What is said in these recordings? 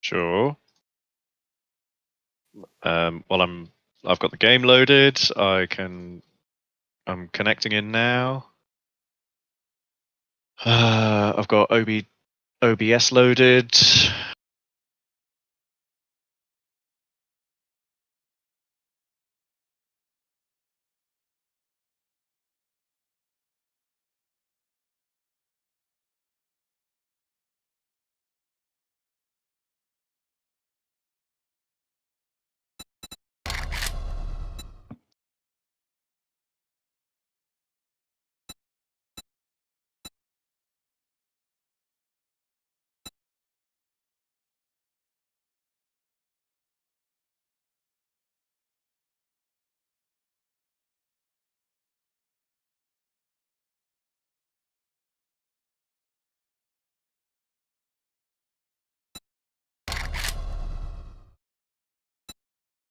Sure. Well, I've got the game loaded. I'm connecting in now. I've got OBS loaded.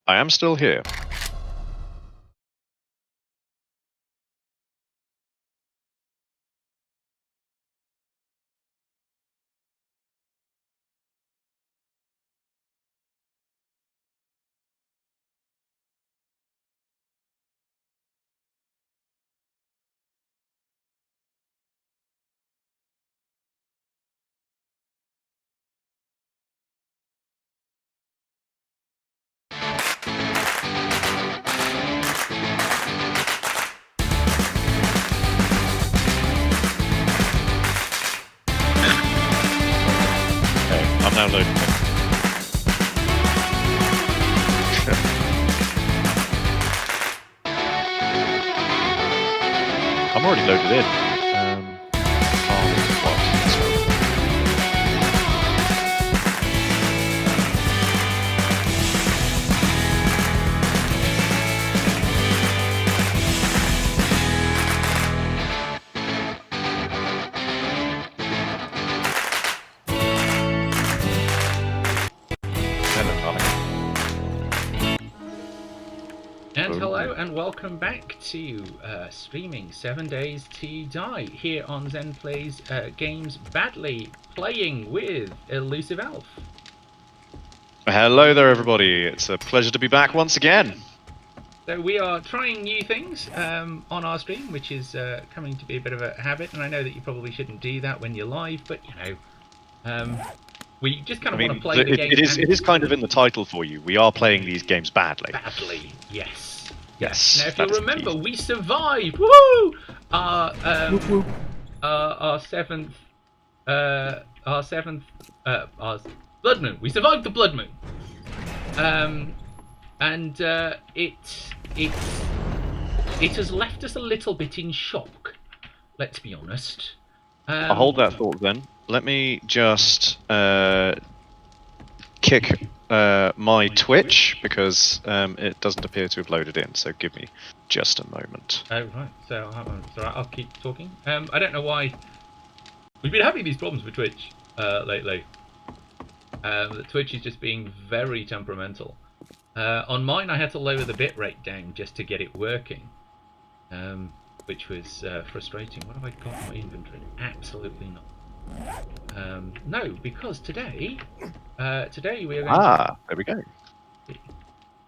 I am still here. Okay, I'm now loading it. I'm already loaded in. And hello and welcome back to streaming 7 Days to Die here on Zen Plays Games Badly, playing with Elusive Elf. Hello there, everybody. It's a pleasure to be back once again. So we are trying new things on our stream, which is coming to be a bit of a habit, and I know that you probably shouldn't do that when you're live, but you know, we just kind of want to play the game. It is kind of in the title for you. We are playing these games badly. Badly, yes. Yes. Now, if you remember, we survived. Woohoo! Our seventh blood moon. We survived the blood moon. And it has left us a little bit in shock. Let's be honest. I'll hold that thought then. Let me just kick my Twitch because it doesn't appear to have loaded in. So give me just a moment. Oh right. So I'll keep talking. I don't know why we've been having these problems with Twitch lately. The Twitch is just being very temperamental. On mine, I had to lower the bitrate down just to get it working, which was frustrating. What have I got in my inventory? Absolutely not. No, because today we are going there we go.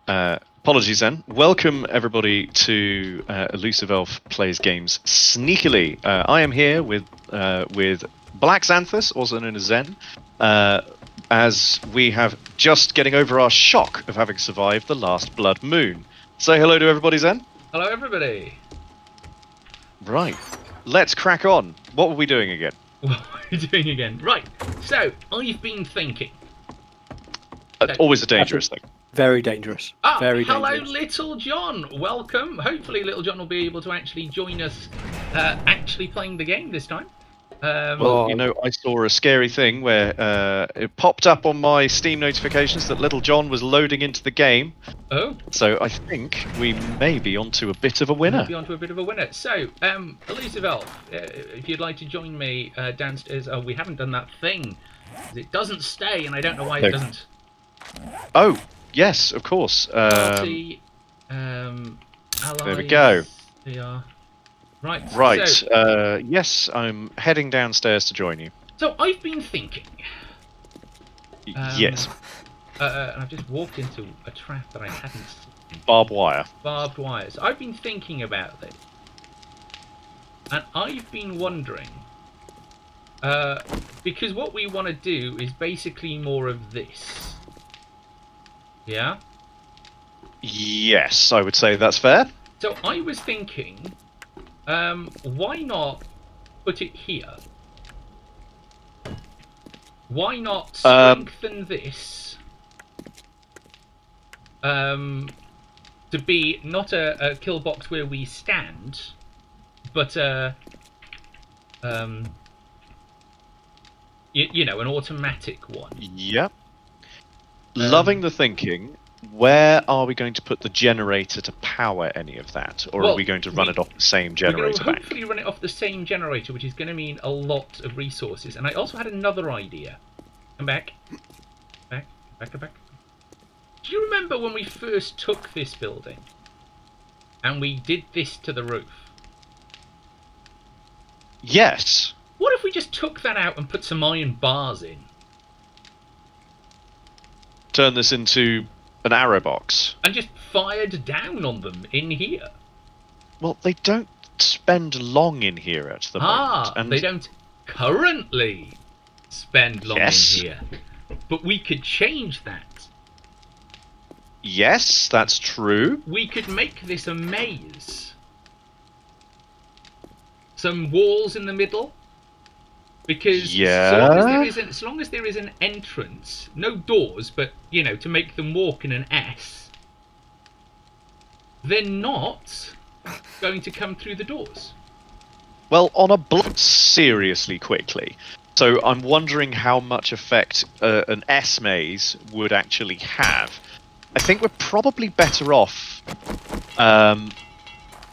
Apologies then. Welcome everybody to Elusive Elf Plays Games Sneakily. I am here with Black Xanthus, also known as Zen, as we have just getting over our shock of having survived the last blood moon. Say hello to everybody, Zen. Hello everybody. Right, let's crack on. What were we doing again? What are we doing again? Right, so I've been thinking. Always a dangerous thing. Very dangerous. Very dangerous. Hello, Little John. Welcome. Hopefully, Little John will be able to actually join us, actually playing the game this time. Well, you know, I saw a scary thing where it popped up on my Steam notifications that Little John was loading into the game. Oh. So I think we may be onto a bit of a winner. So, Elusive Elf, if you'd like to join me downstairs. Oh, we haven't done that thing. It doesn't stay, and I don't know why it doesn't. Oh, yes, of course. Allies, there we go. They are. Right. Right. So, yes, I'm heading downstairs to join you. So I've been thinking. Yes. And I've just walked into a trap that I hadn't seen. Barbed wire. Barbed wires. I've been thinking about this. And I've been wondering... because what we want to do is basically more of this. Yeah? Yes, I would say that's fair. So I was thinking, why not put it here? Why not strengthen this to be not a kill box where we stand, but you know, an automatic one. Yep. Loving the thinking. Where are we going to put the generator to power any of that? Or are we going to run it off the same generator We're going to bank? hopefully run it off the same generator, which is going to mean a lot of resources. And I also had another idea. Come back. Back. Do you remember when we first took this building? And we did this to the roof? Yes. What if we just took that out and put some iron bars in? Turn this into an arrow box. And just fired down on them in here? Well, they don't spend long in here at the moment. And they don't currently spend long in here. But we could change that. Yes, that's true. We could make this a maze. Some walls in the middle. Because as long as there is an entrance, no doors, but, you know, to make them walk in an S, they're not going to come through the doors. Well, on a seriously quickly. So I'm wondering how much effect an S maze would actually have. I think we're probably better off...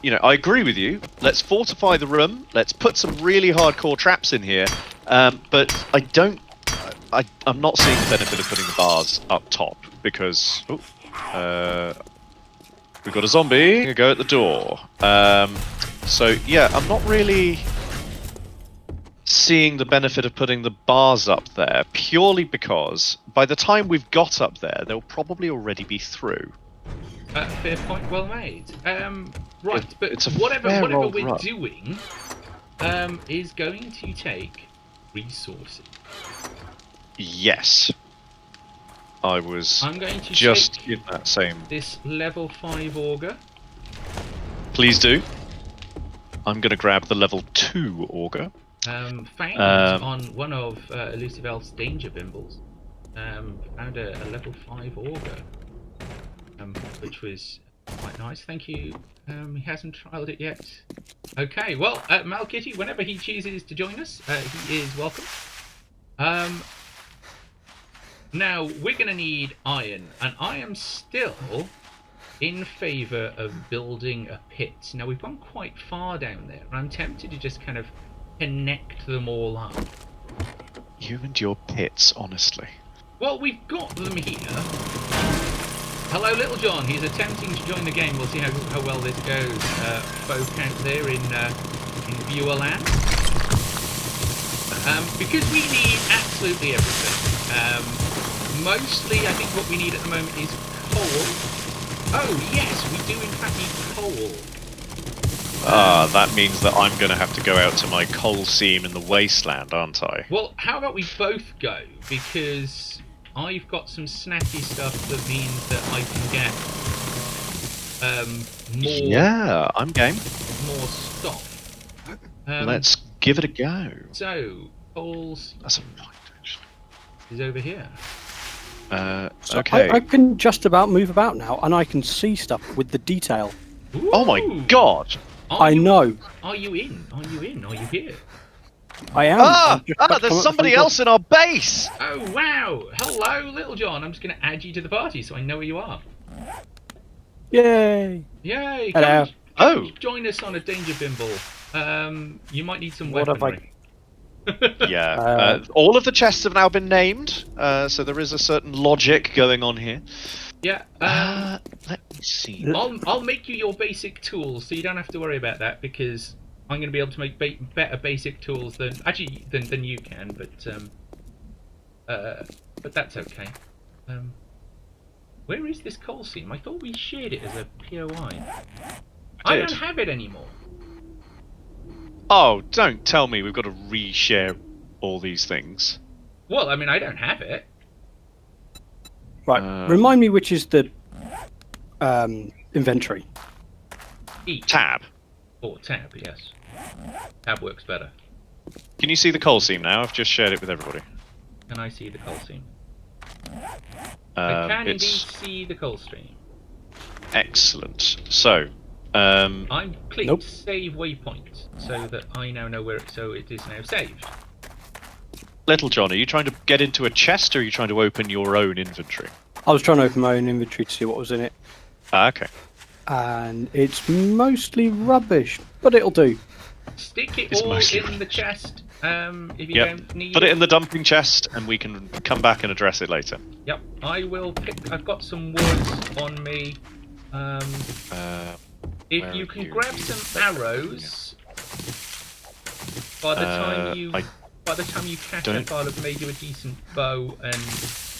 you know, I agree with you. Let's fortify the room. Let's put some really hardcore traps in here. But I'm not seeing the benefit of putting the bars up top because we've got a zombie. Gonna go at the door. So yeah, I'm not really seeing the benefit of putting the bars up there purely because by the time we've got up there, they'll probably already be through. Fair point, well made. Right, but whatever we're doing is going to take resources. Yes. I'm going to just in that same... this level 5 auger. Please do. I'm going to grab the level 2 auger. Found on one of Elusive Elf's danger bimbles. Found a level 5 auger. Which was quite nice. Thank you. He hasn't trialed it yet. Okay, well, Malkitty, whenever he chooses to join us, he is welcome. Now, we're going to need iron, and I am still in favour of building a pit. Now, we've gone quite far down there, and I'm tempted to just kind of connect them all up. You and your pits, honestly. Well, we've got them here. Hello, Little John. He's attempting to join the game. We'll see how well this goes. Folk out there in viewer land. Because we need absolutely everything. Mostly, I think what we need at the moment is coal. Oh, yes, we do in fact need coal. That means that I'm going to have to go out to my coal seam in the wasteland, aren't I? Well, how about we both go? Because I've got some snacky stuff that means that I can get more... Yeah, I'm game. More stuff. Let's give it a go. So, coal's... That's a point, actually. Is over here. Okay. I can just about move about now, and I can see stuff with the detail. Ooh. Oh my god! I know. Are you in? Are you in? Are you here? I am. There's somebody else in our base! Oh, wow! Hello, Little John. I'm just going to add you to the party so I know where you are. Yay! Yay! Hello. Come join us on a danger bimble. You might need some weaponry. Yeah, all of the chests have now been named, so there is a certain logic going on here. Yeah. Let me see. I'll make you your basic tools, so you don't have to worry about that because I'm going to be able to make better basic tools than you can. But But that's okay. Where is this coal seam? I thought we shared it as a POI. I did. don't have it anymore. Oh, don't tell me we've got to reshare all these things. Well, I mean, I don't have it. Right. Remind me which is the inventory. E. Tab. Or tab, yes. Tab works better. Can you see the coal seam now? I've just shared it with everybody. Can I see the coal seam? I can indeed It's see the coal stream. excellent. So, I'm clicked Nope. save waypoint so that I now know where so it is now saved. Little John, are you trying to get into a chest or are you trying to open your own inventory? I was trying to open my own inventory to see what was in it, Ah, okay. and it's mostly rubbish, but it'll do. Stick it It's all mostly in the chest if you Yep. don't need Put it in the dumping chest and we can come back and address it later. Yep, I will pick. I've got some wood on me. If Where you are can you? grab some arrows, by the time you I catch don't- up, I'll have made you a decent bow and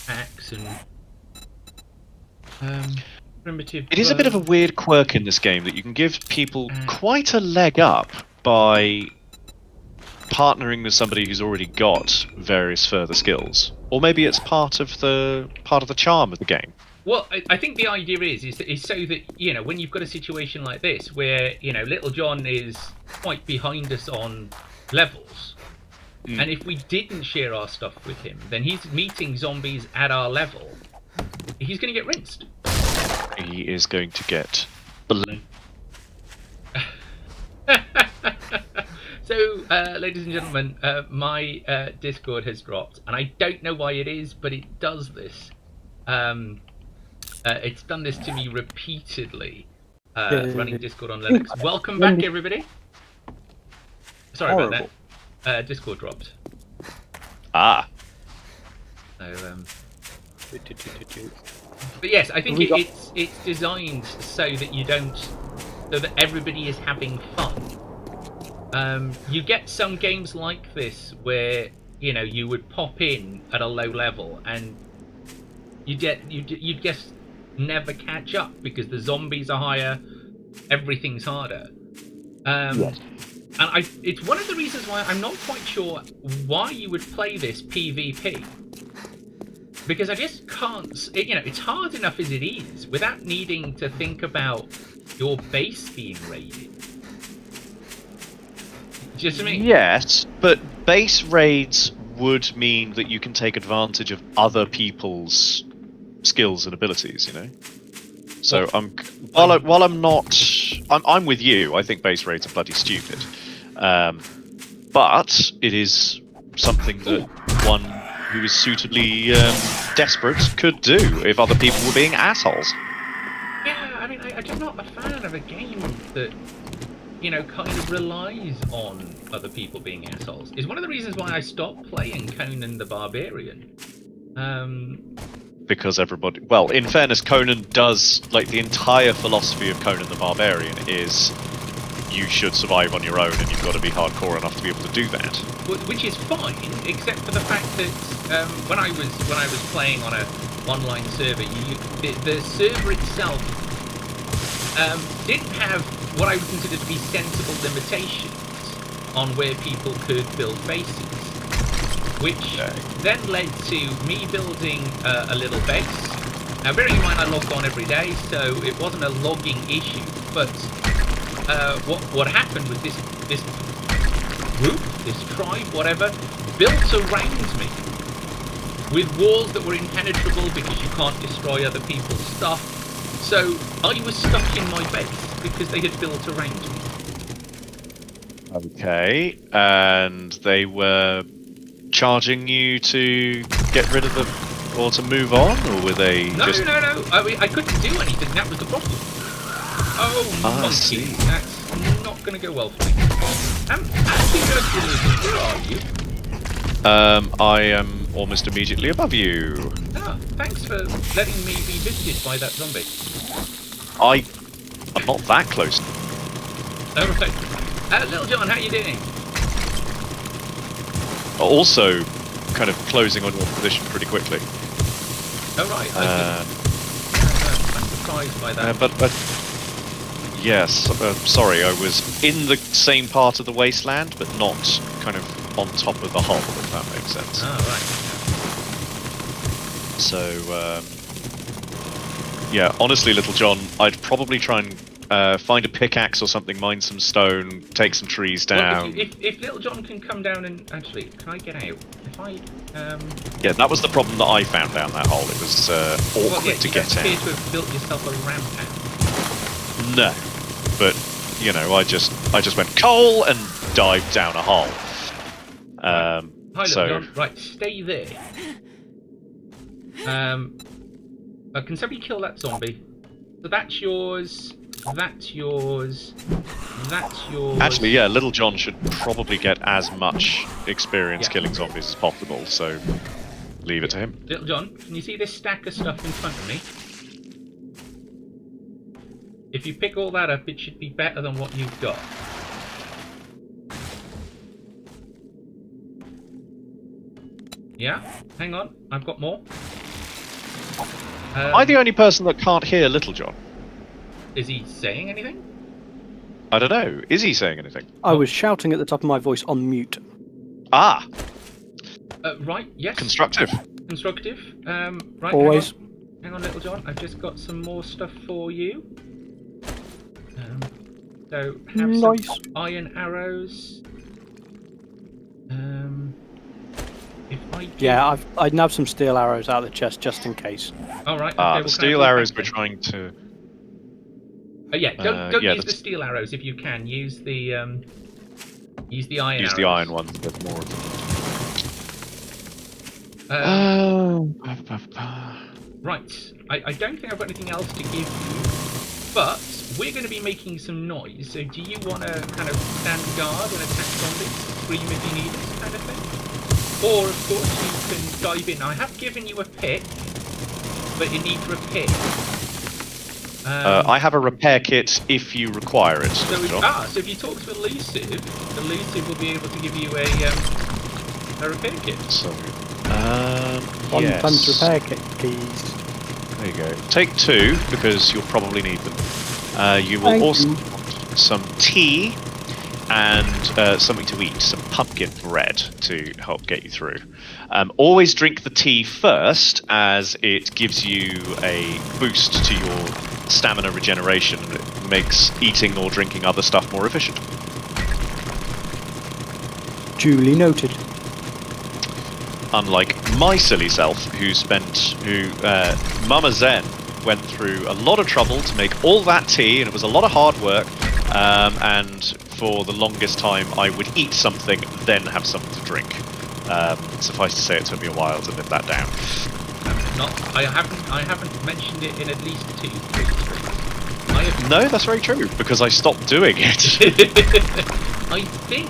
axe and primitive. It is a bit of a weird quirk in this game that you can give people quite a leg up by partnering with somebody who's already got various further skills, or maybe it's part of the charm of the game. Well, I think the idea is so that, you know, when you've got a situation like this where, you know, Little John is quite behind us on levels, and if we didn't share our stuff with him, then he's meeting zombies at our level. He's going to get rinsed. He is going to get blown. So, ladies and gentlemen, my Discord has dropped, and I don't know why it is, but it does this. It's done this to me repeatedly, running Discord on Linux. Welcome back, everybody. Sorry about that. Discord dropped. Ah, So, but yes, I think it's designed so that so that everybody is having fun. You get some games like this where, you know, you would pop in at a low level and you'd just never catch up because the zombies are higher, everything's harder. Yes. And it's one of the reasons why I'm not quite sure why you would play this PvP. Because I just can't, you know, it's hard enough as it is without needing to think about your base being raided. Just to me. yes, but base raids would mean that you can take advantage of other people's skills and abilities, you know. So I'm with you. I think base raids are bloody stupid, but it is something that one who is suitably desperate could do if other people were being assholes. Yeah, I mean, I'm just not a fan of a game that, you know, kind of relies on other people being assholes. It's one of the reasons why I stopped playing Conan the Barbarian. Because everybody, well, in fairness, Conan does, like, the entire philosophy of Conan the Barbarian is you should survive on your own and you've got to be hardcore enough to be able to do that. Which is fine, except for the fact that when I was playing on an online server, the server itself didn't have what I would consider to be sensible limitations on where people could build bases, which then led to me building a little base. Now, bearing in mind I logged on every day, so it wasn't a logging issue, but what happened was this group, this tribe, whatever, built around me with walls that were impenetrable because you can't destroy other people's stuff. So I was stuck in my base because they had built around me. Okay, and they were charging you to get rid of them or to move on, or were they just... No. I mean, I couldn't do anything. That was the problem. Oh, monkey. see. That's not going to go well for me. Actually, where are you? I am almost immediately above you. Ah, thanks for letting me be visited by that zombie. I'm not that close. Oh, right. Little John, how you doing? Also, kind of closing on your position pretty quickly. Oh right. I'm surprised by that. But yes, sorry, I was in the same part of the wasteland, but not kind of on top of the hull, if that makes sense. Oh right. So, yeah, honestly, Little John, I'd probably try and find a pickaxe or something, mine some stone, take some trees down. Well, if Little John can come down and actually, can I get out? If I Yeah, that was the problem that I found down that hole. It was awkward to get you out. appear to have built yourself a ramp out. No, but you know, I just went coal and dived down a hole. Hi, So Little John. Right, stay there. Can somebody kill that zombie? So that's yours. That's yours. That's yours. actually, yeah, Little John should probably get as much experience killing zombies as possible. So leave it to him. Little John, can you see this stack of stuff in front of me? If you pick all that up, it should be better than what you've got. Yeah? Hang on, I've got more. Am I the only person that can't hear Little John? Is he saying anything? I don't know. Is he saying anything? I was shouting at the top of my voice on mute. Ah, Right, yes. constructive. Constructive. Right, Always. Hang on, Little John. I've just got some more stuff for you. So, have Nice. some iron arrows. If I do... Yeah, I'd nab some steel arrows out of the chest just in case. All right. Ah, okay, the steel arrows we're trying to. Yeah, don't yeah, use the steel arrows if you can. Use the iron. Use arrows. the iron ones. There's more of them. Right. I don't think I've got anything else to give you, but we're going to be making some noise. So do you want to kind of stand guard and attack zombies, scream if you need it, kind of thing? Or of course you can dive in. I have given you a pick, but it needs repair. I have a repair kit if you require it. So John. so if you talk to Elusive will be able to give you a repair kit. So, One yes. times repair kit, please. There you go. Take 2 because you'll probably need them. You will Thank also you. want some tea and something to eat, some pumpkin bread to help get you through. Always drink the tea first, as it gives you a boost to your stamina regeneration, and it makes eating or drinking other stuff more efficient. Duly noted. Unlike my silly self, Mama Zen went through a lot of trouble to make all that tea, and it was a lot of hard work, and for the longest time I would eat something, then have something to drink. Suffice to say, it took me a while to live that down. I haven't mentioned it in at least 2 streams. No, that's very true, because I stopped doing it. I think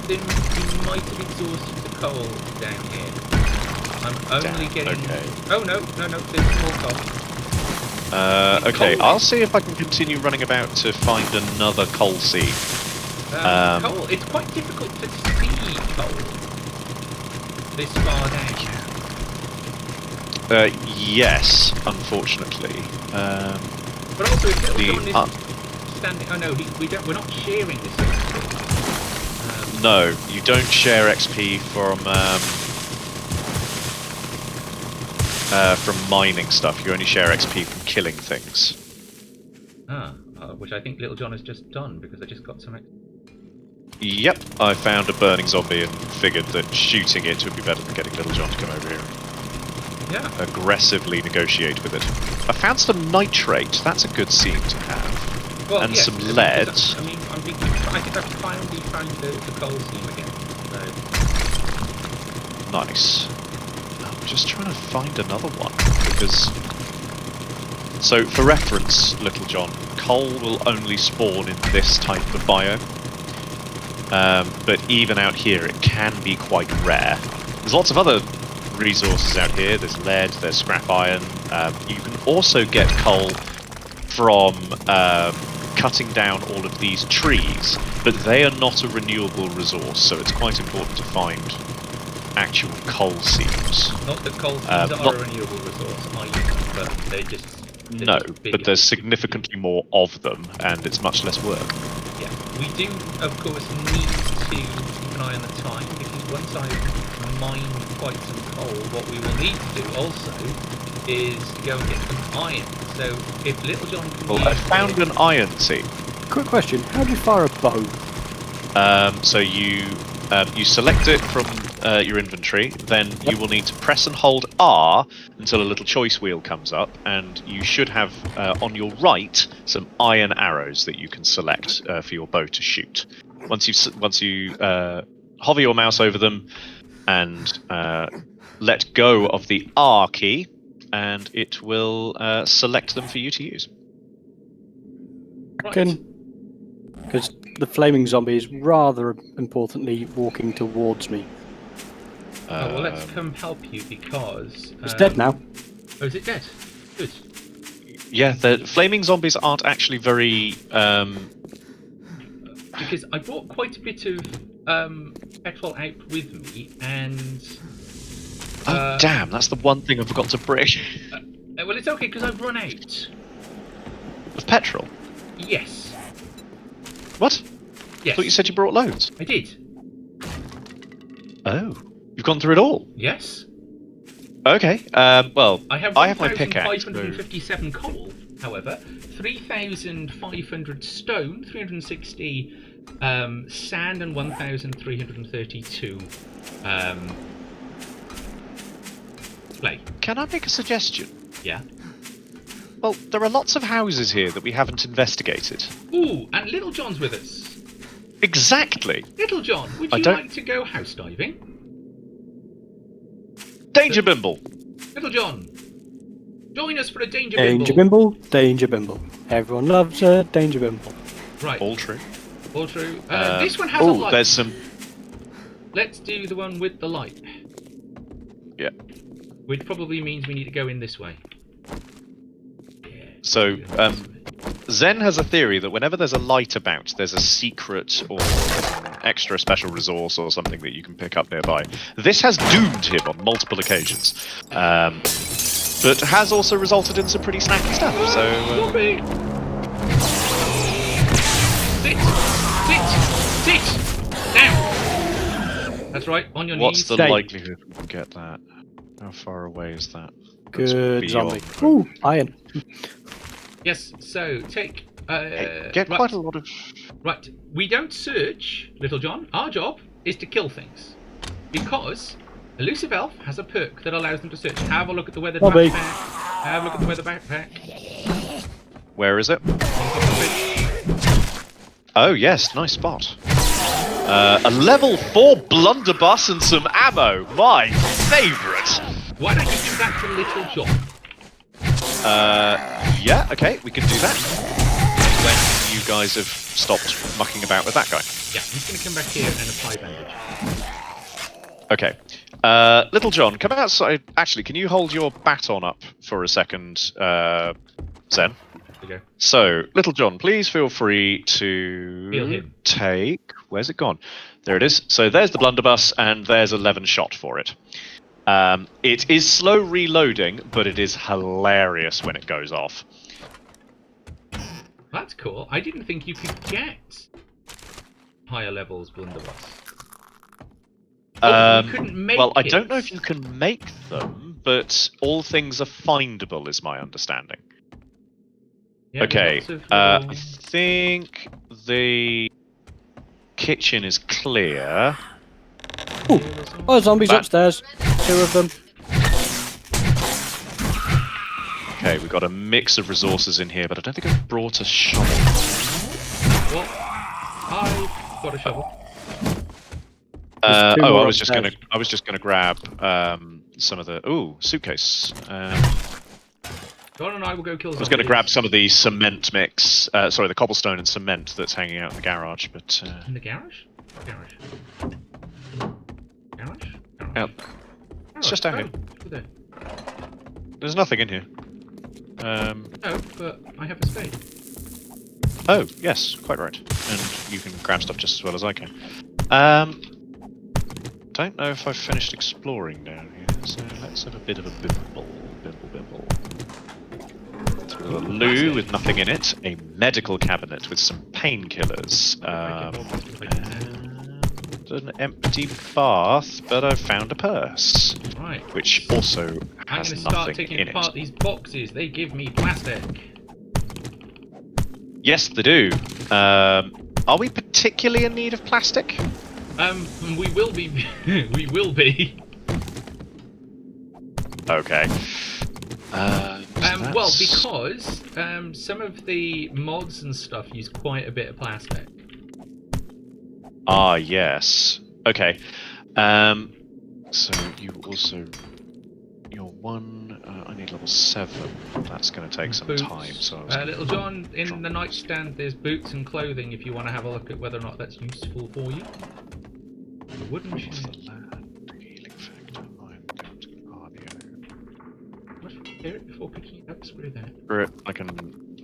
we might have exhausted the coal down here. I'm only getting... Okay. Oh no, there's more coal. Okay, Coal. I'll see if I can continue running about to find another coal seed. Coal, it's quite difficult to see coal this far down. Yes, unfortunately. But also, if Little John is standing... Oh no, we're not sharing this XP. No, you don't share XP from mining stuff. You only share XP from killing things. Which I think Little John has just done, because I just got some... Yep, I found a burning zombie and figured that shooting it would be better than getting Little John to come over here. Yeah. Aggressively negotiate with it. I found some nitrate. That's a good seed to have. Well, and yes, some because lead. I mean, I think I've finally found the coal seam again. So. Nice. I'm just trying to find another one, because... So, for reference, Little John, coal will only spawn in this type of biome. But even out here, it can be quite rare. There's lots of other resources out here. There's lead, there's scrap iron. You can also get coal from cutting down all of these trees, but they are not a renewable resource, so it's quite important to find actual coal seams. Not that coal seams not- are a renewable resource, but they're they're No, just bigger. but there's significantly more of them, and it's much less work. Yeah, we do, of course, need to keep an eye on the time, because once I've mined quite some coal, what we will need to do also is to go and get some iron. So if Little John can Well, use I found an iron seam. Quick question: how do you fire a bow? So you select it from your inventory, then you will need to press and hold R until a little choice wheel comes up, and you should have on your right some iron arrows that you can select for your bow to shoot. Once you hover your mouse over them and let go of the R key, and it will select them for you to use. Right. Because the flaming zombie is rather importantly walking towards me. Well, let's come help you because... It's dead now. Oh, is it dead? Good. Yeah, the flaming zombies aren't actually very... Because I brought quite a bit of petrol out with me, and... Oh, damn, that's the one thing I forgot to bring. Well, it's okay, because I've run out. Of petrol? Yes. What? Yes. I thought you said you brought loads. I did. Oh. You've gone through it all? Yes. Okay, well, I have my pickaxe. 1,557 coal, however, 3,500 stone, 360 sand, and 1,332 clay. Can I make a suggestion? Yeah. Well, there are lots of houses here that we haven't investigated. Ooh, and Little John's with us. Exactly! Little John, would I you don't- like to go house diving? Danger Bimble! Little John, join us for a danger Danger bimble. Bimble, Danger Bimble. Everyone loves a Danger Bimble. Right, All true. all true. This one has a Oh, light. there's some... Let's do the one with the light. Yeah. Which probably means we need to go in this way. Yeah. So, Zen has a theory that whenever there's a light about, there's a secret or extra special resource or something that you can pick up nearby. This has doomed him on multiple occasions, but has also resulted in some pretty snacky stuff. So, Zombie! Sit! Down! That's right, on your what's knees. the Stay. likelihood we can get that? How far away is that? That's Good beyond. zombie. Ooh, iron. Yes, so take... Get right. quite a lot of... Right, we don't search, Little John. Our job is to kill things. Because Elusive Elf has a perk that allows them to search. Have a look at the weathered Bobby. backpack. Have a look at the weathered backpack. Where is it? On top of it. Oh yes, nice spot. A level 4 blunderbuss and some ammo. My favourite. Why don't you give that to Little John? Yeah, okay, we can do that. When you guys have stopped mucking about with that guy. Yeah, he's going to come back here and apply bandage. Okay. Little John, come outside. Actually, can you hold your baton up for a second, Zen? There you go. So, Little John, please feel free to Heal him. take... Where's it gone? There it is. So there's the blunderbuss, and there's 11 shot for it. It is slow reloading, but it is hilarious when it goes off. That's cool. I didn't think you could get higher levels blunderbuss. You couldn't make Well, I it. don't know if you can make them, but all things are findable, is my understanding. Yeah, Okay, lots of I little- think the kitchen is clear. Ooh. Oh, zombies Back. upstairs. 2 of them. Okay, we've got a mix of resources in here, but I don't think I've brought a shovel. Well, I've got a shovel. There's 2 I more was just upstairs. gonna grab some of the suitcase. John and I will go kill I was gonna grab some of the cement mix. Sorry, the cobblestone and cement that's hanging out in the garage, but In the garage? Garage. Garage? Out. It's just out here. Over there. There's nothing in here. No, but I have a spade. Oh, yes, quite right. And you can grab stuff just as well as I can. don't know if I've finished exploring down here, so let's have a bit of a bibble. A loo with nothing in it, a medical cabinet with some painkillers, and an empty bath, but I've found a purse, Right. which also I'm has going to start nothing taking in apart it. these boxes. They give me plastic. Yes, they do. Are we particularly in need of plastic? We will be. We will be. Okay. Well, because some of the mods and stuff use quite a bit of plastic. Ah, yes. Okay. So you also... You're 1... I need level 7. That's going to take some Boots. time, so... Little John, in the nightstand there's boots and clothing if you want to have a look at whether or not that's useful for you. A wooden The shield. land, healing factor, iron, cardio. Must repair it before picking it up. Screw that.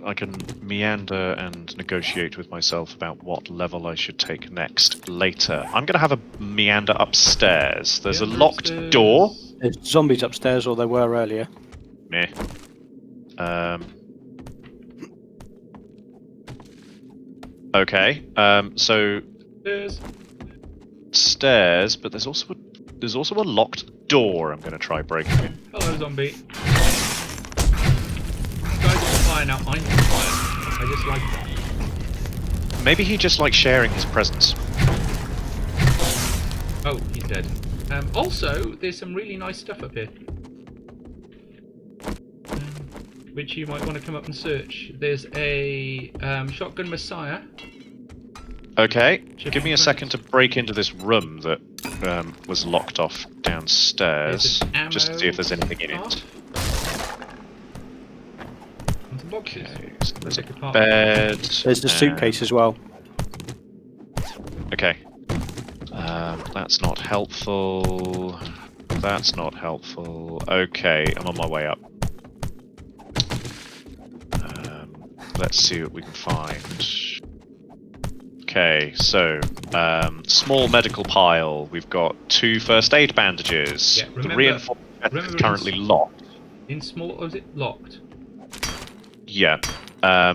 I can meander and negotiate with myself about what level I should take next later. I'm going to have a meander upstairs. There's a locked Upstairs. door. There's zombies upstairs, or there were earlier. Meh. Okay. So There's stairs, but there's also a locked door. I'm going to try breaking in. hello, zombie. Guy's on fire now. I'm on fire. I just like that. Maybe he just likes sharing his presence. Oh, he's dead. Also, there's some really nice stuff up here. Which you might want to come up and search. There's a shotgun Messiah. Okay, Shipping give me a crates. second to break into this room that was locked off downstairs, There's an just to see if there's anything in ammo it. And some boxes. Okay, so there's a Take apart. bed. There's the suitcase as well. Okay. That's not helpful. That's not helpful. Okay, I'm on my way up. Let's see what we can find. Okay, so small medical pile. We've got 2 first aid bandages. Yeah, The remember- reinforced chest is remember currently it's- locked. In small, or is it locked? Yeah.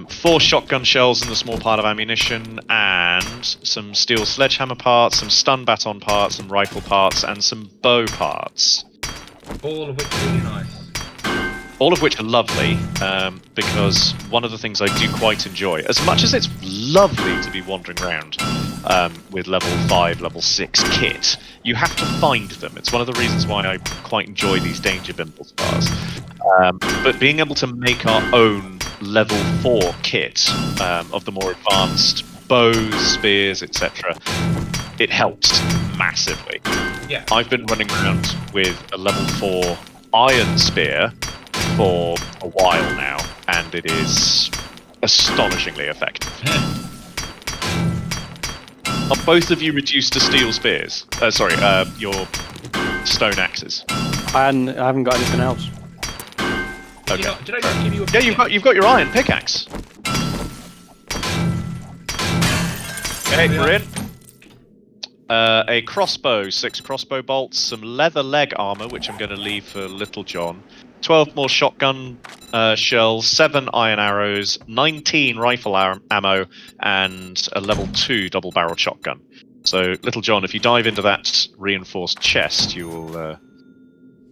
4 shotgun shells in the small pile of ammunition, and some steel sledgehammer parts, some stun baton parts, some rifle parts, and some bow parts. All of which are really nice. All of which are lovely, because one of the things I do quite enjoy, as much as it's lovely to be wandering around with level 5, level 6 kit, you have to find them. It's one of the reasons why I quite enjoy these Danger Bimble bars. But being able to make our own level 4 kit of the more advanced bows, spears, etc., it helps massively. Yeah. I've been running around with a level 4 iron spear for a while now, and it is astonishingly effective. Are both of you reduced to steel spears? Sorry, your stone axes. I haven't got anything else. Did, Okay. did I just give you a Yeah, you've got your iron pickaxe. Okay, Yeah. we're in. A crossbow, 6 crossbow bolts, some leather leg armor, which I'm going to leave for Little John. 12 more shotgun shells, 7 iron arrows, 19 rifle ammo, and a level 2 double-barreled shotgun. So, Little John, if you dive into that reinforced chest, you will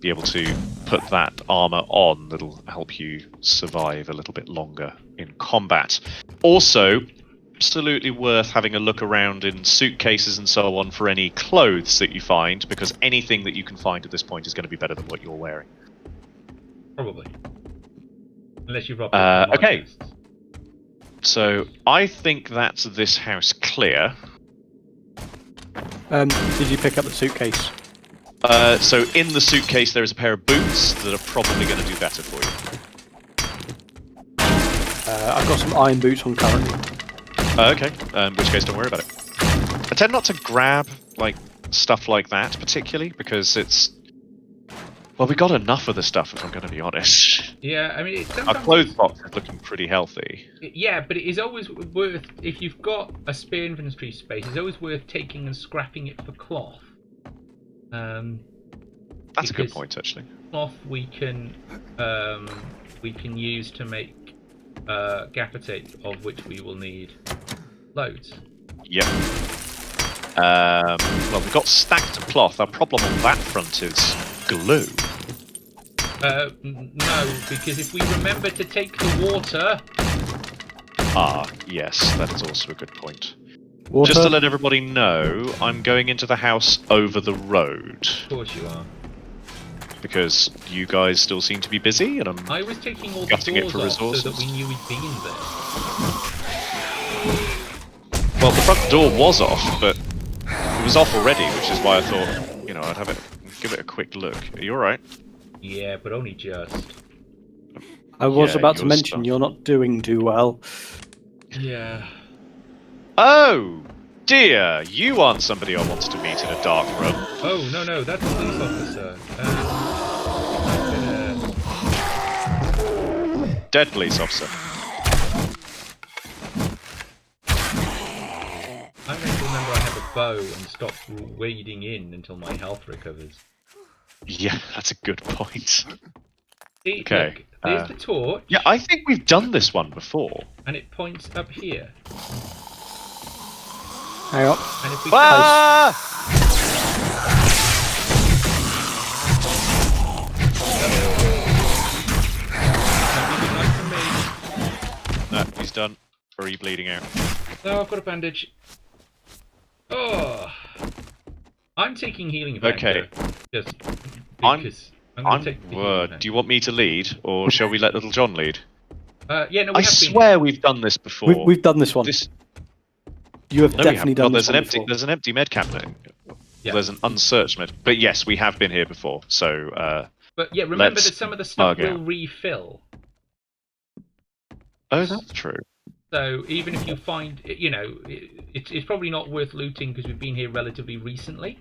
be able to put that armor on. That'll help you survive a little bit longer in combat. Also, absolutely worth having a look around in suitcases and so on for any clothes that you find, because anything that you can find at this point is going to be better than what you're wearing. Probably. Unless you rob okay. So I think that's this house clear. Did you pick up the suitcase? So in the suitcase there is a pair of boots that are probably going to do better for you. I've got some iron boots on currently. Okay, in which case don't worry about it. I tend not to grab like stuff like that particularly because it's... Well, we got enough of the stuff, if I'm going to be honest. Yeah, I mean, Our clothes box is looking pretty healthy. Yeah, but it is always worth, if you've got a spare inventory space, it's always worth taking and scrapping it for cloth. That's a good because point, actually. Cloth we can use to make gaffer tape, of which we will need loads. Yep. Well, we've got stacked cloth. Our problem on that front is glue. No, because if we remember to take the water... Ah, yes, that is also a good point. Water? Just to let everybody know, I'm going into the house over the road. Of course you are. Because you guys still seem to be busy, and I was taking all the gutting it doors for off resources. so that we knew we'd be in there. Well, the front door was off, but it was off already, which is why I thought, you know, I'd give it a quick look. Are you alright? Yeah, but only just. I was Yeah, about to your mention stuff. you're not doing too well. Yeah. Oh, dear! You aren't somebody I wanted to meet in a dark room. Oh, no, that's a police officer. Dead police officer. I remember I have a bow and stop wading in until my health recovers. Yeah, that's a good point. See, Okay, look, there's the torch, Yeah, I think we've done this one before. and it points up here. Hang on. And if we Ah! No, he's done. Or are you bleeding out? No, I've got a bandage. Oh, I'm taking healing event. Okay. Just I'm- because I'm going to take the healing event. Do you want me to lead, or shall we let Little John lead? Yeah, no, we I have swear we've done this before. We've done this one. This, You have no, we definitely haven't. done Well, this there's an one empty. before. There's an empty med cabinet. Yeah. There's an unsearched med. But yes, we have been here before. So. But yeah, remember Let's that some of the stuff bug will out. refill. Oh, that's true. So even if you find, you know, it's probably not worth looting because we've been here relatively recently.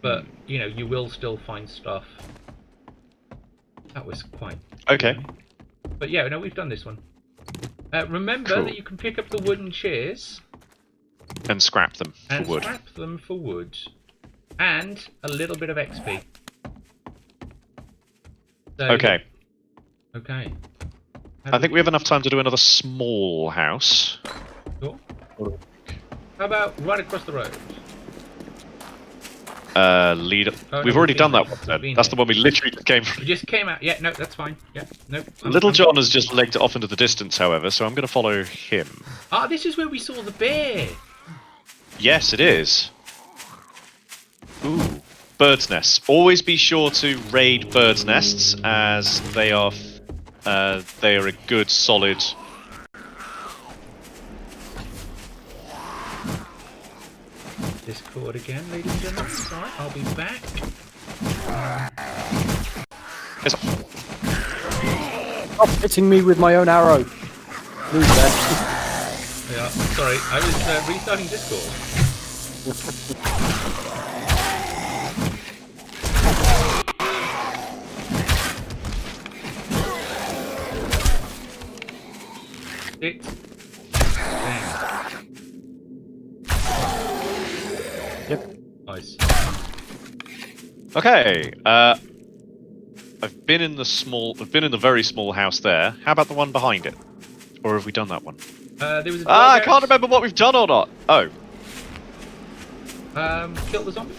But you know, you will still find stuff. That was quite. Okay. But yeah, no, we've done this one. Remember Cool. that you can pick up the wooden chairs And scrap them for and wood. scrap them for wood, and a little bit of XP. So, Okay. Okay. I think we have enough time to do another small house. Sure. How about right across the road? Lead. Oh, We've no, already we've done been that there. one. We've Then. been That's there. the one we literally just came from. We just came out. Yeah, no, that's fine. Yeah, nope. Little John has just legged it off into the distance, however, so I'm going to follow him. Ah, this is where we saw the bear. Yes, it is. Ooh. Birds' nests. Always be sure to raid birds' nests, as they are a good, solid. Discord again, ladies and gentlemen. It's alright, I'll be back. It's- Stop hitting me with my own arrow. Move there. Yeah, sorry, I was restarting Discord. It. Dang. Yep. Nice. Okay. I've been in the very small house there. How about the one behind it? Or have we done that one? There was a I dog can't out. remember what we've done or not. Oh, Kill the zombies.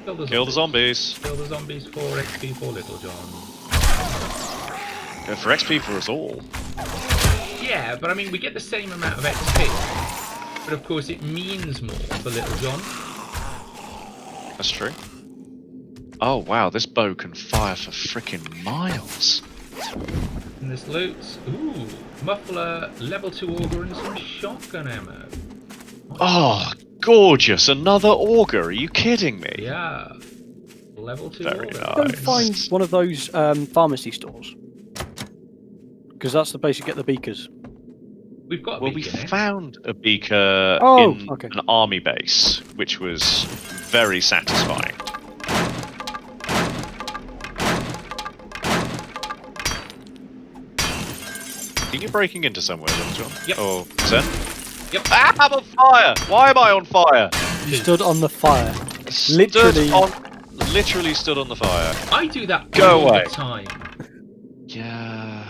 kill the zombies. Kill the zombies for XP for Little John. Go for XP for us all. Yeah, but I mean, we get the same amount of XP. But of course, it means more for Little John. That's true. Oh wow, this bow can fire for frickin' miles. And this loot. Ooh, muffler, level 2 auger, and some shotgun ammo. Oh, gorgeous! Another auger. Are you kidding me? Yeah. Level 2 Very auger. nice. Go find one of those pharmacy stores. Because that's the place you get the beakers. We've got a Well, we beacon, eh? found a beaker Oh, in okay. an army base, which was very satisfying. Are you breaking into somewhere, Little John? Yep. Or Zen? Yep. Ah, I'm on fire! Why am I on fire? You stood on the fire. Stood Literally. on literally stood on the fire. I do that Go all away. the time. Yeah.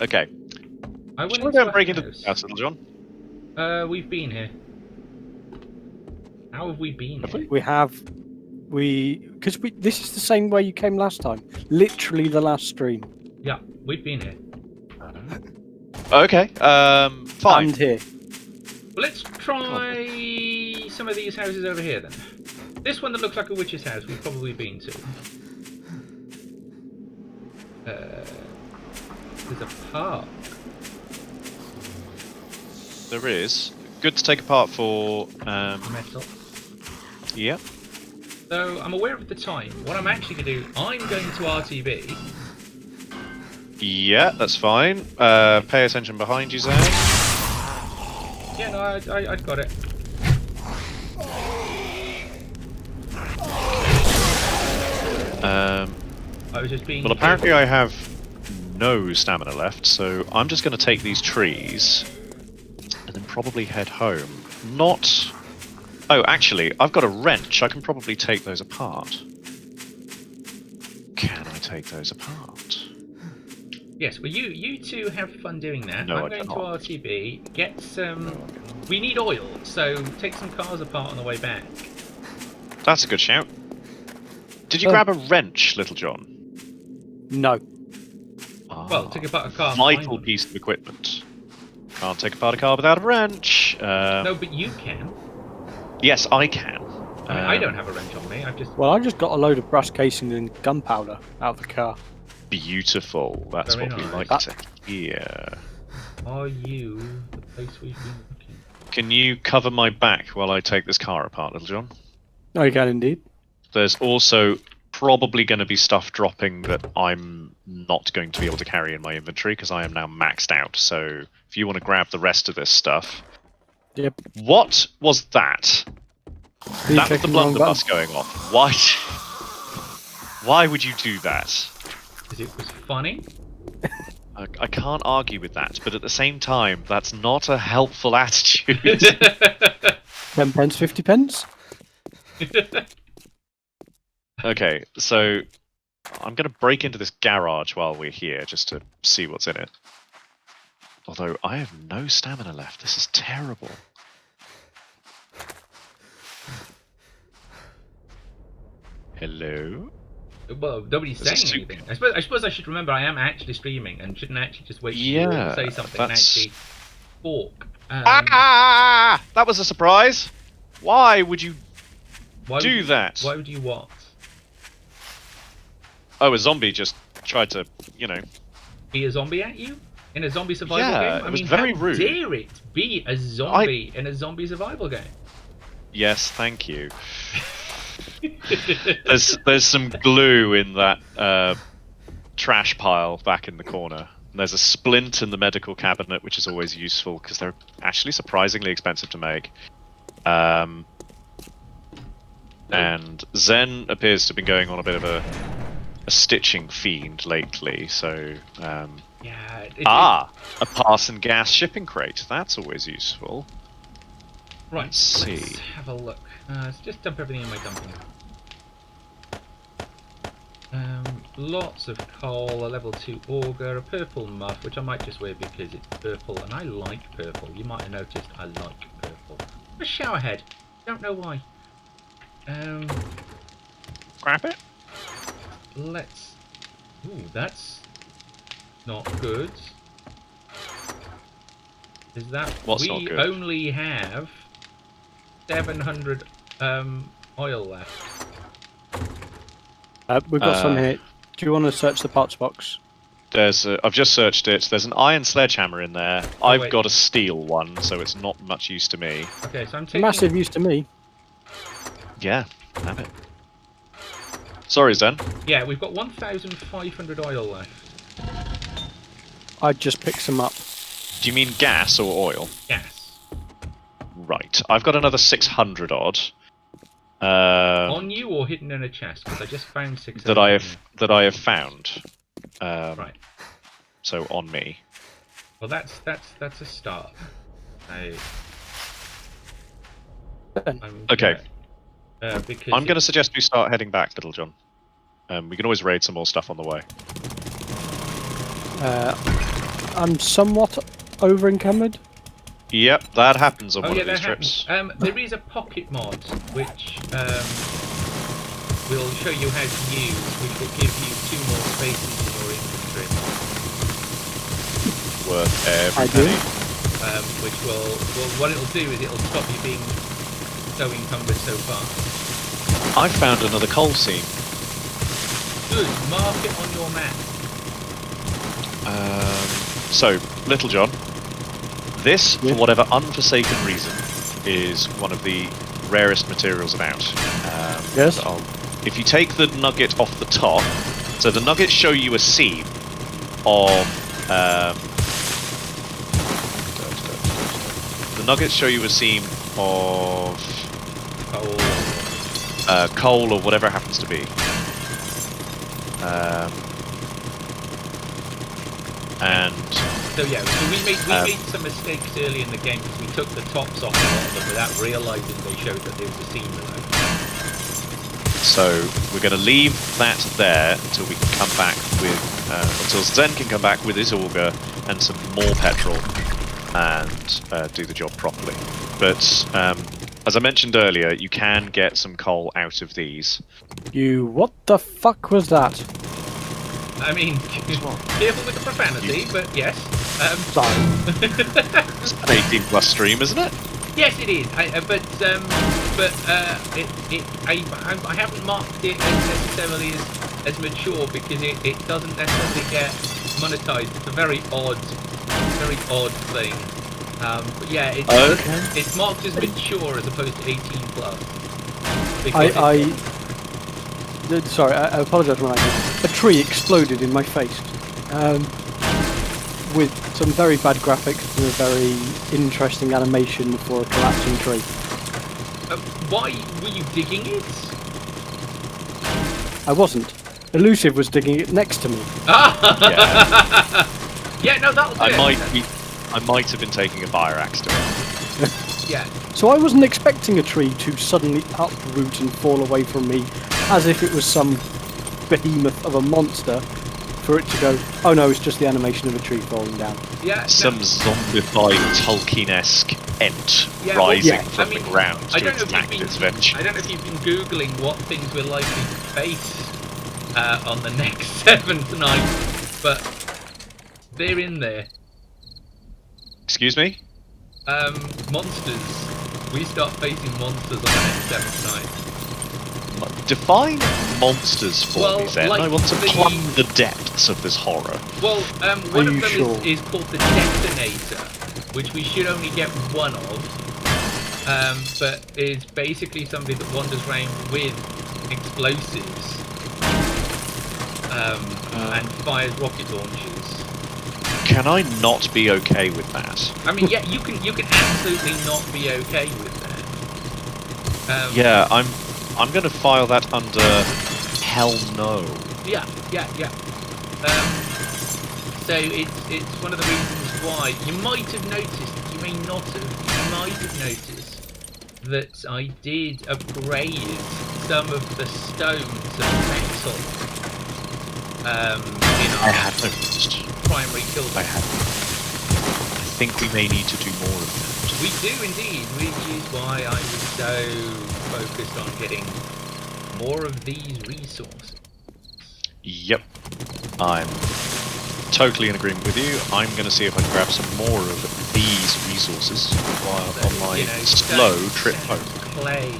Okay. I went Shall we into go and a break into the house. house, Little John? We've been here. How have we been Have here? We have, because this is the same way you came last time. Literally the last stream. Yeah, we've been here. Okay. Fine. And here. Well, let's try some of these houses over here then. This one that looks like a witch's house we've probably been to. There's a park. There is. Good to take apart for. Metal. Yeah. So I'm aware of the time. What I'm actually going to do, I'm going to RTB. Yeah, that's fine. Pay attention behind you, Zan. Yeah, no, I got it. I was just being. Well, apparently I have no stamina left, so I'm just going to take these trees and then probably head home. Not. Oh, actually, I've got a wrench. I can probably take those apart. Can I take those apart? Yes, well, you two have fun doing that. No, I'm I going to cannot. RTB, get some. We need oil, so take some cars apart on the way back. That's a good shout. Did you Oh. grab a wrench, Little John? No. Well, take apart a car. and Vital find one. piece of equipment. Can't take apart a car without a wrench. No, but you can. Yes, I can. I mean, I don't have a wrench on me. I've just. Well, I just got a load of brass casing and gunpowder out of the car. Beautiful. That's Very what we nice. like to hear. Are you the place we've been looking? Can you cover my back while I take this car apart, Little John? Oh, you can indeed. There's also probably going to be stuff dropping that I'm not going to be able to carry in my inventory because I am now maxed out. So if you want to grab the rest of this stuff. Yep. What was that? You That was the checking the wrong blunderbuss going off. Why? Why would you do that? Because it was funny. I can't argue with that, but at the same time, that's not a helpful attitude. 10 pence, 50 pence? Okay, so I'm going to break into this garage while we're here just to see what's in it. Although I have no stamina left. This is terrible. Hello? Well, nobody's This is saying too- anything. I suppose I should remember I am actually streaming and shouldn't actually just wait for you all Yeah, to say something and that's- actually talk. Ah! That was a surprise! Why would you Why would do you- that? Why would you what? Oh, a zombie just tried to, you know... Be a zombie at you? In a zombie survival Yeah, game? I it was mean, very how rude. dare it be a zombie in a zombie survival game? Yes, thank you. There's some glue in that trash pile back in the corner. And there's a splint in the medical cabinet, which is always useful because they're actually surprisingly expensive to make. And Zen appears to have been going on a bit of a stitching fiend lately, so... Yeah. a Parson gas shipping crate. That's always useful. Right, let's see. Let's have a look. Let's just dump everything in my dumping. Lots of coal, a level 2 auger, a purple muff, which I might just wear because it's purple, and I like purple. You might have noticed I like purple. A shower head. Don't know why. Grab it. Let's... Ooh, that's not good. Is that... What's we not good? only have 700 oil left. We've got some here. Do you want to search the parts box? I've just searched it. There's an iron sledgehammer in there. I've wait. got a steel one, so it's not much use to me. Okay, so I'm taking... Massive use to me. Yeah, damn it. Sorry, Zen. Yeah, we've got 1,500 oil left. I'd just pick some up. Do you mean gas or oil? Gas. Right. I've got another 600 odd. On you or hidden in a chest? Because I just found 600. That I have found. Right. So on me. Well, that's a start. Ben. I'm Okay. gonna Because I'm going to suggest we start heading back, Little John. We can always raid some more stuff on the way. I'm somewhat over encumbered. Yep, that happens on Oh one yeah, of these that trips. happens. There is a pocket mod which will show you how to use, which will give you 2 more spaces in your inventory. Worth every I do. penny. Which will, well, what it'll do is it'll stop you being so encumbered so fast. I found another coal seam. Good, mark it on your map. So, Little John, this, Yeah. for whatever unforsaken reason, is one of the rarest materials about. Yes. If you take the nugget off the top, so the nuggets show you a seam of. The nuggets show you a seam of Oh, coal or whatever it happens to be. And so yeah, so we made some mistakes early in the game because we took the tops off a lot of them without realising they showed that there was a seam below. so we're going to leave that there until we can come back with, until Zen can come back with his auger and some more petrol and do the job properly. But as I mentioned earlier, you can get some coal out of these. What the fuck was that? I mean, careful with the profanity, but yes. Sorry. It's an 18+ stream, isn't it? Yes, it is. I haven't marked it as necessarily as mature because it doesn't necessarily get monetized. It's a very odd thing. But yeah, it's marked as mature as opposed to 18+. Sorry, I apologise for my language. A tree exploded in my face. With some very bad graphics and a very interesting animation for a collapsing tree. Why were you digging it? I wasn't. Elusive was digging it next to me. Yeah, no, that'll do it. I might have been taking a fire axe to it. Yeah. So I wasn't expecting a tree to suddenly uproot and fall away from me as if it was some behemoth of a monster, for it to go, oh no, it's just the animation of a tree falling down. Yeah. Some zombified Tolkien-esque ent rising from the ground to attack its venture. I don't know if you've been Googling what things we're likely to face on the next 7th night, but they're in there. Excuse me? Monsters. We start facing monsters on the next 7th night. Define monsters for me, Zen. like I want to plumb the depths of this horror. Well, one of them sure? is called the Detonator, which we should only get one of, but is basically somebody that wanders around with explosives and fires rocket launchers. Can I not be okay with that? I mean, yeah, you can absolutely not be okay with that. Yeah, I'm going to file that under hell no. Yeah. So it's one of the reasons why you might have noticed, you may not have, you might have noticed that I did upgrade some of the stones of metal in I our have noticed. primary kill. I think we may need to do more of that. We do indeed, which is why I was so focused on getting more of these resources. Yep. I'm totally in agreement with you. I'm going to see if I can grab some more of these resources while on my slow trip home. Clay.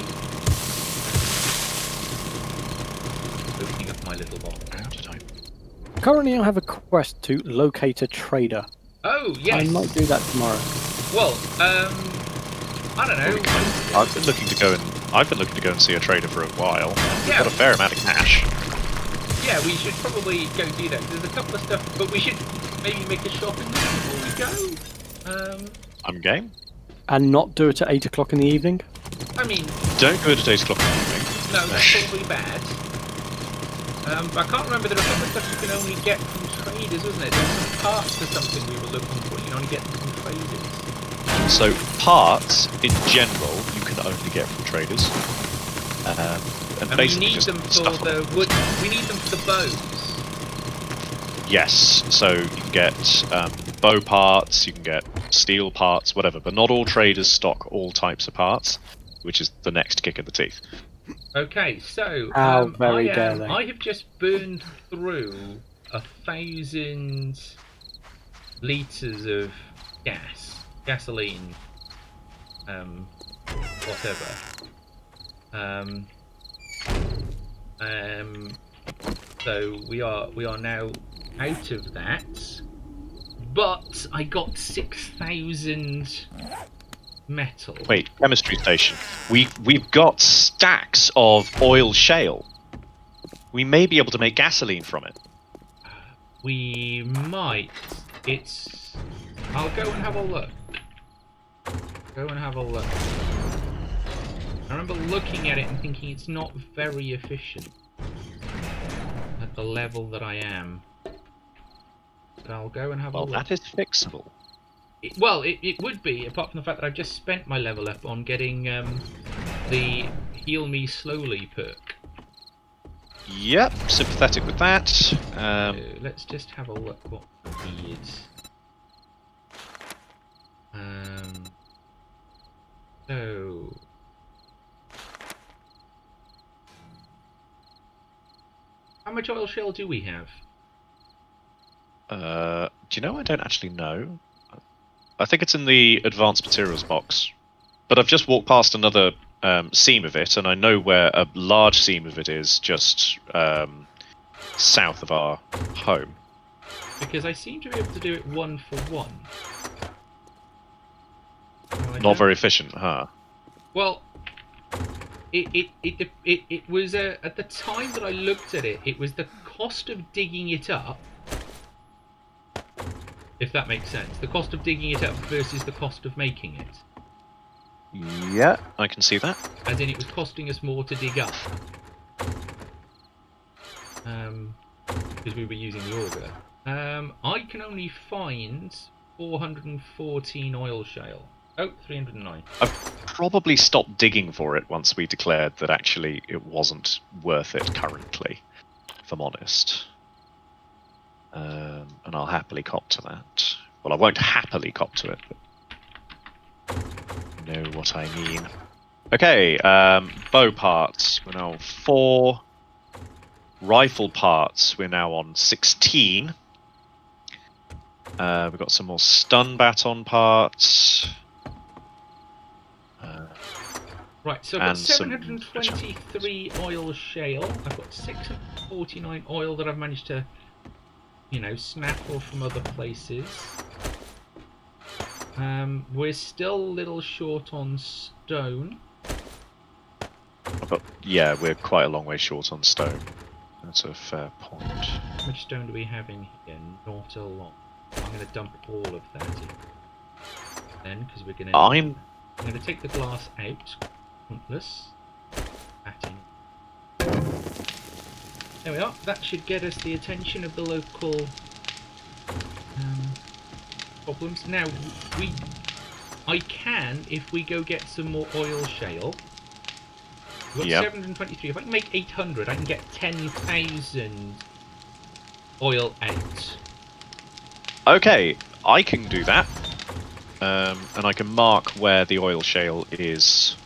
Opening up my little box. How did I... Currently I have a quest to locate a trader. Oh, yes. I might do that tomorrow. Well, I don't know. I've been looking to go and see a trader for a while. We've Yeah. got a fair amount of cash. Yeah, we should probably go do that. There's a couple of stuff, but we should maybe make a shopping list before we go. I'm game. And not do it at 8 o'clock in the evening? I mean, Don't go to 8 o'clock in the evening. no, that's probably bad. I can't remember, there are a couple of stuff you can only get from traders, wasn't it? There were some parts to something we were looking for, you can only get them from traders. So parts, in general, you can only get from traders. And And we basically need just them for stuff them. the wood. We need them for the bows. Yes, so you can get bow parts, you can get steel parts, whatever, but not all traders stock all types of parts, which is the next kick in the teeth. Okay, so How very dare they. I have just burned through 1,000 liters of gasoline, whatever. So we are now out of that, but I got 6,000 metal. Wait, chemistry station. We've got stacks of oil shale. We may be able to make gasoline from it. We might. I'll go and have a look. Go and have a look. I remember looking at it and thinking it's not very efficient at the level that I am. But I'll go and have a Well, look. that is fixable. It would be, apart from the fact that I've just spent my level up on getting the Heal Me Slowly perk. Yep, sympathetic with that. So let's just have a look what we need. So how much oil shell do we have? Do you know? I don't actually know. I think it's in the advanced materials box. But I've just walked past another seam of it, and I know where a large seam of it is, just south of our home. Because I seem to be able to do it 1 for 1. Not very efficient, huh? Well, it was at the time that I looked at it, it was the cost of digging it up. If that makes sense, the cost of digging it up versus the cost of making it. Yeah, I can see that. As in, it was costing us more to dig up. Because we were using the auger. I can only find 414 oil shale. Oh, 309. I've probably stopped digging for it once we declared that actually it wasn't worth it currently, if I'm honest. And I'll happily cop to that. Well, I won't happily cop to it, but you know what I mean. Okay, bow parts. We're now 4. Rifle parts. We're now on 16. We've got some more stun baton parts. Right, so I've got and some- 723 oil shale. I've got 649 oil that I've managed to, snaffle from other places. We're still a little short on stone. But yeah, we're quite a long way short on stone. That's a fair point. How much stone do we have in here? Not a lot. I'm going to dump all of that in. Then, because we're going to... I'm going to take the glass out. Pointless. That in. There we are. That should get us the attention of the local problems. Now, I can, if we go get some more oil shale. We've got 723. If I can make 800, I can get 10,000 oil out. Okay, I can do that. And I can mark where the oil shale is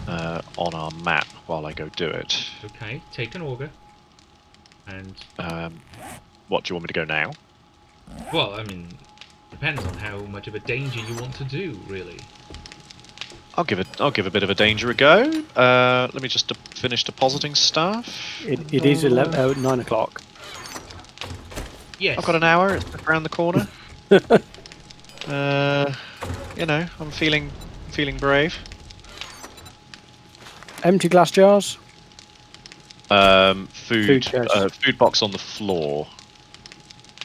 on our map while I go do it. Okay, take an auger. And... what, do you want me to go now? well, I mean, depends on how much of a danger you want to do, really. I'll give a bit of a danger a go. Let me just finish depositing stuff. It is 9 o'clock. Yes. I've got an hour. It's around the corner. I'm feeling brave. Empty glass jars. Food chest. food box on the floor.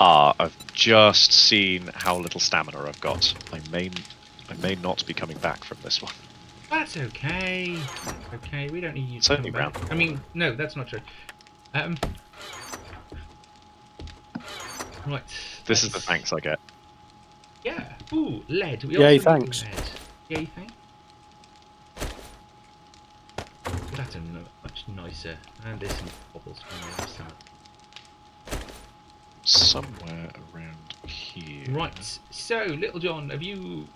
I've just seen how little stamina I've got. I may not be coming back from this one. That's okay. That's okay. We don't need you It's to only come back. round. I mean, no, that's not true. Right. This is the thanks I get. Yeah. Ooh, lead. We Yay, also need thanks. lead. Yay, thanks. That's and much nicer. And there's some cobblestone on the other side. Somewhere around here. Right, so Little John, have you...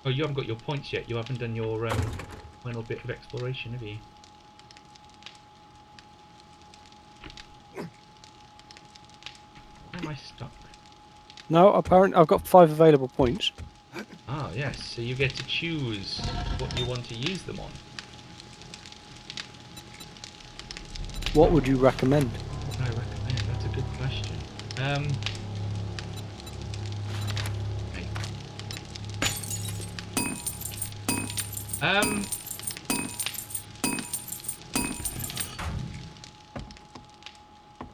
Oh, you haven't got your points yet. You haven't done your final bit of exploration, have you? Where am I stuck? No, apparently I've got 5 available points. Ah, yes, so you get to choose what you want to use them on. What would you recommend? What would I recommend? That's a good question. Okay.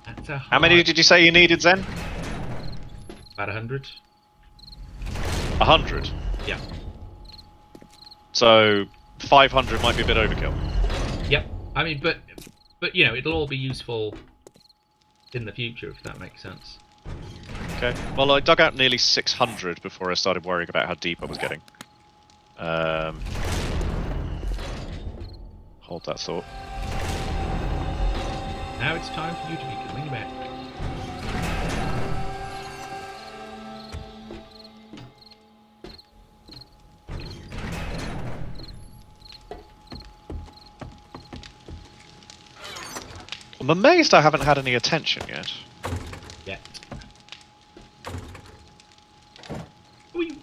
That's a How many did you say you needed, Zen? About 100. 100. Yeah. So 500 might be a bit overkill. Yep. I mean, but you know, it'll all be useful in the future, if that makes sense. Okay. Well, I dug out nearly 600 before I started worrying about how deep I was getting. Hold that thought. Now it's time for you to be coming back. I'm amazed I haven't had any attention yet. Yet.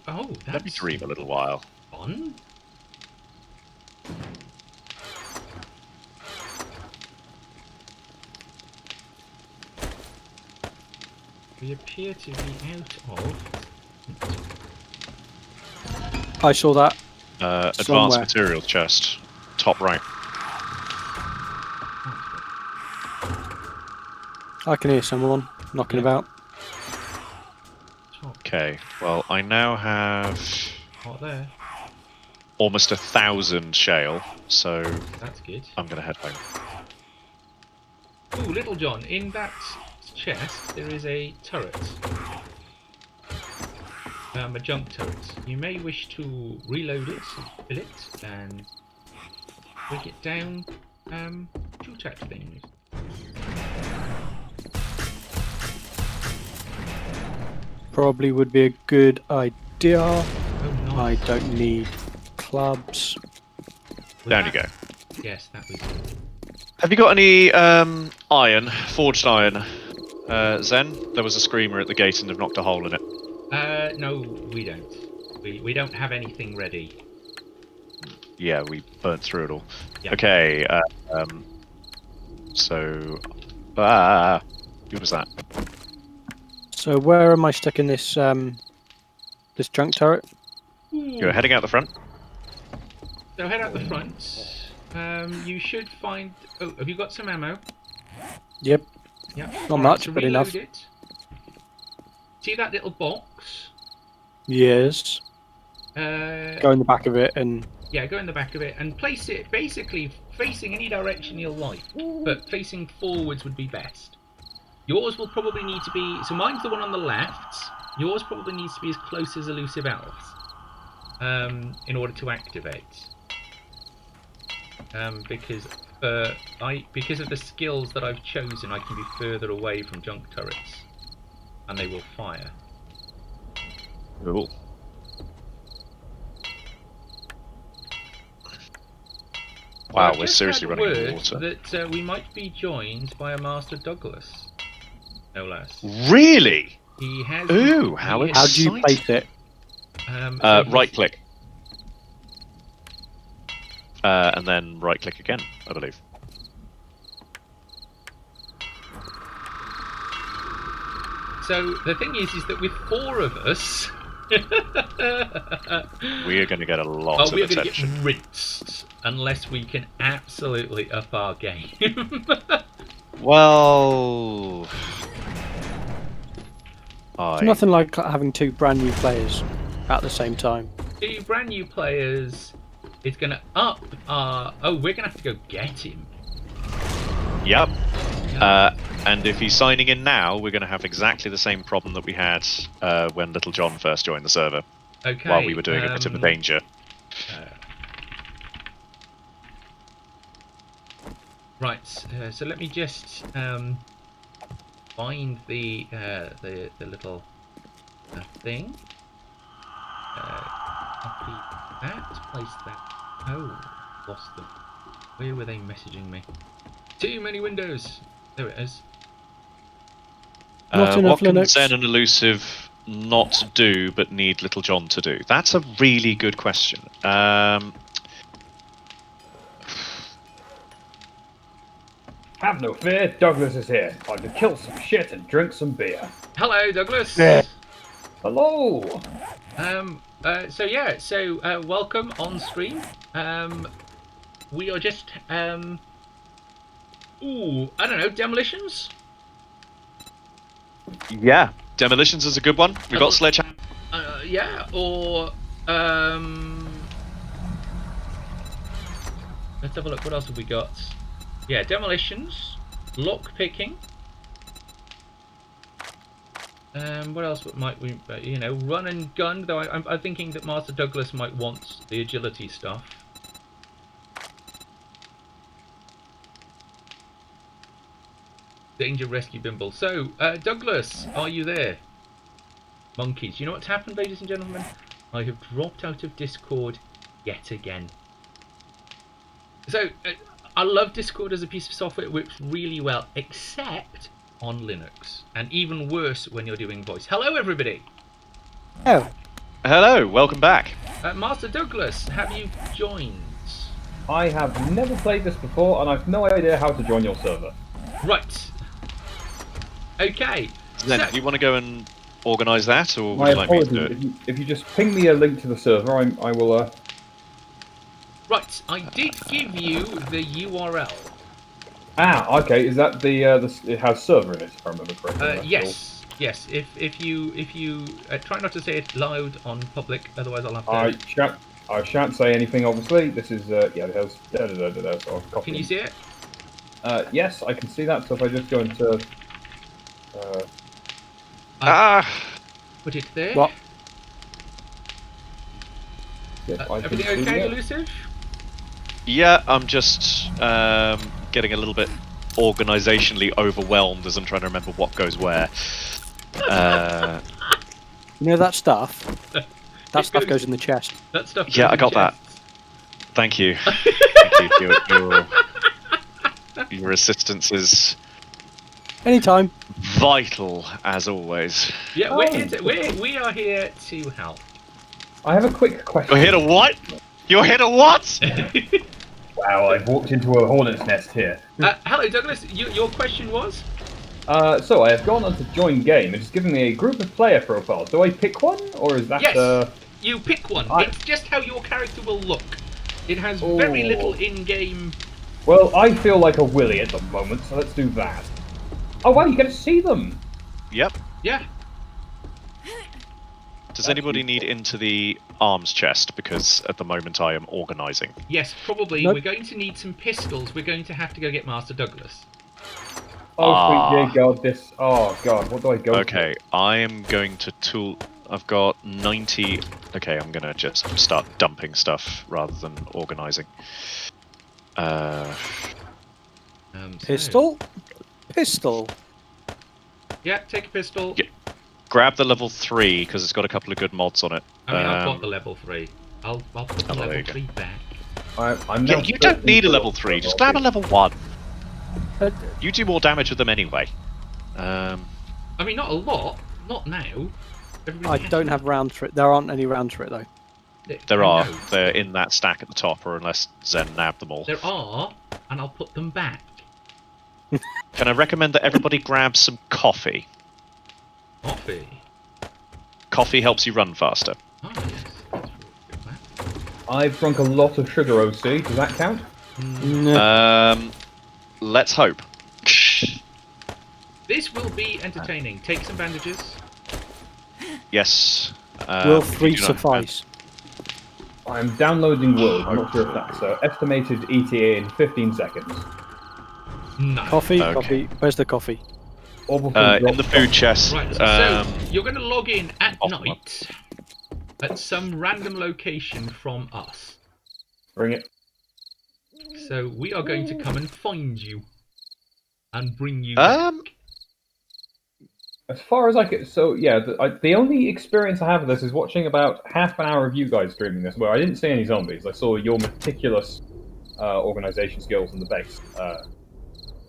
Oh, Let me that's dream a little while. fun. We appear to be out of... I saw that. Advanced Somewhere. materials chest. Top right. I can hear someone knocking about. Top. Okay. Well, I now have Not there. almost 1,000 shale, so That's good. I'm going to head home. Ooh, Little John, in that chest there is a turret. A junk turret. You may wish to reload it, fill it, and break it down, shoot at things. Probably would be a good idea. Oh, nice. I don't need clubs. Down you go. Yes, that was... Have you got any iron, forged iron? Zen, there was a screamer at the gate and they've knocked a hole in it. No, we don't. We don't have anything ready. Yeah, we burnt through it all. Yeah. Okay, so... what was that? So where am I sticking this this junk turret? You're heading out the front? So head out the front. You should find... Oh, have you got some ammo? Yep. Yeah. Not Alright, much, so but reload enough. it. See that little box? Yes. Go in the back of it and Yeah, go in the back of it and place it basically facing any direction you like, but facing forwards would be best. Yours will probably need to be... So mine's the one on the left. Yours probably needs to be as close as Elusive Elves in order to activate. Because of the skills that I've chosen, I can be further away from junk turrets, and they will fire. Cool. Wow, I've we're just seriously had running out of word water. that we might be joined by a Master Douglas, no less. Really? He has. Ooh, how he how has- do you place it? so he's- Right click. And then right click again, I believe. So the thing is that with 4 of us, We are going to get a lot we're of going to get attention. rinsed unless we can absolutely up our game. Well... It's nothing like having 2 brand new players at the same time. 2 brand new players. It's going to up our... Oh, we're going to have to go get him. Yep. Yeah. And if he's signing in now, we're going to have exactly the same problem that we had when Little John first joined the server, Okay. while we were doing a bit of a danger. Right. So let me just find the little thing. Copy that. Place that. Oh, lost them. Where were they messaging me? Too many windows. There it is. Not What enough can Linux. Zen and Elusive not do but need Little John to do? That's a really good question. Have no fear, Douglas is here. Time to kill some shit and drink some beer. Hello, Douglas. Yeah. Hello! So welcome on stream. We are just I don't know, demolitions. Yeah, Demolitions is a good one. We've got Sledgehammer. Yeah, or let's have a look. What else have we got? Yeah, demolitions, lock picking. What else might we? Run and gun. Though I'm thinking that Master Douglas might want the agility stuff. Danger rescue Bimble. So, Douglas, are you there? Monkeys. You know what's happened, ladies and gentlemen? I have dropped out of Discord yet again. So, I love Discord as a piece of software. It works really well, except on Linux. And even worse when you're doing voice. Hello, everybody! Oh, Hello, welcome back. Master Douglas, have you joined? I have never played this before, and I've no idea how to join your server. Right. Okay. Zen, So- do you want to go and organise that, or would My you like me to do apologies. it? If you just ping me a link to the server, I will. Right, I did give you the URL. Okay. Is that the it has server in it? If I remember correctly. That's Yes, yes. If you try not to say it loud on public, otherwise I'll have to. all. I shan't say anything. Obviously, this is yeah. It has. So I'll copy. Can you see it? Yes, I can see that. So if I just go into. Put it there. what? Yes, I can Everything see okay, it. Elusive? Yeah, I'm just getting a little bit organisationally overwhelmed as I'm trying to remember what goes where. You know that stuff? That It stuff goes- goes in the chest. That stuff. Yeah, goes I in got that. chests. Thank you. Thank you. Your assistance is Anytime. vital, as always. Yeah, we're here to, we are here to help. I have a quick question. You're here to what? You're here to what? Wow, I've walked into a hornet's nest here. Hello, Douglas. Your question was? So I have gone on to join game. It's giving me a group of player profiles. Do I pick one, or is that? Yes. You pick one. I- It's just how your character will look. It has very Oh. little in-game. Well, I feel like a willy at the moment, so let's do that. Oh wow, you get to see them. Yep. Yeah. Does anybody need into the arms chest? Because at the moment I am organising. Yes, probably. Nope. We're going to need some pistols. We're going to have to go get Master Douglas. Oh sweet dear God, this. Oh God, what do I go? Okay, I am going to tool. I've got 90. Okay, I'm gonna just start dumping stuff rather than organising. So- Pistol? Pistol. Yeah, take a pistol. Yeah. Grab the level 3 because it's got a couple of good mods on it. I mean, I've got Um, the level 3. I'll put the oh, there level you go. 3 back. I'm Yeah, now you don't need a level 3. Just grab a level 1. Uh, You do more damage with them anyway. I mean, not a lot. Not now. Everybody I has don't them. have rounds for it. There aren't any rounds for it though. There I are. know. They're in that stack at the top, or unless Zen nabbed them all. There are, and I'll put them back. Can I recommend that everybody grab some coffee? Coffee. Coffee helps you run faster. Oh, yes. That's good, man. I've drunk a lot of sugar OC. Does that count? No. Let's hope. This will be entertaining. Take some bandages. Yes. Will if you 3 do not- suffice? I'm downloading Word. I'm not sure if that's estimated ETA in 15 seconds. No. Coffee, Okay. coffee. Where's the coffee? Orbital In drop- the food chest. Right, so you're going to log in at off the night at some random location from us. Bring it. So we are going to come and find you and bring you back. As far as I can, so yeah, the only experience I have of this is watching about half an hour of you guys streaming this, where I didn't see any zombies. I saw your meticulous organization skills in the base.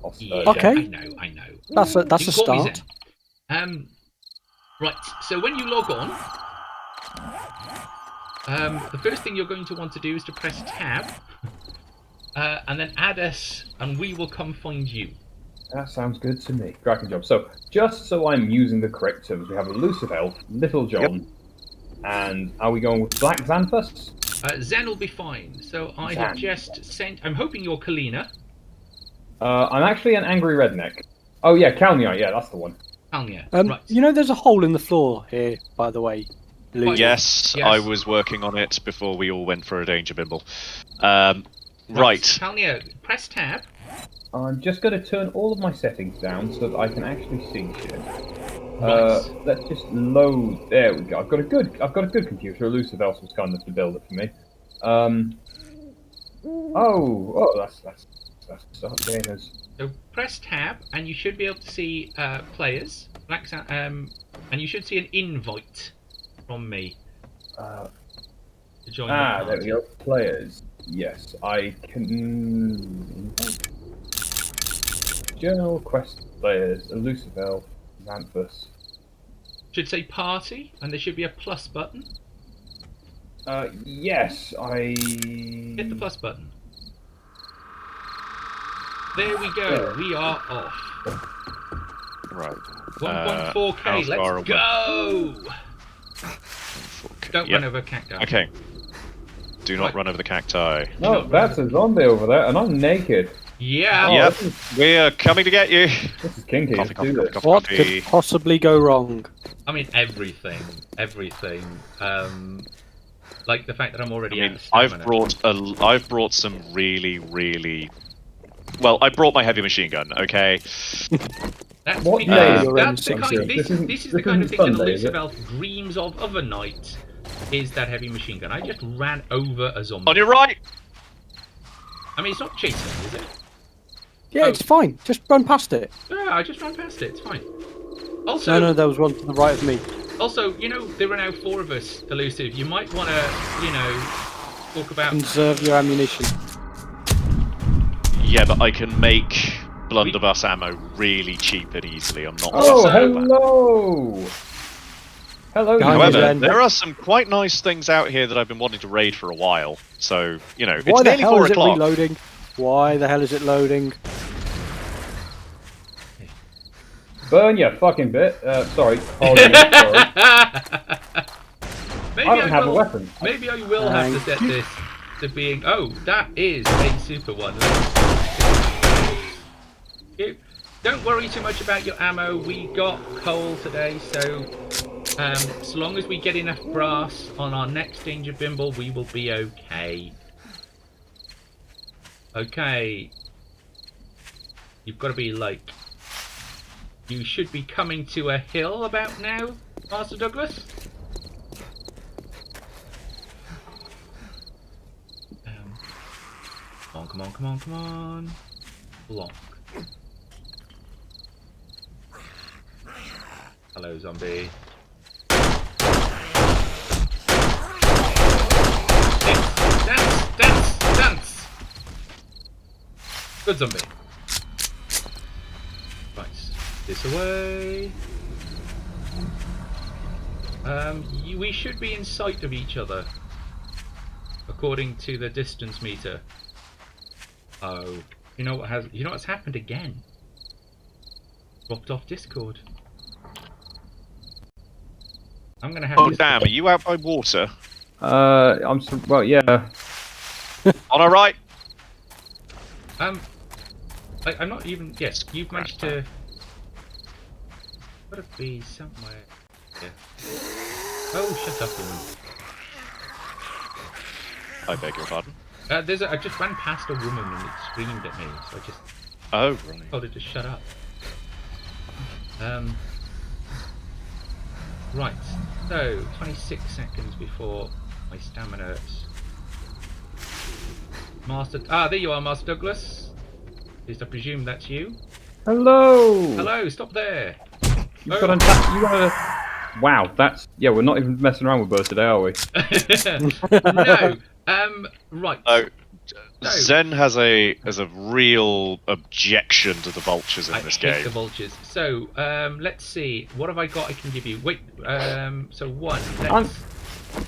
Okay. I know. That's a You caught me, start. Zen. Right, so when you log on, the first thing you're going to want to do is to press tab, and then add us, and we will come find you. That sounds good to me. Cracking job. So, just so I'm using the correct terms, we have Elusive Elf, Little John, and are we going with Black Xanthus? Zen will be fine. So I have just sent. I'm hoping you're Kalina. I'm actually an angry redneck. Oh yeah, Kalnia. Yeah, that's the one. Kalnia. Right. You know, there's a hole in the floor here, by the way. Lou. Yes, Yes. I was working on it before we all went for a danger bimble. Right. Kalnia, press tab. I'm just going to turn all of my settings down so that I can actually see shit. Right. Let's just load. There we go. I've got a good computer. Elusive Elf was kind enough to build it for me. That's there it is. So press tab, and you should be able to see players. And you should see an invite from me to join. The There we go. Players. Yes, I can. Journal quest players. Elusive Elf, Xanthus. Should say party, and there should be a plus button. Yes, I. Hit the plus button. There we go. We are off. Right. 1.4K. how far Let's away? go. Don't Yep. run over cacti. Okay. Do not Right. run over the cacti. No, that's a zombie over there, and I'm naked. Yeah. Oh, Yep. this We're coming to get you. This is kinky. Coffee, Let's do coffee, this. coffee, What coffee. could possibly go wrong? I mean everything. Like the fact that I'm already I out mean, of stamina. I've brought some really. Well, I brought my heavy machine gun. Okay. That's What because day you're that's in the kind, Sunday? this is the This kind of isn't thing that Sunday, is Elusive it? Elf dreams of a night. Is that heavy machine gun? I just ran over a zombie. On your right. I mean, it's not chasing, is it? Yeah, Oh. it's fine. Just run past it. Yeah, I just ran past it. It's fine. Also, No, there was one to the right of me. Also, there are now 4 of us, Elusive. You might want to, talk about. Conserve your ammunition. Yeah, but I can make blunderbuss ammo really cheap and easily. I'm not. Oh, fussed about that. hello! Hello, Behind you, However, Zen. there are some quite nice things out here that I've been wanting to raid for a while. So, it's Why the nearly hell 4 is it o'clock. reloading? Why the hell is it loading? Burn your fucking bit. Sorry. Apologies, sorry. Maybe I don't have a will, weapon. Maybe I will have to set this to being. Oh, that is a super one. Don't worry too much about your ammo. We got coal today, so as long as we get enough brass on our next danger bimble, we will be okay. Okay. You've got to be like. You should be coming to a hill about now, Master Douglas. Come on. Block. Hello, zombie. Dance! Good zombie. Right, this away. We should be in sight of each other, according to the distance meter. Oh, you know what's happened again? Dropped off Discord. I'm gonna have Oh to. damn! Are you out by water? Well, yeah. On our right. I'm not even. Yes, you've managed to. Gotta be somewhere. Yeah. Oh, shut up, woman. I beg your pardon. I just ran past a woman and it screamed at me, so I just Oh right. told her to shut up. Right. So 26 seconds before my stamina Master. Ah, there you are, Master Douglas. At least I presume that's you. Hello. Hello, stop there. You've got a. You got a. Wow, that's yeah. We're not even messing around with birds today, are we? No. Right. Oh, No. Zen has a real objection to the vultures in I this hate game. the vultures. So, let's see. What have I got I can give you? Wait, so one. Let's...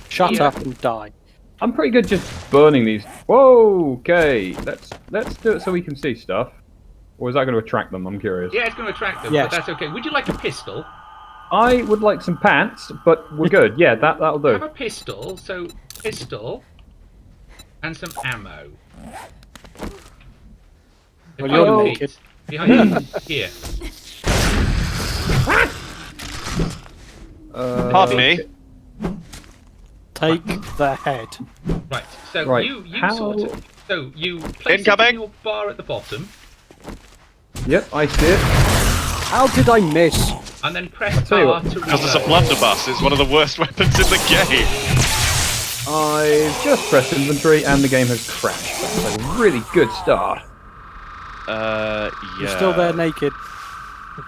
Shut Yeah. up and die. I'm pretty good just burning these. Whoa. Okay. Let's do it so we can see stuff. Or is that going to attract them? I'm curious. Yeah, it's going to attract them, Yes. but that's okay. Would you like a pistol? I would like some pants, but we're good. Yeah, that'll Have do. a pistol, so pistol, and some ammo. Well, If you're I naked. wait, behind you. Here. Pardon me. Take the head. Right. So Right, you how- sort of. So you place it Incoming. in your bar at the bottom, Yep, I see it. How did I miss? and then press tell you R what, to Because it's a reload. blunderbuss. It's one of the worst weapons in the game. I've just pressed inventory and the game has crashed. That's a really good start. Yeah. You're still there naked.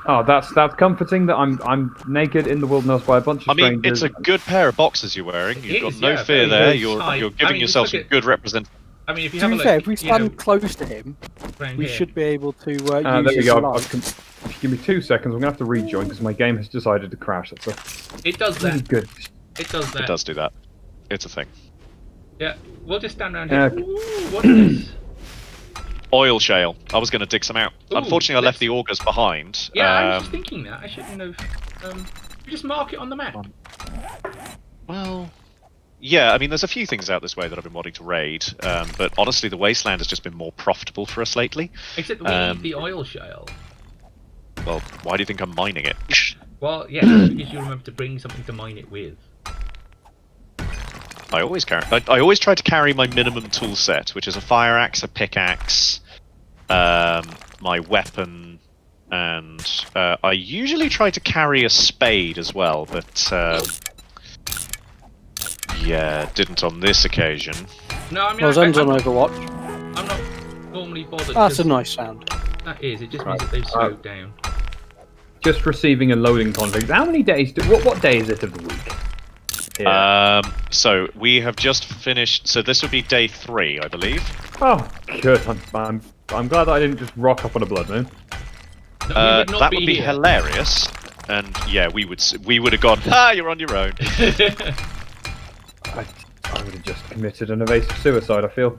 Oh, that's comforting that I'm naked in the wilderness by a bunch of I mean, strangers. it's a good pair of boxes you're wearing. It You've got is, no yeah, fear very there. good You're size. I giving mean, yourself just some look at- good representation. I mean, if you To have be a look, fair, if we you stand know, close to him, around we here. should be able to there use we his go. alarm. If you give me 2 seconds, I'm gonna have to rejoin because my game has decided to crash. That's a It does really that. good. It does that. It does do that. It's a thing. Yeah, we'll just stand around here. Okay. Ooh, what's this? Oil shale. I was going to dig some out. Ooh, Unfortunately, I left let's- the augers behind. Yeah, I was just thinking that. I shouldn't have. You just mark it on the map. Well, yeah. I mean, there's a few things out this way that I've been wanting to raid, but honestly, the wasteland has just been more profitable for us lately. Except that we need the oil shale. Well, why do you think I'm mining it? Well, yeah, that's because you remember to bring something to mine it with. I always carry. I always try to carry my minimum tool set, which is a fire axe, a pickaxe, my weapon, and I usually try to carry a spade as well, but yeah, didn't on this occasion. No, I mean, Well, Zen's on I'm Overwatch. not normally bothered. That's a 'cause nice sound. That is. It just means that they've slowed down. Just receiving and loading conflict. How many days? What day is it of the week? Here. So we have just finished. So this would be day 3, I believe. Oh, good. I'm glad that I didn't just rock up on a blood moon. No, we would not That would be here. hilarious, and yeah, we would have gone. Ah, you're on your own. I would have just committed an evasive suicide. I feel.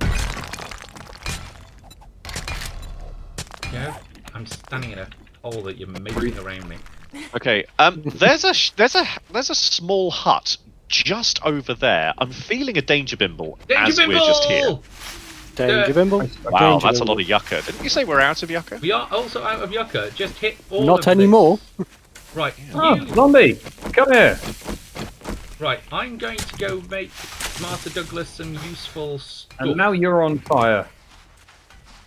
Yeah, I'm standing in a hole that you're making around me. Okay. There's a small hut just over there. I'm feeling a danger bimble as Danger we're just here. Bimble! Danger Bimble. Wow, Danger that's a Bimble. lot of yucca. Didn't you say we're out of yucca? We are also out of yucca. Just hit all of Not this. anymore. Right, Oh, you, zombie! Come here. right. I'm going to go make Master Douglas some useful stuff. And now you're on fire.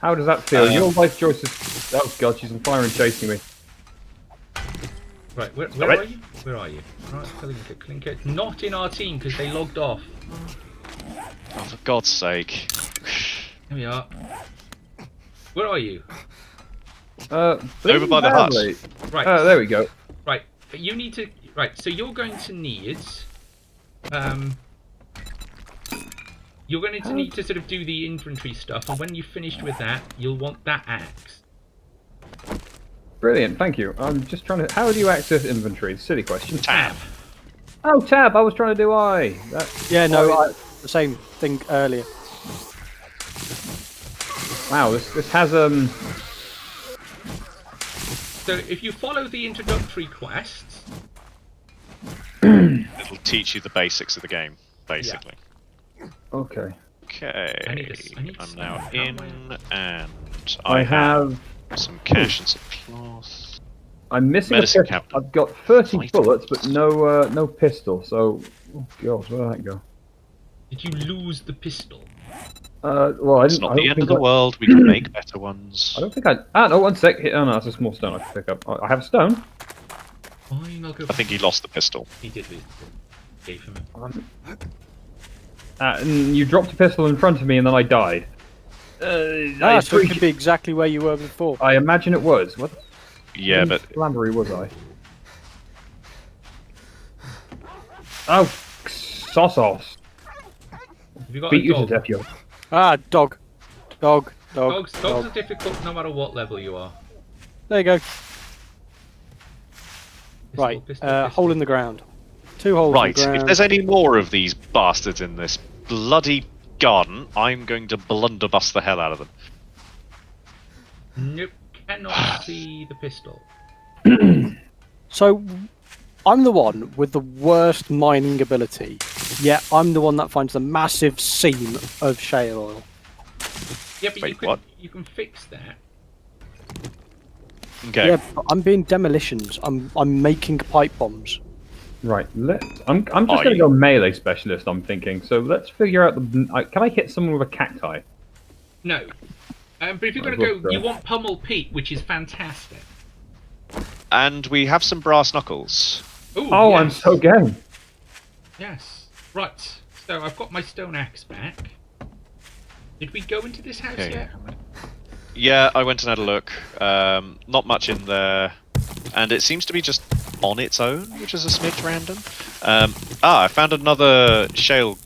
How does that feel? Your life choice is. Oh god, she's on fire and chasing me. Right, where Alright. are you? Where are you? Right, Clinker. Not in our team because they logged off. Oh, for God's sake. Here we are. Where are you? Over by the hut. badly. Right. There we go. Right. But you need to. Right. So you're going to need. You're going to need to sort of do the inventory stuff, and when you've finished with that, you'll want that axe. Brilliant, thank you. I'm just trying to. How do you access inventory? Silly question. Tab. Oh, tab. I was trying to do I. Yeah, no, the same thing earlier. Wow, this has So if you follow the introductory quests, It'll teach you the basics of the game, basically. Okay. Okay. I need I'm some now that in, way. and I have. some cash and some cloth. I'm missing Medicine a pistol. cabinet. I've got 30 Right. bullets, but no pistol. So, oh god, where did that go? did you lose the pistol? Well, I It's didn't. not I the don't end think of the I- world. We can make better ones. I don't think I. Ah, no, one sec. Oh no, that's a small stone I can pick up. I have a stone. Fine, I'll go. I think he lost the pistol. He did lose the gave him. And you dropped a pistol in front of me, and then I died. Ah, so it could be exactly where you were before. I imagine it was. What? Yeah, but Lambery was I? Oh, Sosos. Have you got Beat a you to dog? death, you. Ah, dog. Dog. Dogs are difficult no matter what level you are. There you go. Pistol, Right, pistol. hole in the ground. 2 holes right, in the ground. if there's any more of these bastards in this bloody garden, I'm going to blunderbuss the hell out of them. Nope, cannot see the pistol. So, I'm the one with the worst mining ability, yet I'm the one that finds the massive seam of shale oil. Yeah, but Wait, what? you can fix that. Okay. Yeah, but I'm being demolitions. I'm making pipe bombs. Right, I'm just Are going to you? go melee specialist, I'm thinking. So let's figure out can I hit someone with a cacti? No. But if you're I going to will go, try. you want Pummel Pete, which is fantastic. And we have some brass knuckles. Ooh, Oh, yes. I'm so game. Yes. Right. So I've got my stone axe back. Did we go into this house Okay. yet? Yeah, I went and had a look. Not much in there, and it seems to be just on its own, which is a smidge random. I found another shale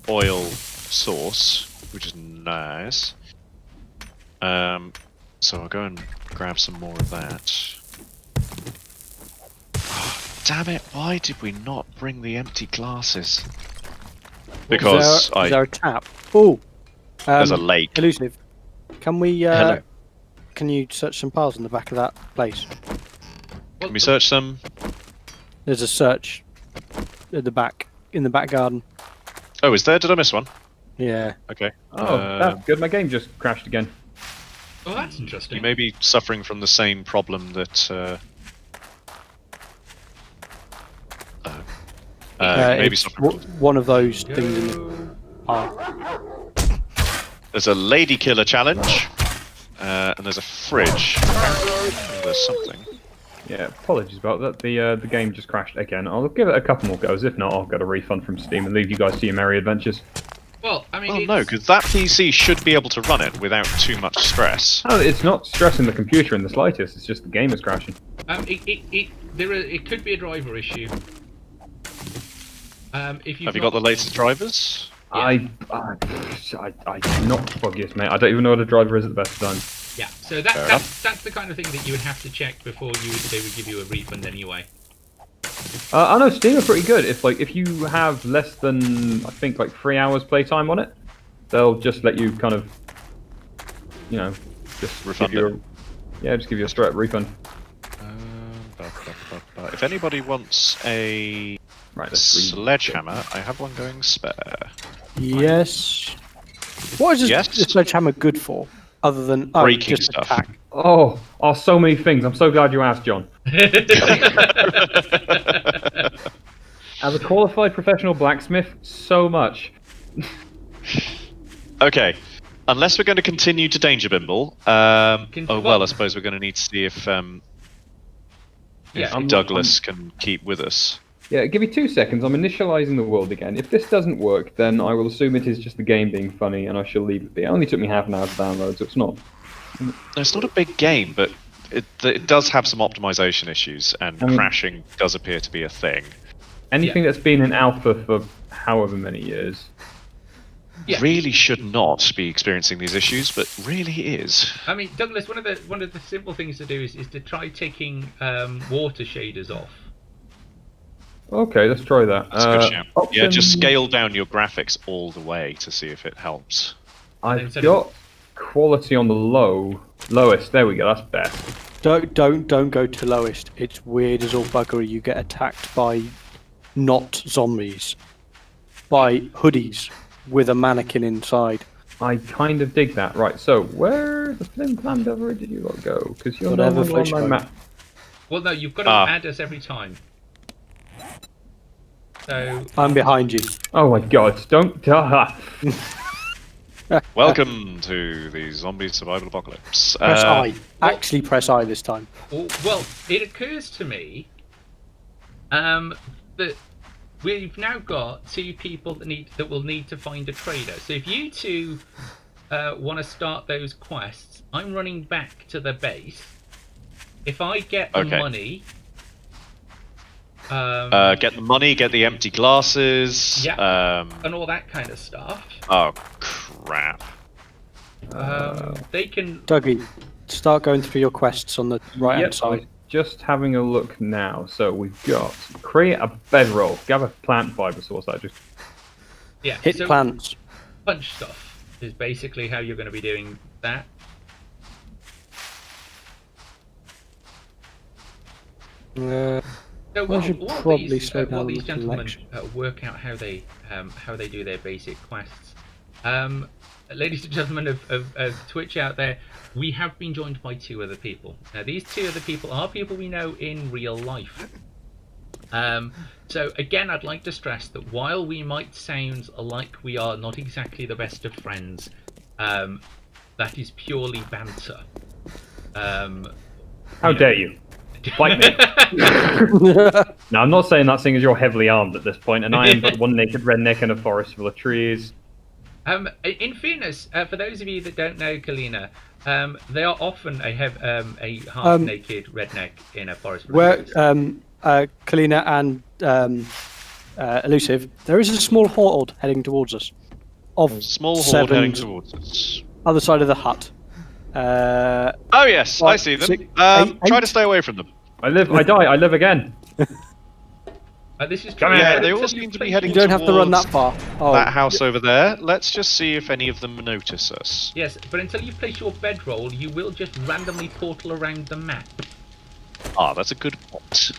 oil source, which is nice. So I'll go and grab some more of that. Damn it! Why did we not bring the empty glasses? Because Is there a tap? Oh, there's a lake. Elusive. Can we? Hello. Can you search some piles in the back of that place? Can we search some? There's a search at the back in the back garden. Oh, is there? Did I miss one? Yeah. Okay. Oh, that's good. My game just crashed again. Oh, that's interesting. You may be suffering from the same problem that. Maybe it's suffering. one of those things in the Go. pile. There's a lady killer challenge, and there's a fridge. And there's something. Yeah, apologies about that. The game just crashed again. I'll give it a couple more goes. If not, I'll get a refund from Steam and leave you guys to your merry adventures. Well, I mean, Well, no, because that PC should be able to run it without too much stress. Oh, it's not stressing the computer in the slightest. It's just the game is crashing. it could be a driver issue. If Have you got the latest drivers? I'm not the foggiest, mate. I don't even know what a driver is at the best of times. Yeah, so Fair that's the kind of thing that you would have to check before they would give you a refund anyway. I know Steam are pretty good. If you have less than I think like 3 hours playtime on it, they'll just let you kind of, just Refund give you it. just give you a straight up refund. If anybody wants a Right, let's read. sledgehammer, I have one going spare. Yes. What is this, Yes? this sledgehammer good for? Other than Breaking just stuff. attack. Oh, so many things. I'm so glad you asked, John. As a qualified professional blacksmith, so much. Okay, unless we're going to continue to Danger Bimble, I suppose we're going to need to see if Yeah, Douglas can keep with us. Yeah, give me 2 seconds. I'm initializing the world again. If this doesn't work, then I will assume it is just the game being funny, and I shall leave it be. It only took me half an hour to download, so it's not. No, it's not a big game, but it does have some optimization issues, and I mean- crashing does appear to be a thing. Anything that's been in alpha for however many years. Yeah. Really should not be experiencing these issues, but really is. I mean, Douglas, one of the simple things to do is to try taking water shaders off. Okay, let's try that. That's a good shout. Yeah, just option- scale down your graphics all the way to see if it helps. I've Instead of- got quality on the lowest. There we go. That's best. Don't go to lowest. It's weird as all buggery. You get attacked by not zombies, by hoodies with a mannequin inside. I kind of dig that. Right. So where the flim flam devil did you lot go? Because you're Whatever not on floats my your map. Well, no, you've got to add us every time. So I'm behind you. Oh my God! Don't. Welcome to the zombie survival apocalypse. Press I. Actually, press I this time. well, it occurs to me that we've now got 2 people that will need to find a trader. So if you two want to start those quests, I'm running back to the base. If I get the Okay. money, Get the money, get the empty glasses. Yeah. And all that kind of stuff, Oh crap! they can. Dougie, start going through your quests on the right hand Yep, side. just having a look now. So we've got create a bedroll, gather plant fiber source. That just Yeah. Hit so plants. punch stuff is basically how you're going to be doing that. So I should all of probably these, slow all down these the gentlemen collection. work out how they do their basic quests. Ladies and gentlemen of Twitch out there, we have been joined by two other people. Now, these two other people are people we know in real life. So again, I'd like to stress that while we might sound like we are not exactly the best of friends, that is purely banter. how dare you? Fight me. Now, I'm not saying that, seeing as you're heavily armed at this point, and I am but one naked redneck in a forest full of trees. In fairness, for those of you that don't know Kalina, they are often a half-naked redneck in a forest. Where Kalina and Elusive, there is a small horde heading towards us. Of Small horde seven, heading towards us. other side of the hut. Oh yes, I Like see them. six- Try eight- to stay away from them. I live, I die, I live again. This is Come true. here. Yeah, they all seem to be heading. You don't have to run that towards far. Oh, that house over there. Let's just see if any of them notice us. Yes, but until you place your bedroll, you will just randomly portal around the map. Ah, that's a good point.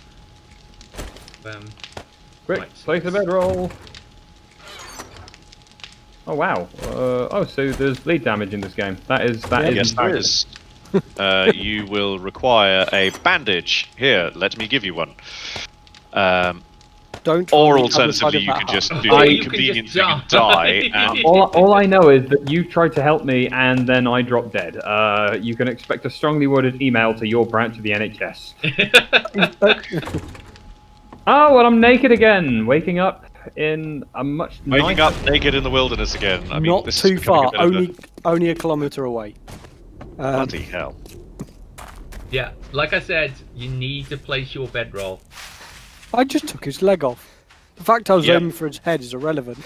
Quick, Right. place the bedroll. Oh wow. So there's bleed damage in this game. That is Yes, there is. You will require a bandage. Here, let me give you one. don't. Or run the other side alternatively, of you that could hut. just do Or the you can inconvenience just and die. die. And All I know is that you tried to help me and then I dropped dead. You can expect a strongly worded email to your branch of the NHS. Oh, well, I'm naked again, waking up in a much waking nicer- up naked in the wilderness again. I mean, Not this is too becoming a far. bit of Only a kilometre away. a bloody hell. Yeah, like I said, you need to place your bedroll. I just took his leg off. The fact I was Yep. aiming for his head is irrelevant.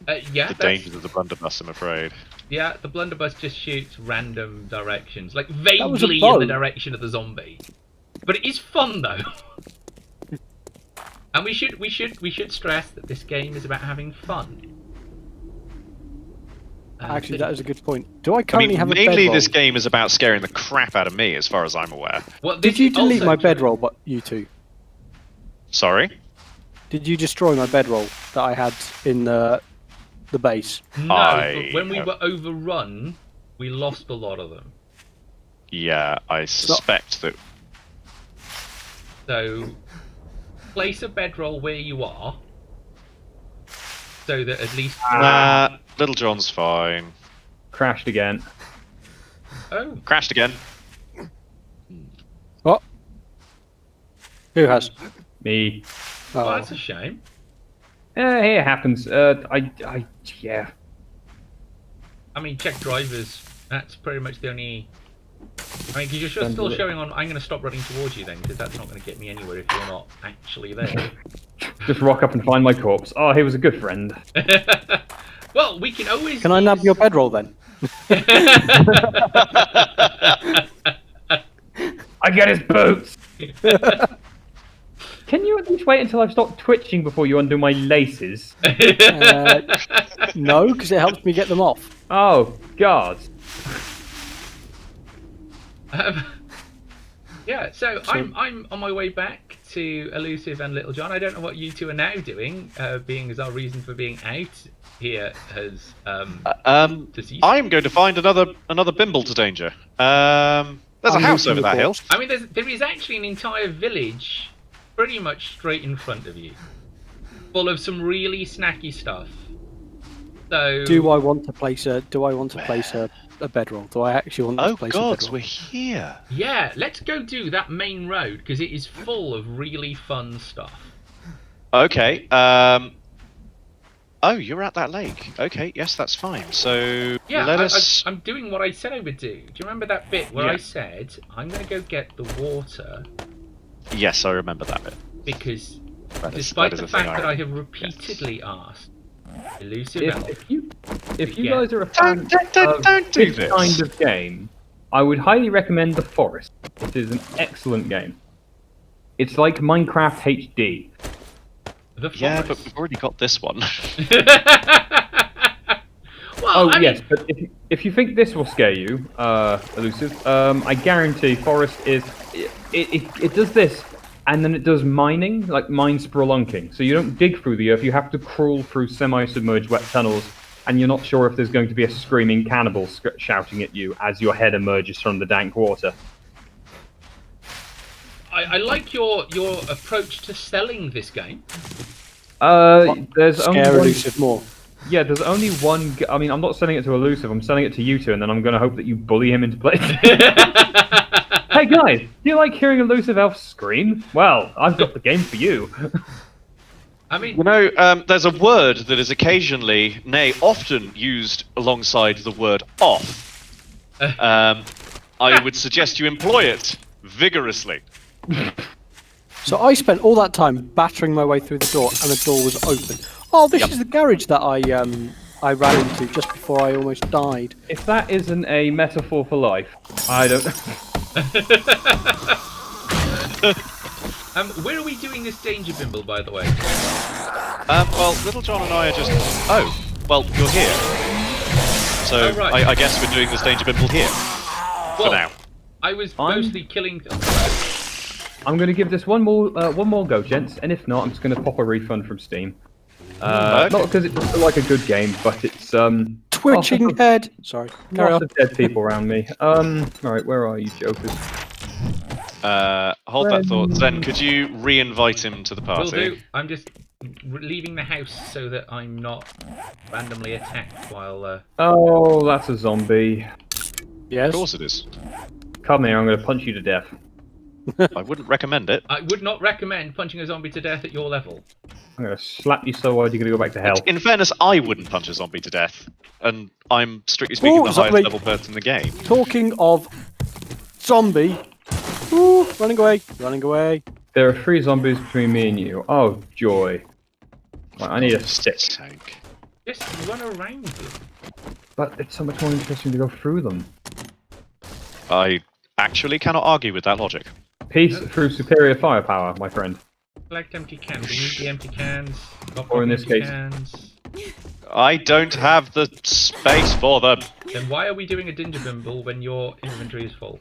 Yeah, The that's- dangers of the blunderbuss, I'm afraid. Yeah, the blunderbuss just shoots random directions, like was a vaguely in bow. the direction of the zombie. But it is fun though. And we should stress that this game is about having fun. Actually, that is a good point. Do I I currently mean, have a mainly bedroll? this game is about scaring the crap out of me, as far as I'm aware. Well, Did this you is delete also my true. bedroll, but you two? Sorry? Did you destroy my bedroll that I had in the base? No, I but when we have- were overrun, we lost a lot of them. Yeah, I suspect that. So, place a bedroll where you are, so that at least. Nah, Little John's fine. crashed again. Oh, Crashed again. What? Who has? Me. well, Oh, that's a shame. It happens. Yeah. I mean, check drivers. That's pretty much the only. I mean, because you're still showing on. I'm going to stop running towards you then, because that's not going to get me anywhere if you're not actually there. Just rock up and find my corpse. Oh, he was a good friend. Well, we can always. can I nab your bedroll then? I get his boots! Can you at least wait until I've stopped twitching before you undo my laces? No, because it helps me get them off. Oh, God. Yeah, so I'm on my way back to Elusive and Little John. I don't know what you two are now doing, being as our reason for being out here has deceased. I'm going to find another bimble to danger. There's a I'm house looking over that for- hill. I mean, there is actually an entire village pretty much straight in front of you, full of some really snacky stuff. So Do I want to place a bedroll? Do I actually want to Oh place God, a bedroll? we're here. yeah, let's go do that main road because it is full of really fun stuff. Okay. Oh, you're at that lake. Okay, yes, that's fine. So Yeah, let us. I'm doing what I said I would do. Do you remember that bit where Yeah. I said I'm going to go get the water Yes, I remember that bit. because That is- despite that is the a thing fact that I have remember. repeatedly asked Elusive If, Elf, if you Yeah. guys are a fan Don't of do this this. kind of game, I would highly recommend The Forest. It is an excellent game. It's like Minecraft HD. the Yeah, but forest. we've already got this one. Well, Oh I yes, mean, but if you think this will scare you, Elusive, I guarantee Forest is it does this, and then it does mining, like mine spelunking. So you don't dig through the earth; you have to crawl through semi-submerged wet tunnels, and you're not sure if there's going to be a screaming cannibal shouting at you as your head emerges from the dank water. I like your approach to selling this game. There's only Scare one, Elusive more. yeah, there's only one. I mean, I'm not selling it to Elusive. I'm selling it to you two, and then I'm going to hope that you bully him into playing. Hey guys, do you like hearing Elusive Elf scream? Well, I've got the game for you. I mean, You know, there's a word that is occasionally, nay, often used alongside the word off. I would suggest you employ it vigorously. So I spent all that time battering my way through the door, and the door was open. Oh, this Yep. is the garage that I ran into just before I almost died. If that isn't a metaphor for life, I don't. where are we doing this danger bimble, by the way? Well, Little John and I are just. Oh, well, you're here. So Oh, right. I guess we're doing this danger bimble here Well, for now. I was I'm- mostly killing. I'm going to give this one more go, gents, and if not, I'm just going to pop a refund from Steam. Okay. Not because it doesn't feel like a good game, but it's Twitching head. Sorry, carry lots on. of dead people around me. Alright, where are you, jokers? Hold that thought. Zen, could you re-invite him to the Will party? do. I'm just leaving the house so that I'm not randomly attacked while. Oh, that's a zombie. Yes. Of course it is. Come here, I'm going to punch you to death. I wouldn't recommend it. I would not recommend punching a zombie to death at your level. I'm going to slap you so hard you're going to go back to hell. In fairness, I wouldn't punch a zombie to death, and I'm strictly speaking Ooh, the zombie. highest level person in the game. Talking of zombie. Ooh, running away, running away. There are 3 zombies between me and you. Oh, joy. Right, I need a stick. Tank. Just run around them. But it's so much more interesting to go through them. I actually cannot argue with that logic. Peace through superior firepower, my friend. Collect empty cans. We need the empty cans. Stop Or in dropping this empty case- cans. I don't have the space for them. Then why are we doing a danger bimble when your inventory is full?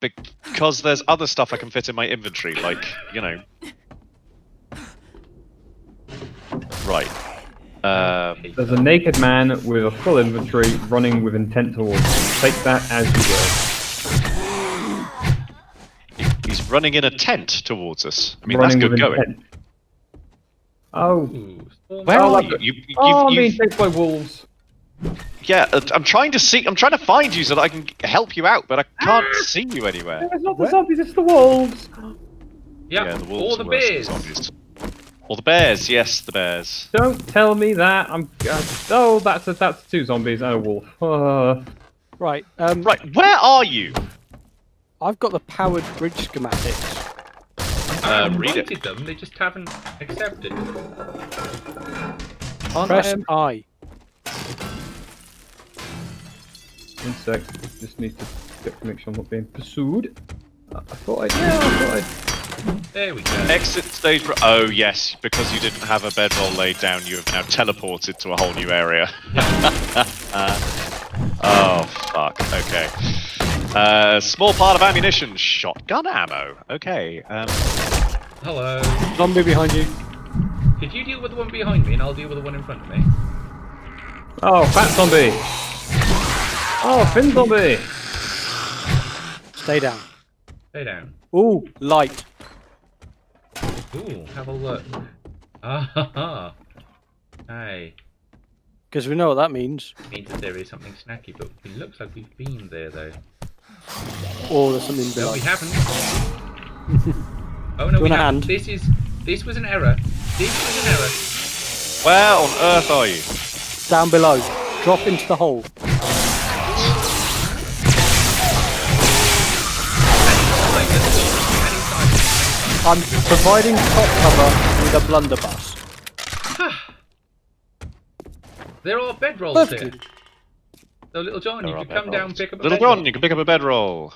Because there's other stuff I can fit in my inventory, like, you know. Right. There's a naked man with a full inventory running with intent towards you. Take that as you will. He's running in a tent towards us. I mean, running that's good with going. intent. Oh. Ooh, storm Where Oh, are that's you? I'm being chased by wolves. Yeah, I'm trying to find you so that I can help you out, but I can't see you anywhere. It's not the zombies, it's the wolves. Yeah, the wolves or are the worse than bears. zombies. Or the bears, yes, the bears. Don't tell me that. Oh, that's 2 zombies and a wolf. Right. Right, where are you? I've got the powered bridge schematics. I Read it. invited them, they just haven't accepted. Press I. One sec. Just need to check to make sure I'm not being pursued. I thought I'd. There we go. Exit stage. Oh yes, because you didn't have a bedroll laid down, you have now teleported to a whole new area. Oh fuck. Okay. Small part of ammunition. Shotgun ammo. Okay. Hello. Zombie behind you. Could you deal with the one behind me and I'll deal with the one in front of me? Oh, fat zombie. Oh, fin zombie. Stay down. Stay down. Ooh, light. Ooh, have a look. Ah ha ha. Hey. Because we know what that means. Means that there is something snacky, but it looks like we've been there though. Or there's something No, we below. haven't. Oh no, Do we you want a haven't. hand? This was an error. This was an error. Where on earth are you? Down below. Drop into the hole. I'm providing top cover with a blunderbuss. There are bedrolls here. Perfectly. So, Little John, you There are could come down, bedrolls. pick up a Little bedroll. John, you can pick up a bedroll.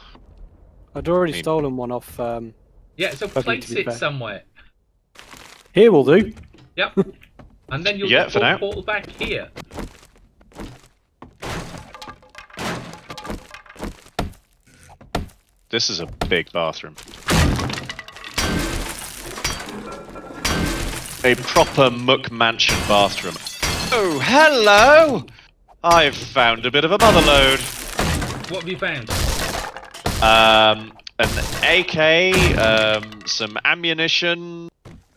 I'd already Neat. stolen one off. Yeah, so Perfectly, place to be it fair. somewhere. Here will do. Yep. And then you'll Yeah, just for now. portal back here. This is a big bathroom. A proper McMansion bathroom. Oh, hello! I've found a bit of a motherload. What have you found? An AK, some ammunition,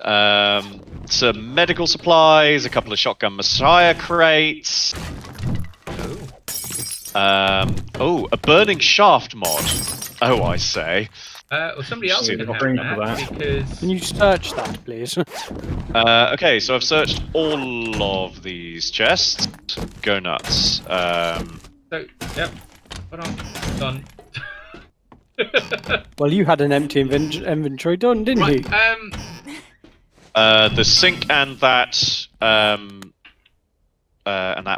some medical supplies, a couple of shotgun Messiah crates. Oh. A burning shaft mod. Oh, I say. Well, somebody else See, can I'll have bring up that, that. because... Can you search that, please? Okay, so I've searched all of these chests. Go nuts. So, yep. Hold on. Done. Well, you had an empty inventory done, didn't Right, you? The sink and that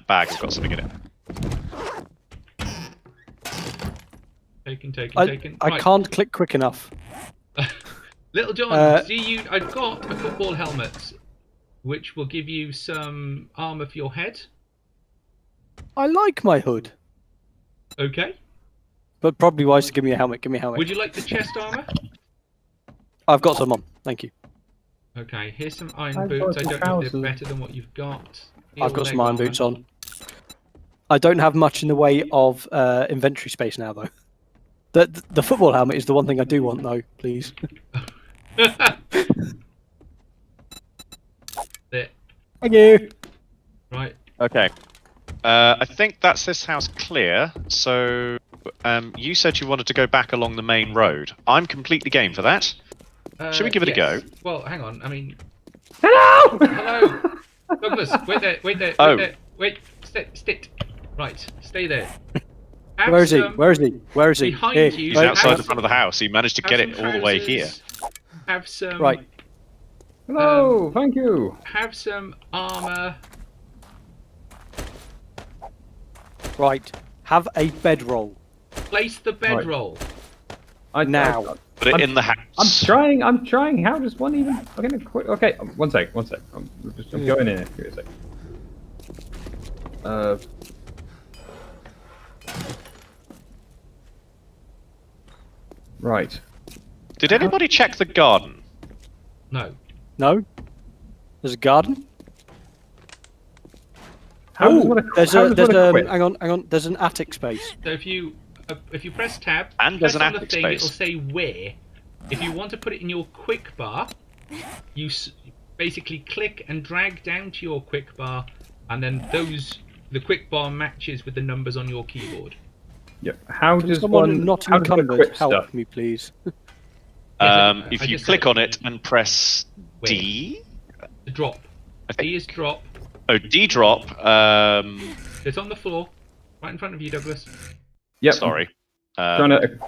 bag has got something in it. Taken. I Right. can't click quick enough. Little John, Uh, I've got a football helmet, which will give you some armour for your head. I like my hood, Okay. but probably wise to give me a helmet. Give me a helmet. Would you like the chest armour? I've got some on. Thank you. Okay, here's some iron I've boots. I got don't know if they're trousers. better than what you've got. I've got Steel some iron leg boots armour. on. I don't have much in the way of inventory space now, though. The football helmet is the one thing I do want, though. Please. There. Thank you. Right. Okay. I think that's this house clear. So, you said you wanted to go back along the main road. I'm completely game for that. Should we give it a go? Well, hang on. I mean, Hello! hello, Douglas. Wait there. Oh. Wait. Sit. Right. Stay there. Have Where is he? some- Where is he? Where is he? Behind Here. you. He's Wait, outside have the front of the house. He managed to have get it some all the way here. trousers, Have some. Right. Hello, thank you. Have some armor. Right. Have a bedroll. Place the bedroll. Now. Put it in the house. I'm trying. How does one even? I'm gonna quit. Okay, one sec. I'm going in. Give me a sec. Right. Did anybody check the garden? No. No. There's a garden. How does Oh, one there's how a does there's one equip? hang on. There's an attic space. So if you press tab, And there's press an on the attic thing, space. it'll say where. If you want to put it in your quick bar, you basically click and drag down to your quick bar, and then the quick bar matches with the numbers on your keyboard. Yep. How Can does someone one? not how does one encumbered equip help stuff? me, please? If I you just click said- on it and press Where? D, The drop. I think. D is drop. Oh, D drop. It's on the floor, right in front of you, Douglas. Yep. Sorry. Trying to.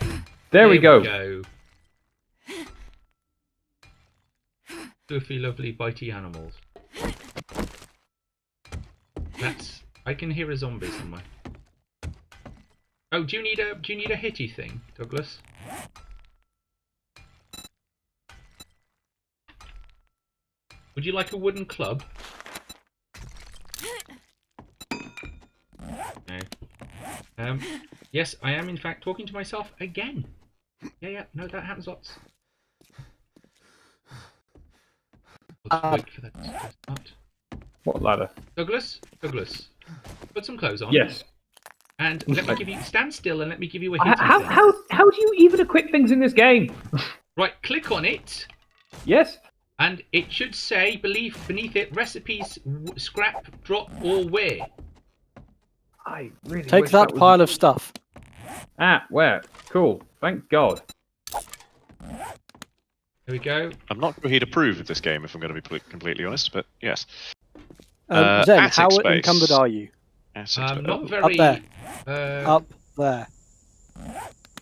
There we go. Goofy, lovely, bitey animals. I can hear a zombie somewhere. Oh, do you need a hitty thing, Douglas? Would you like a wooden club? No. Yes, I am in fact talking to myself again. Yeah, no, that happens lots. I'll just wait for that to start. What ladder? Douglas, put some clothes on. Yes. And let me give you stand still and let me give you a hitty How thing. how do you even equip things in this game? Right, click on it, Yes. and it should say beneath it recipes, scrap, drop, or wear. I really Take wish that was- pile of stuff. Ah, where? Cool. Thank God. There we go. I'm not sure he'd approve of this game if I'm going to be completely honest, but yes. Zen, attic how space. encumbered are you? Attic space. Not Oh. very. there. Uh, Up there.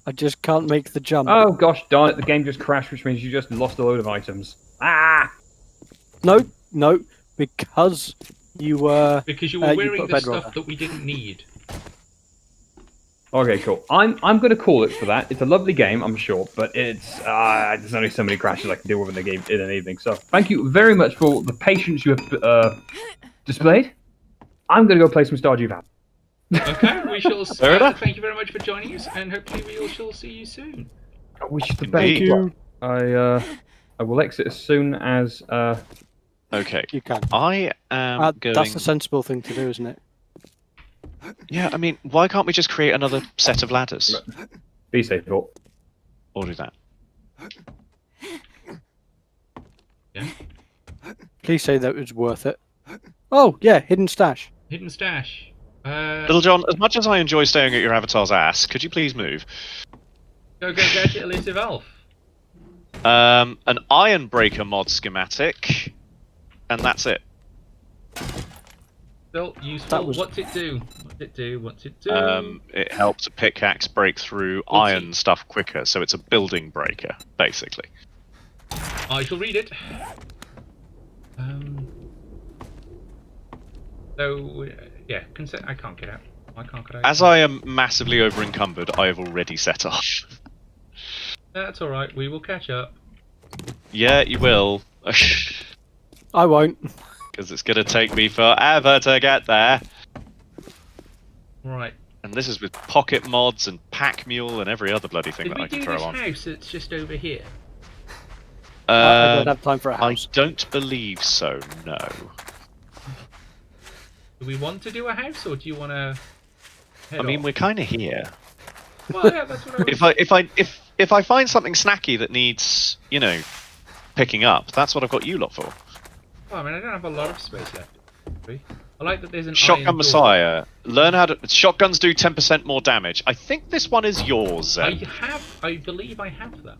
I just can't make the jump. Oh gosh darn it, the game just crashed, which means you just lost a load of items. Ah! No, because you were. because you were you wearing put the a bedroll stuff there. that we didn't need. Okay, cool. I'm going to call it for that. It's a lovely game, I'm sure, but it's there's only so many crashes I can deal with in the game in an evening. So thank you very much for the patience you have displayed. I'm going to go play some Stardew Valley. Okay, we shall. Fair enough. Thank you very much for joining us, and hopefully we all shall see you soon. I wish you the Indeed. best. I will exit as soon as. Okay. You can. I am going. That's the sensible thing to do, isn't it? Yeah, I mean, why can't we just create another set of ladders? Be safe, Paul. Or do that? Yeah. Please say that was worth it. Oh yeah, hidden stash. Hidden stash. Little John, as much as I enjoy staring at your avatar's ass, could you please move? Go gadget elusive elf. An Iron Breaker mod schematic, and that's it. Still useful. That was- What's it do? What's it do? What's it do? It helps a pickaxe break through What's iron it? stuff quicker, so it's a building breaker, basically. I shall read it. So yeah, I can't get out. I can't get out. As I am massively over encumbered, I have already set off. That's all right. We will catch up. Yeah, you will. I won't. Because it's going to take me forever to get there. Right. And this is with pocket mods and pack mule and every other bloody thing Did that we I can do throw this on. house that's just over here? I don't have time for a I house. don't believe so, no. Do we want to do a house, or do you want to? I mean, we're kind of here. Well, yeah, that's what I was... If I find something snacky that needs, you know, picking up, that's what I've got you lot for. Well, I mean, I don't have a lot of space left. I like that there's an iron Shotgun door. Messiah. Learn how to. Shotguns do 10% more damage. I think this one is yours. I believe I have that.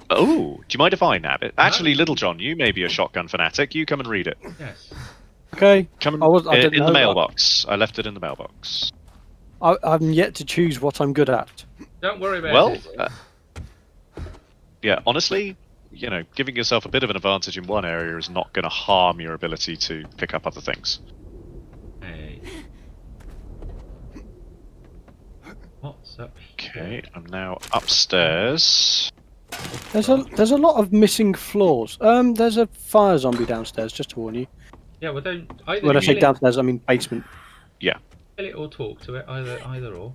Oh, do you mind if I nab it? Actually, Little John, you may be a shotgun fanatic. You come and read it. Yes. Okay. Come and, I didn't in know the that. mailbox. I left it in the mailbox. I'm yet to choose what I'm good at. Don't worry about Well, it. yeah, honestly, you know, giving yourself a bit of an advantage in one area is not going to harm your ability to pick up other things. Hey. What's up here? Okay, I'm now upstairs. There's a lot of missing floors. There's a fire zombie downstairs. Just to warn you. Yeah, well, don't either When I say kill downstairs, I mean basement. it or talk to it. Either or.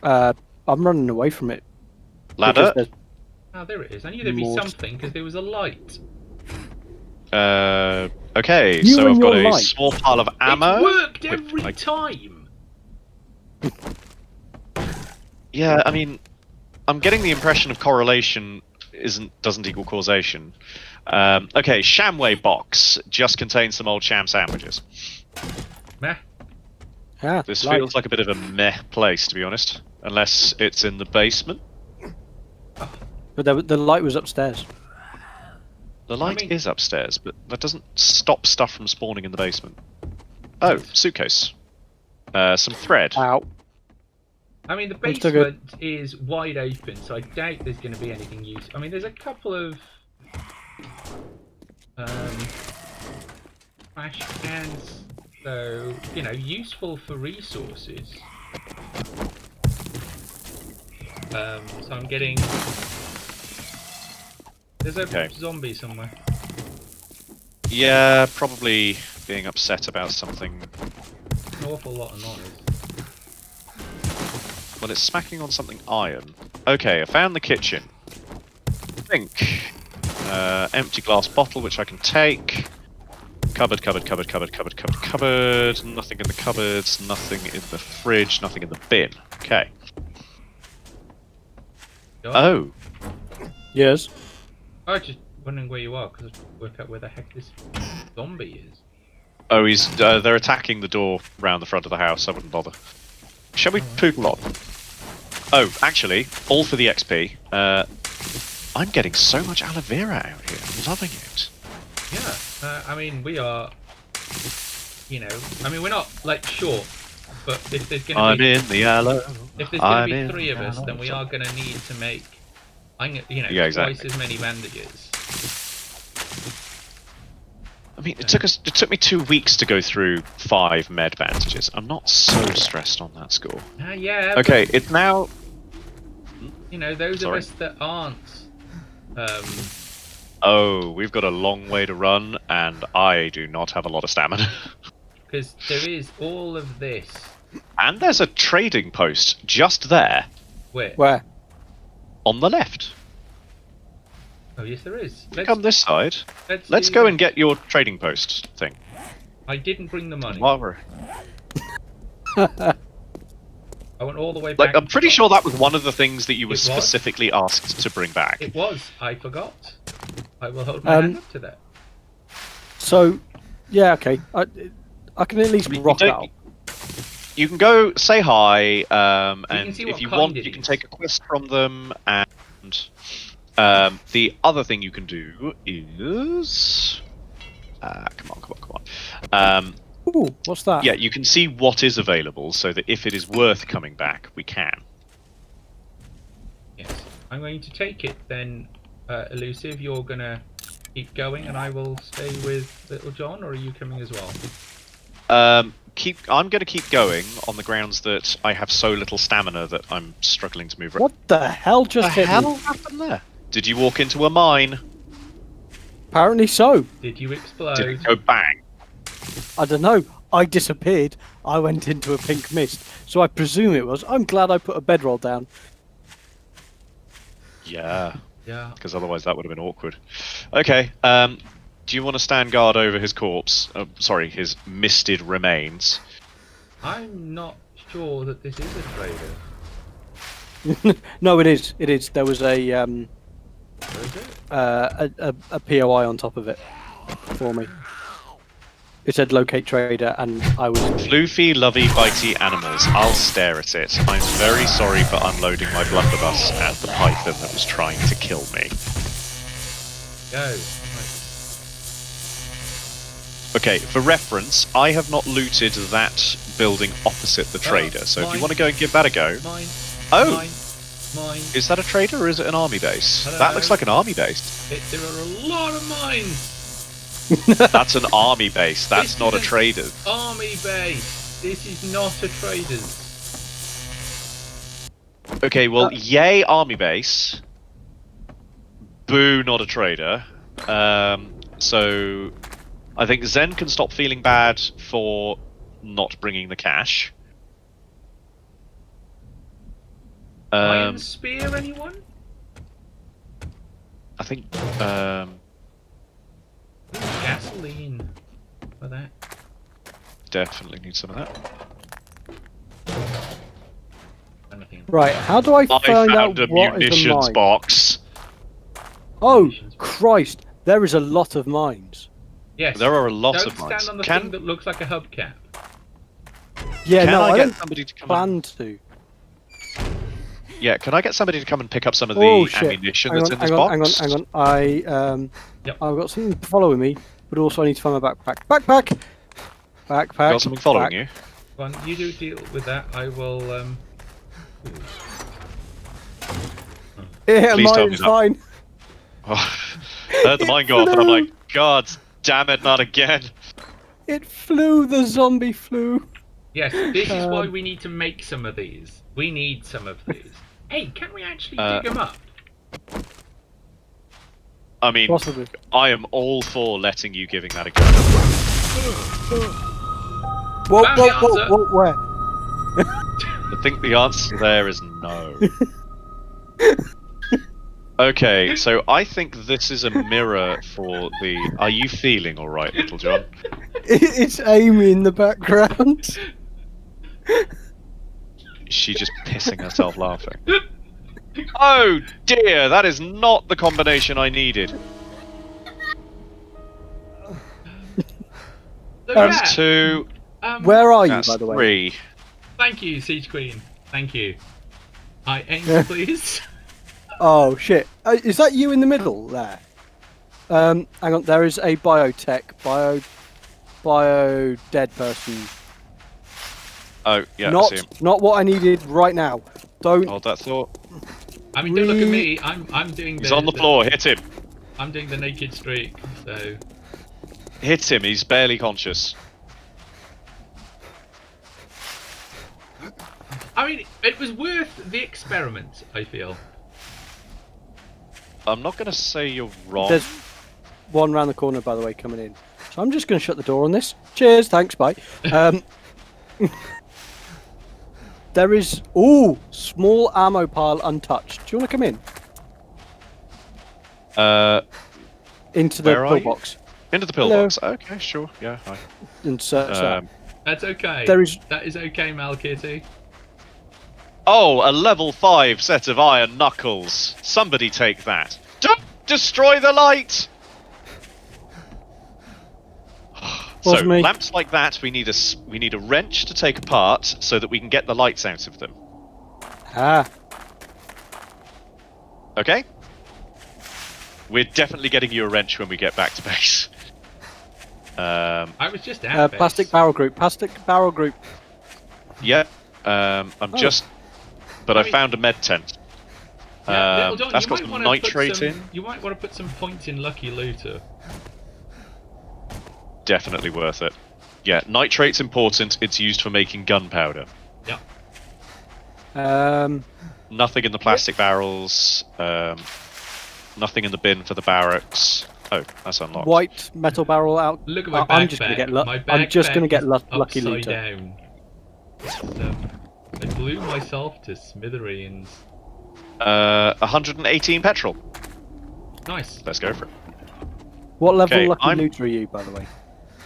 I'm running away from it. Ladder. because there's- Oh, there it is. I knew there'd be More something because there was a light. Okay, You so and I've got your a light. small pile of ammo. It worked which every I- time. Yeah, I mean, I'm getting the impression of correlation doesn't equal causation. Okay, Shamway box just contains some old sham sandwiches. Meh. Ah, This light. feels like a bit of a meh place, to be honest. Unless it's in the basement. But the light was upstairs. The light mean- is upstairs, but that doesn't stop stuff from spawning in the basement. Oh, suitcase. Some thread. Ow. I mean, the I'm still good. basement is wide open, so I doubt there's going to be anything useful. I mean, there's a couple of trash cans, so you know, useful for resources. So I'm getting. There's a Okay. zombie somewhere. Yeah, probably being upset about something. An awful lot of noise. Well, it's smacking on something iron. Okay, I found the kitchen. Sink. Empty glass bottle, which I can take. Cupboard. Nothing in the cupboards, nothing in the fridge, nothing in the bin. Okay. Oh, Yes. I was just wondering where you are because I work out where the heck this zombie is. oh, they're attacking the door round the front of the house. I wouldn't bother. Shall we poodle on? Oh, actually, all for the XP. I'm getting so much aloe vera out here. I'm loving it. Yeah, I mean, we are you know, I mean, we're not like short, but if there's going to I'm be in the yellow. if there's going I'm to be in 3 of the us, then yellow. we are going to need to make, you know, Yeah, exactly. twice as many bandages. I mean, it took me 2 weeks to go through 5 med bandages. I'm not so stressed on that score. Yeah. Okay, it's now. But, you know, those Sorry. of us that aren't. Oh, we've got a long way to run, and I do not have a lot of stamina. Because there is all of this. And there's a trading post just there Where? on the left. Oh yes, there is. Come this side. Let's do go that. and get your trading post thing. I didn't bring the money. While we're... I went all the way back. Like, I'm pretty sure that was one of the things that you were It was? specifically asked to bring back. It was. I forgot. I will hold my hand up to that. So, yeah, okay. I can at least I mean, rock you out. You can go say hi, can and see if what you kind want, it you can is. take a quest from them. And the other thing you can do is, come on. Ooh, what's that? Yeah, you can see what is available, so that if it is worth coming back, we can. Yes. I'm going to take it then, Elusive. You're gonna keep going, and I will stay with Little John, or are you coming as well? I'm going to keep going on the grounds that I have so little stamina that I'm struggling to move around. What the hell just What the hit hell me? happened there? Did you walk into a mine? Apparently so. Did you explode? Did it go bang? I don't know. I disappeared. I went into a pink mist. So I presume it was. I'm glad I put a bedroll down. Yeah, Yeah. because otherwise that would have been awkward. Okay, do you want to stand guard over his corpse? Sorry, his misted remains. I'm not sure that this is a trader. No, it is. It is. There was a Or is it? a POI on top of it for me. It said locate trader, and I was. Floofy, lovey, bitey animals. I'll stare at it. I'm very sorry for unloading my blunderbuss at the python that was trying to kill me. Go. Right. Okay, for reference, I have not looted that building opposite the trader, so if you mine. want to go and give that a go... Mine. Oh! Mine. Is that a trader or is it an army base? I don't That looks know. like an army base. There are a lot of mines. That's an army base, that's This not a isn't trader. Army base. This is not a trader's. Okay, well, yay army base. Boo, not a trader. So, I think Zen can stop feeling bad for not bringing the cash. Iron Spear, anyone? I think, Gasoline for that. definitely need some of that. Anything. Right, how do I I find found out a what is a munitions mine? box. Oh, Munitions box. Christ! There is a lot of mines. Yes. There are a lot Don't of mines. stand on the Can- thing that looks like a hubcap. Yeah, Can no, I I get don't somebody to come plan to. Yeah, can I get somebody to come and pick up some of the Oh shit! ammunition Hang that's on, in this hang on, box? hang on, hang on. Yep. I've got something following me, but also I need to find my backpack. Backpack. Backpack. Got something following back. you? Go on, you do deal with that. I will. Yeah, Please tell me mine's that. fine. Oh, I heard the mine go off and I'm flew. like, God damn it, not again. It flew. The zombie flew. Yes, this is why Um, we need to make some of these. We need some of these. Hey, can we actually Uh, dig them up? I mean, Possibly. I am all for letting you giving that a go. Whoa, Found whoa, the whoa, answer. whoa, where? I think the answer there is no. Okay, so I think this is a mirror for the... Are you feeling alright, Little John? It's Amy in the background. Is she just pissing herself laughing? Oh dear, that is not the combination I needed. So, That's yeah, 2, Where are you, that's by the way? 3. thank you, Siege Queen. Thank you. I aim, please. Oh shit! Is that you in the middle there? Hang on. There is a biotech. bio dead person. Oh, yeah, I not see him. not what I needed right now. Don't. Hold that thought. I mean, don't look at me. I'm doing. He's on the floor. Hit him. I'm doing the naked streak. So Hit him. He's barely conscious. I mean, it was worth the experiment. I feel. I'm not going to say you're wrong. There's one round the corner, by the way, coming in. So I'm just going to shut the door on this. Cheers, thanks, bye. There is small ammo pile untouched. Do you want to come in into the where are you? pillbox Into the pillbox. Okay, sure. Yeah. Hi. and search that? That's okay. That is okay, Malkitty. Oh, a level 5 set of iron knuckles. Somebody take that. Don't destroy the light! So, Wasn't me. lamps like that, we need a wrench to take apart so that we can get the lights out of them. Ah, Okay? We're definitely getting you a wrench when we get back to base. I was just at base. plastic barrel group. Plastic barrel group. Yeah. But I mean- found a med tent. Yeah, Little John, That's you got might some wanna nitrate put some, in. You might want to put some points in Lucky Looter. Definitely worth it. Yeah, nitrate's important. It's used for making gunpowder. Yeah. Nothing in the plastic barrels. Nothing in the bin for the barracks. Oh, that's unlocked. White metal barrel out. Look at my backpack. I'm just going to get I'm just going to get lucky upside looter. down. So, I blew myself to smithereens. 118 petrol. Nice. Let's go for it. What level Okay, lucky I'm- looter are you, by the way?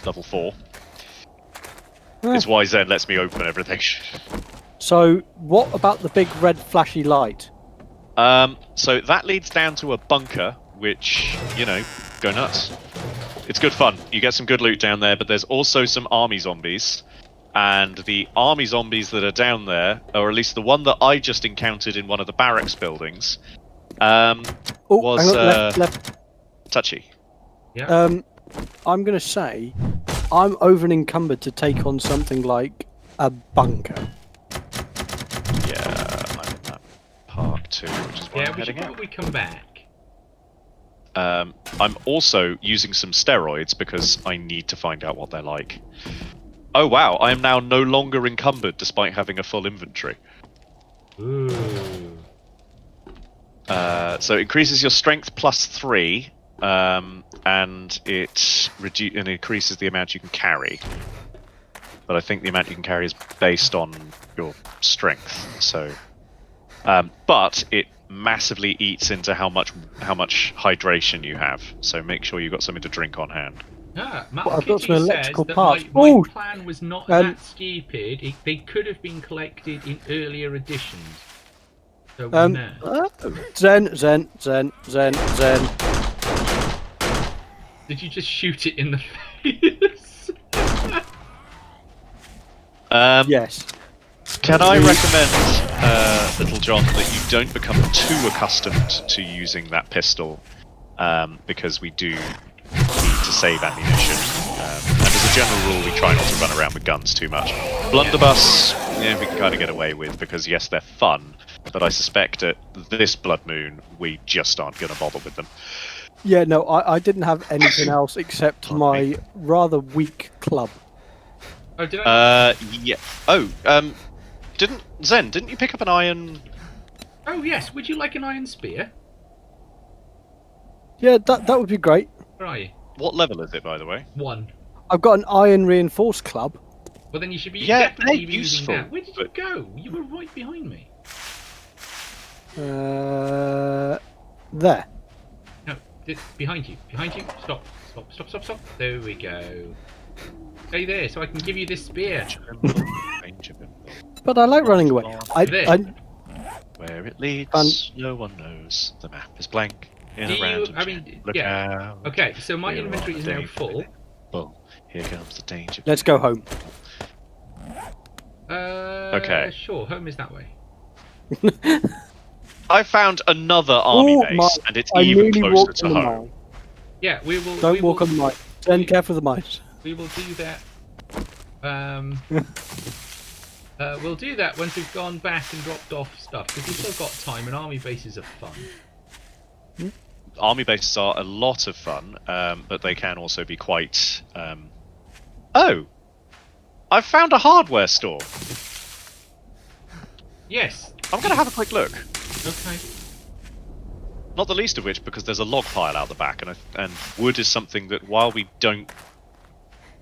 Level 4. Ah. Is why Zen lets me open everything. So, what about the big red flashy light? So that leads down to a bunker, which, go nuts. It's good fun. You get some good loot down there, but there's also some army zombies. And the army zombies that are down there, or at least the one that I just encountered in one of the barracks buildings, Oh, was hang on, left. touchy. Yeah. I'm going to say I'm over encumbered to take on something like a bunker. Yeah, I'm in that park too, which is why Yeah, I'm we should heading out. probably come back. I'm also using some steroids because I need to find out what they're like. Oh wow, I am now no longer encumbered despite having a full inventory. Ooh. So it increases your strength +3, and it increases the amount you can carry. But I think the amount you can carry is based on your strength. So, but it massively eats into how much hydration you have. So make sure you've got something to drink on hand. Ah, Well, I've got some Malkitty electrical says that parts. my Ooh! plan was not Um, that stupid. They could have been collected in earlier editions. So no. Zen. Did you just shoot it in the face? Yes. Can I recommend, Little John, that you don't become too accustomed to using that pistol, because we do need to save ammunition. And as a general rule, we try not to run around with guns too much. Blunderbuss, we can kind of get away with, because yes, they're fun, but I suspect at this Blood Moon, we just aren't going to bother with them. Yeah, no, I didn't have anything else except my rather weak club. Oh, did I? Yeah. Oh, didn't you pick up an iron? Oh yes. Would you like an iron spear? Yeah, that would be great. Where are you? What level is it, by the way? 1. I've got an iron reinforced club. Well, then you should be Yeah, definitely they're be using useful, that. Where did you but- go? You were right behind me. There. No, behind you. Behind you. Stop. Stop. There we go. Stay there, so I can give you this spear. But I like running away. There. Where it leads, And- no one knows. The map is blank. In Do a you- random I mean, channel. Look yeah. out. Okay, so my We're inventory on is the now danger full. limit. Well, here comes the danger. Let's go home. Okay. Sure, home is that way. I found another army Ooh, base, and it's I even nearly closer walked to on the home. mine. Yeah, we will. Don't we walk will, on the mine. Zen, care for the mines. we will do that. We'll do that once we've gone back and dropped off stuff, because we've still got time, and army bases are fun. Army bases are a lot of fun, but they can also be quite... Oh! I've found a hardware store! Yes. I'm going to have a quick look. Okay. Not the least of which because there's a log pile out the back, and wood is something that, while we don't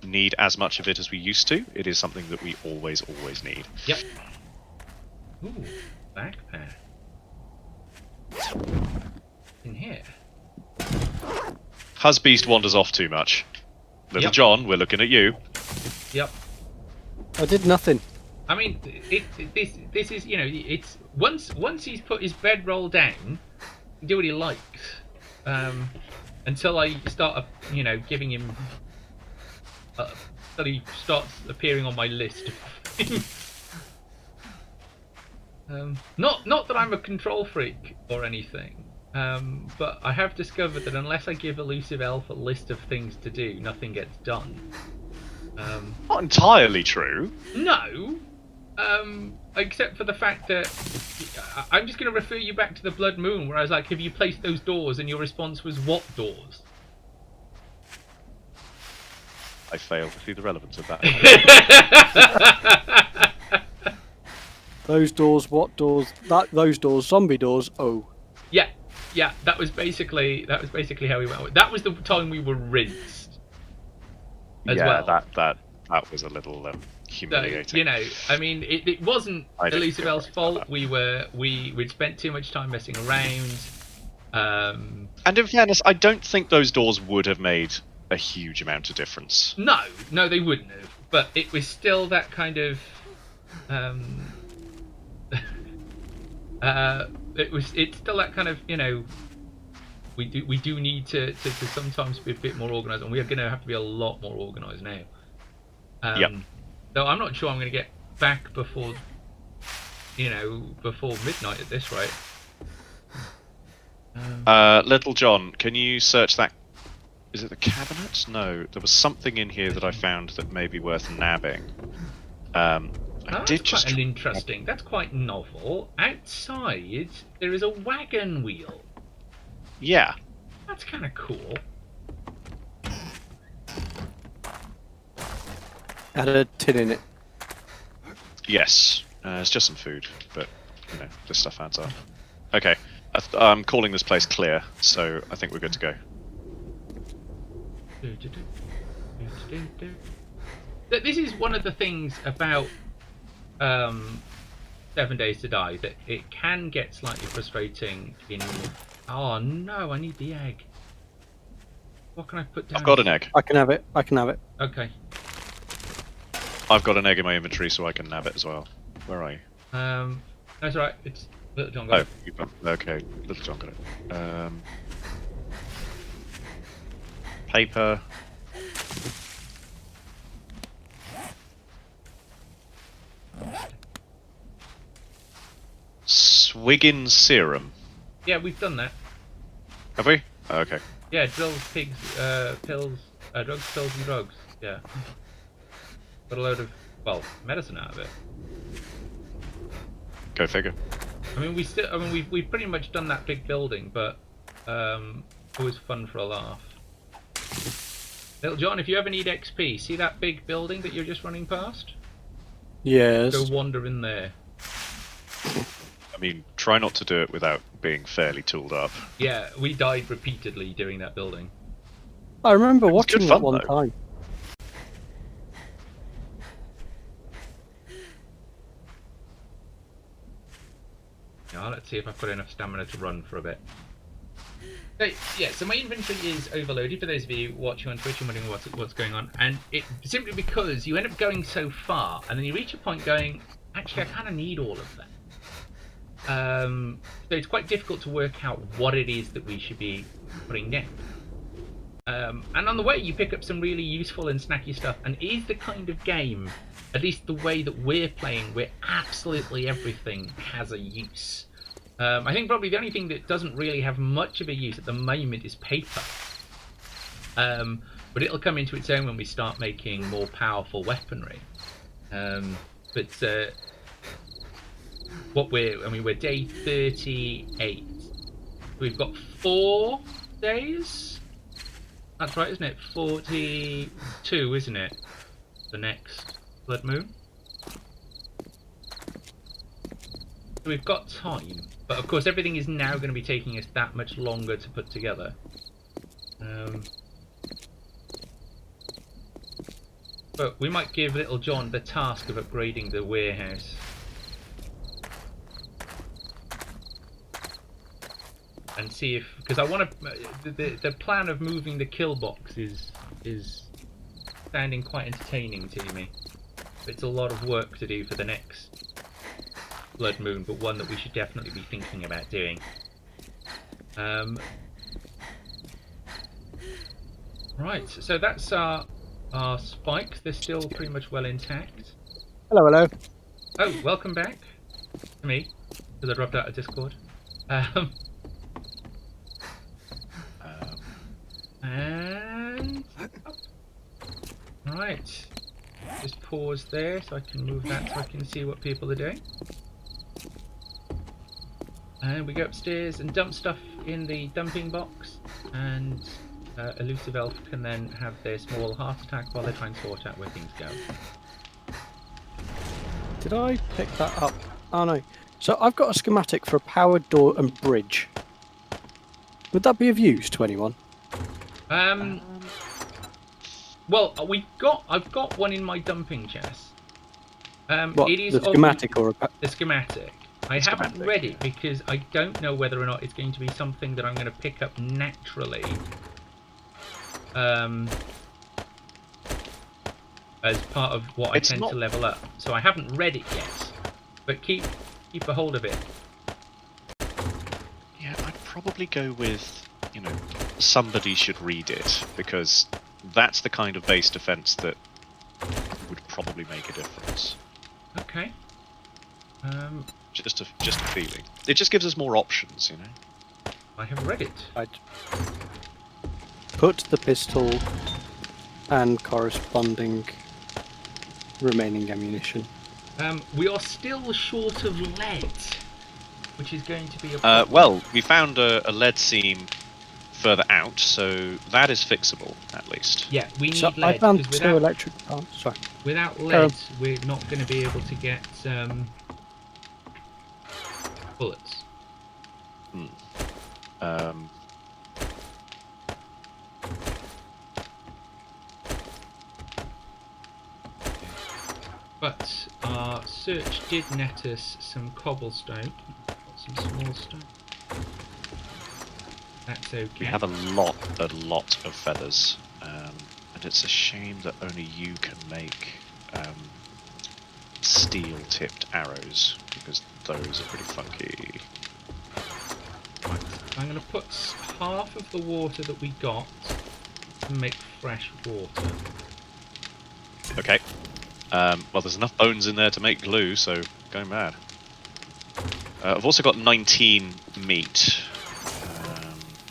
need as much of it as we used to, it is something that we always need. Yep. Ooh, backpack. In here. Husbeast wanders off too much. Little Yep. John, we're looking at you. Yep. I did nothing. I mean, this is, you know, it's once he's put his bedroll down, he can do what he likes. Until I start, you know, giving him, until he starts appearing on my list. Not that I'm a control freak or anything, but I have discovered that unless I give Elusive Elf a list of things to do, nothing gets done. Not entirely true. No, except for the fact that I'm just going to refer you back to the Blood Moon, where I was like, "Have you placed those doors?" And your response was, "What doors?" I fail to see the relevance of that. Those doors, what doors? Those doors, zombie doors. Oh, Yeah, that was basically how we went. That was the time we were rinsed. As yeah, well. that was a little So, humiliating. you know, I mean, it wasn't I didn't Elusive feel Elf's right about fault. We'd spent too much time messing around. And in fairness, I don't think those doors would have made a huge amount of difference. No, they wouldn't have. But it was still that kind of. It's still that kind of, you know. We do need to sometimes be a bit more organised, and we are going to have to be a lot more organised now. Yep. Though I'm not sure I'm going to get back before midnight at this rate. Little John, can you search that? Is it the cabinet? No, there was something in here that I found that may be worth nabbing. That's quite novel. Outside, there is a wagon wheel. Yeah. That's kind of cool. had a tin in it. Yes. It's just some food, but you know, this stuff adds up. Okay, I'm calling this place clear, so I think we're good to go. This is one of the things about 7 Days to Die, that it can get slightly frustrating in... Oh no, I need the egg. What can I put down? I've got an egg. I can have it. I can have it. Okay. I've got an egg in my inventory, so I can nab it as well. Where are you? That's alright. It's Little John got Oh, it. you've got, okay. Little John got it. Paper. Swiggin serum. Yeah, we've done that. Have we? Oh, okay. Yeah, drills, pigs, pills, drugs, pills, and drugs. Yeah. Got a load of, well, medicine out of it. Go figure. I mean, we've pretty much done that big building, but always fun for a laugh. Little John, if you ever need XP, see that big building that you're just running past? Yes. Go wander in there. I mean, try not to do it without being fairly tooled up. Yeah, we died repeatedly doing that building. I remember was good watching fun, that one though. time. Yeah, let's see if I've got enough stamina to run for a bit. So, yeah, so my inventory is overloaded for those of you watching on Twitch and wondering what's going on, and it simply because you end up going so far, and then you reach a point going, actually, I kind of need all of that. So it's quite difficult to work out what it is that we should be putting down. And on the way, you pick up some really useful and snacky stuff, and it is the kind of game, at least the way that we're playing, where absolutely everything has a use. I think probably the only thing that doesn't really have much of a use at the moment is paper. But it'll come into its own when we start making more powerful weaponry. We're day 38. We've got 4 days. That's right, isn't it? 42, isn't it? The next blood moon. So we've got time, but of course everything is now going to be taking us that much longer to put together. But we might give Little John the task of upgrading the warehouse. And see if, because I want to, the plan of moving the kill box is sounding quite entertaining to me. It's a lot of work to do for the next blood moon, but one that we should definitely be thinking about doing. Right, so that's our spikes. They're still pretty much well intact. Hello, hello. Oh, welcome back to me, because I dropped out of Discord. And up. Right, just pause there so I can move that so I can see what people are doing. And we go upstairs and dump stuff in the dumping box, and Elusive Elf can then have their small heart attack while they try and sort out where things go. Did I pick that up? Oh no. So I've got a schematic for a powered door and bridge. Would that be of use to anyone? Well, I've got one in my dumping chest. What, It is the schematic or the schematic. I haven't read it because I don't know whether or not it's going to be something that I'm going to pick up naturally. As part of what I tend to level up. So I haven't read it yet. But keep a hold of it. Yeah, I'd probably go with, somebody should read it, because that's the kind of base defense that would probably make a difference. Okay. Just a feeling. It just gives us more options, I have read it. I'd put the pistol and corresponding remaining ammunition. We are still short of lead, which is going to be a problem. Well, we found a lead seam further out, so that is fixable, at least. Yeah, we need So lead. I found 'cause 2 electric pumps. Sorry. without lead, we're not going to be able to get bullets. But our search did net us some cobblestone, some small stone. That's okay. We have a lot of feathers, and it's a shame that only you can make steel-tipped arrows, because those are pretty funky. Right. I'm going to put half of the water that we got to make fresh water. Okay. Well, there's enough bones in there to make glue, so going mad. I've also got 19 meat.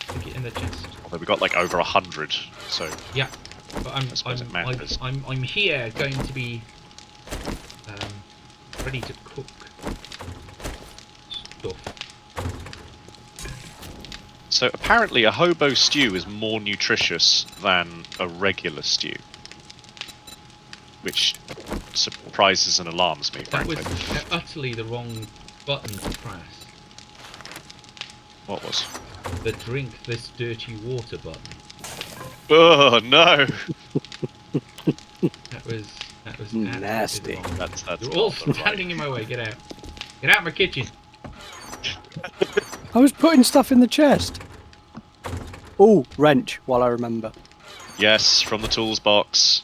Stick it in the chest. Although we got like over 100, so Yeah, but I suppose it matters. I'm here going to be ready to cook stuff. So apparently a hobo stew is more nutritious than a regular stew, which surprises and alarms me, That frankly. was utterly the wrong button to press. What was? The drink this dirty water button. Oh no! That was Nasty. absolutely wrong. That's You're all not the right- standing in my way. Get out. Get out of my kitchen. I was putting stuff in the chest. Oh, wrench, while I remember. Yes, from the tools box.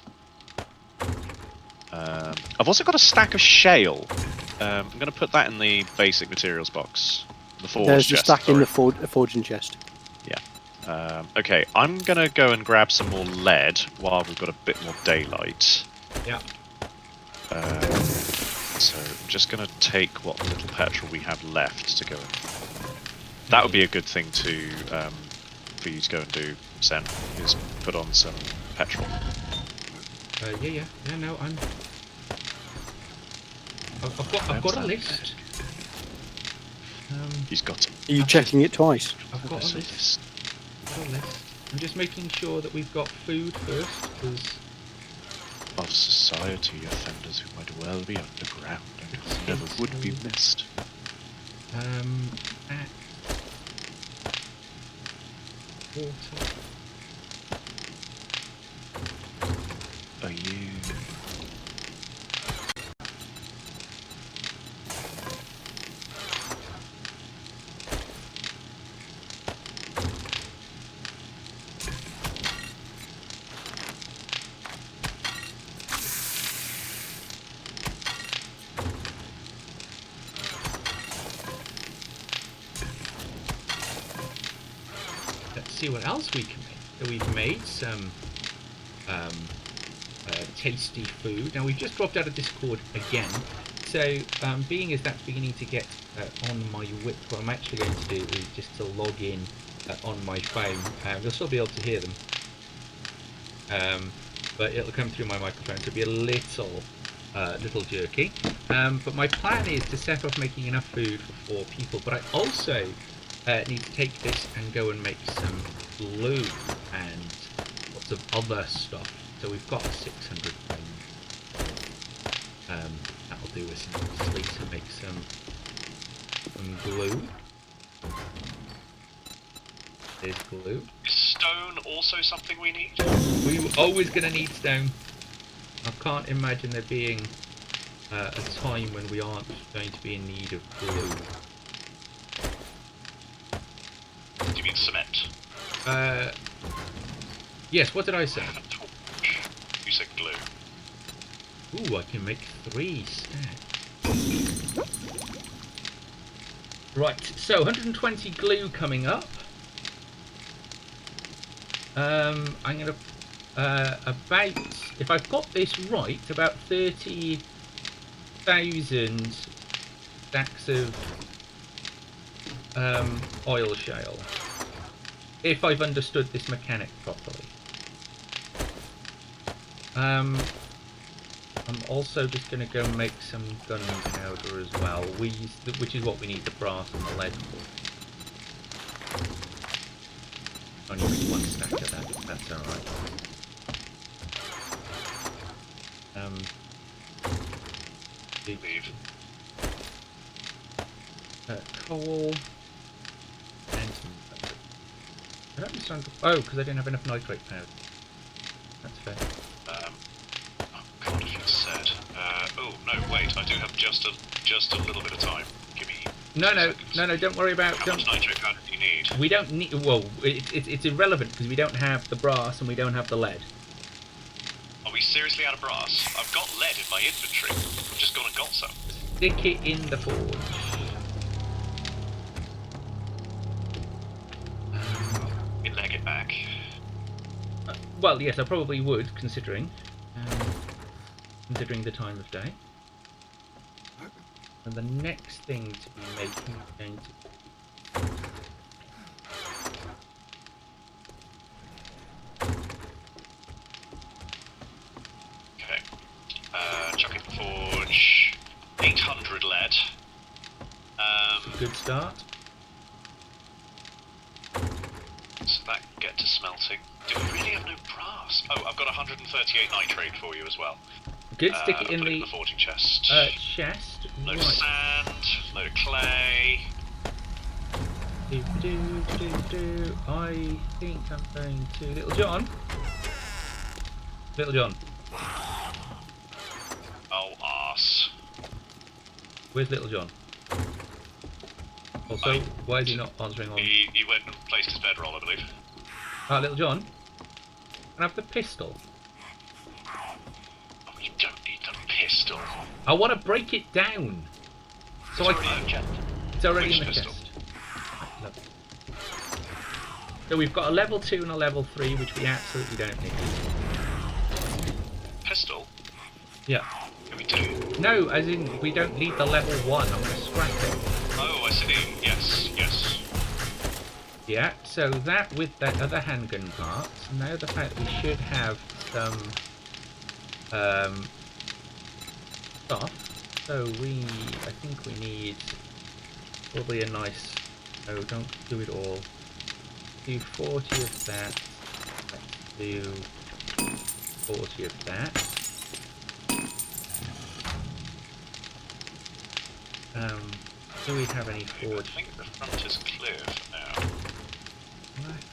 I've also got a stack of shale. I'm going to put that in the basic materials box. The forge There's the chest, stack in the sorry. forging chest. Yeah. Okay, I'm going to go and grab some more lead while we've got a bit more daylight. Yeah. So I'm just going to take what little petrol we have left to go in. That would be a good thing to for you to go and do, Sen, is put on some petrol. Yeah. No, I've got a list. He's got it. Are you checking it twice? I've got a list. I'm just making sure that we've got food first, because Of society offenders who might well be underground and who never would be missed. act, water. Are you... Let's see what else we can make. So we've made some tasty food. Now we've just dropped out of Discord again. So being as that's beginning to get on my whip, what I'm actually going to do is just to log in on my phone. You'll still be able to hear them, but it'll come through my microphone, so it'll be a little jerky. But my plan is to set off making enough food for 4 people. But I also need to take this and go and make some glue and lots of other stuff. So we've got 600 pounds. That'll do us nicely to make some glue. There's glue. Is stone also something we need? We're always going to need stone. I can't imagine there being a time when we aren't going to be in need of glue. Do you mean cement? Yes, what did I say? You said glue. Ooh, I can make 3 stacks. Right, so 120 glue coming up. I'm gonna about, if I've got this right, about 30,000 stacks of oil shale. If I've understood this mechanic properly. I'm also just going to go make some gunpowder as well, which is what we need the brass and the lead for. Only make 1 stack of that, that's alright. Coal and some butter. I don't understand. Oh, because I didn't have enough nitrate powder. That's fair. Oh God, if you said. Oh no, wait! I do have just a little bit of time. Give me. No, don't worry about. How much nitrate powder do you need? We don't need. Well, it's irrelevant because we don't have the brass and we don't have the lead. Are we seriously out of brass? I've got lead in my inventory. I've just gone and got some. Stick it in the forge. Leg it back. Well, yes, I probably would, considering the time of day. And the next thing to be making is going to. Okay. Chuck in the forge. 800 lead. Good start. So that can get to smelting. Do we really have no brass? Oh, I've got 138 nitrate for you as well. Good, stick it in put the it in the forging chest. chest. Load of Right. sand, load of clay. I think I'm going to Little John. Little John, Oh, arse. where's Little John? Also, why is he not answering on? He went and placed his bedroll, I believe. Little John, can I have the pistol? Oh, you don't need the pistol. I want to break it down. So It's already in the chest. It's already Which in the pistol? chest. Lovely. So we've got a level 2 and a level 3, which we absolutely don't need. Pistol? Yeah. Yeah, we do. No, as in we don't need the level 1. I'm going to scrap it. Oh, I see. Yes, yes. Yeah, so that with that other handgun part, now the fact that we should have some stuff. So I think we need probably a nice, no, don't do it all. Do 40 of that. Let's do 40 of that. Do we have any forge? I think the front is clear for now. Right.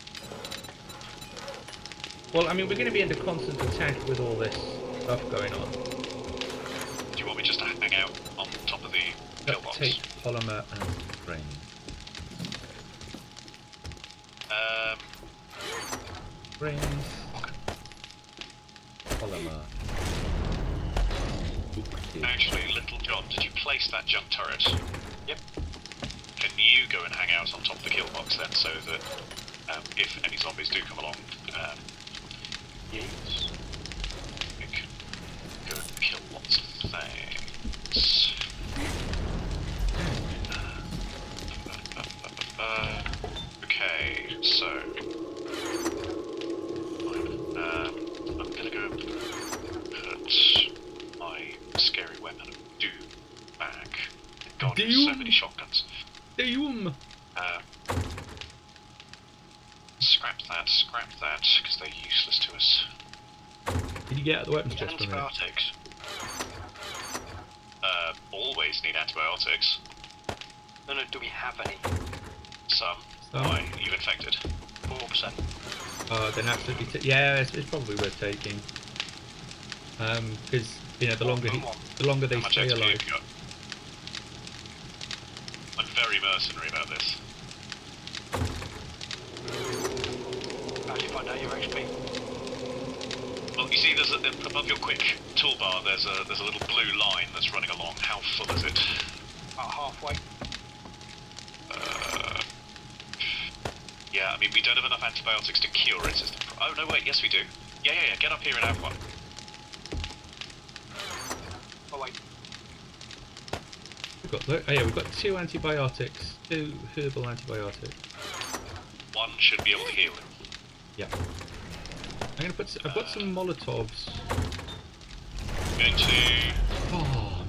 Well, I mean, we're going to be under constant attack with all this stuff going on. Do you want me just to hang out on top of the Duct pillbox? tape, polymer, and grain. Grains, polymer. Actually, Little John, did you place that jump turret? Yep. Can you go and hang out on top of the kill box then, so that if any zombies do come along, yes, we can go and kill lots of things. Okay, so I'm gonna go put my scary weapon of Doom back. God, there's so many shotguns. Doom! Scrap that, because they're useless to us. Did you get out the weapons chest from there? Antibiotics. Always need antibiotics. No, do we have any? Some. Some? Why? You infected? 4%. Oh, then absolutely. Yeah, it's probably worth taking. Because you know, the longer they How much stay XP alive. have you got? I'm very mercenary about this. How do you find out your XP? Well, you see, there's above your quick toolbar. There's a little blue line that's running along. How full is it? About halfway. Yeah, I mean, we don't have enough antibiotics to cure it. Oh no, wait, yes we do. Yeah. Get up here and have one. Oh wait. We've got 2 antibiotics, 2 herbal antibiotics. One should be able to heal him. Yeah. I've got some Molotovs. Going to Oh,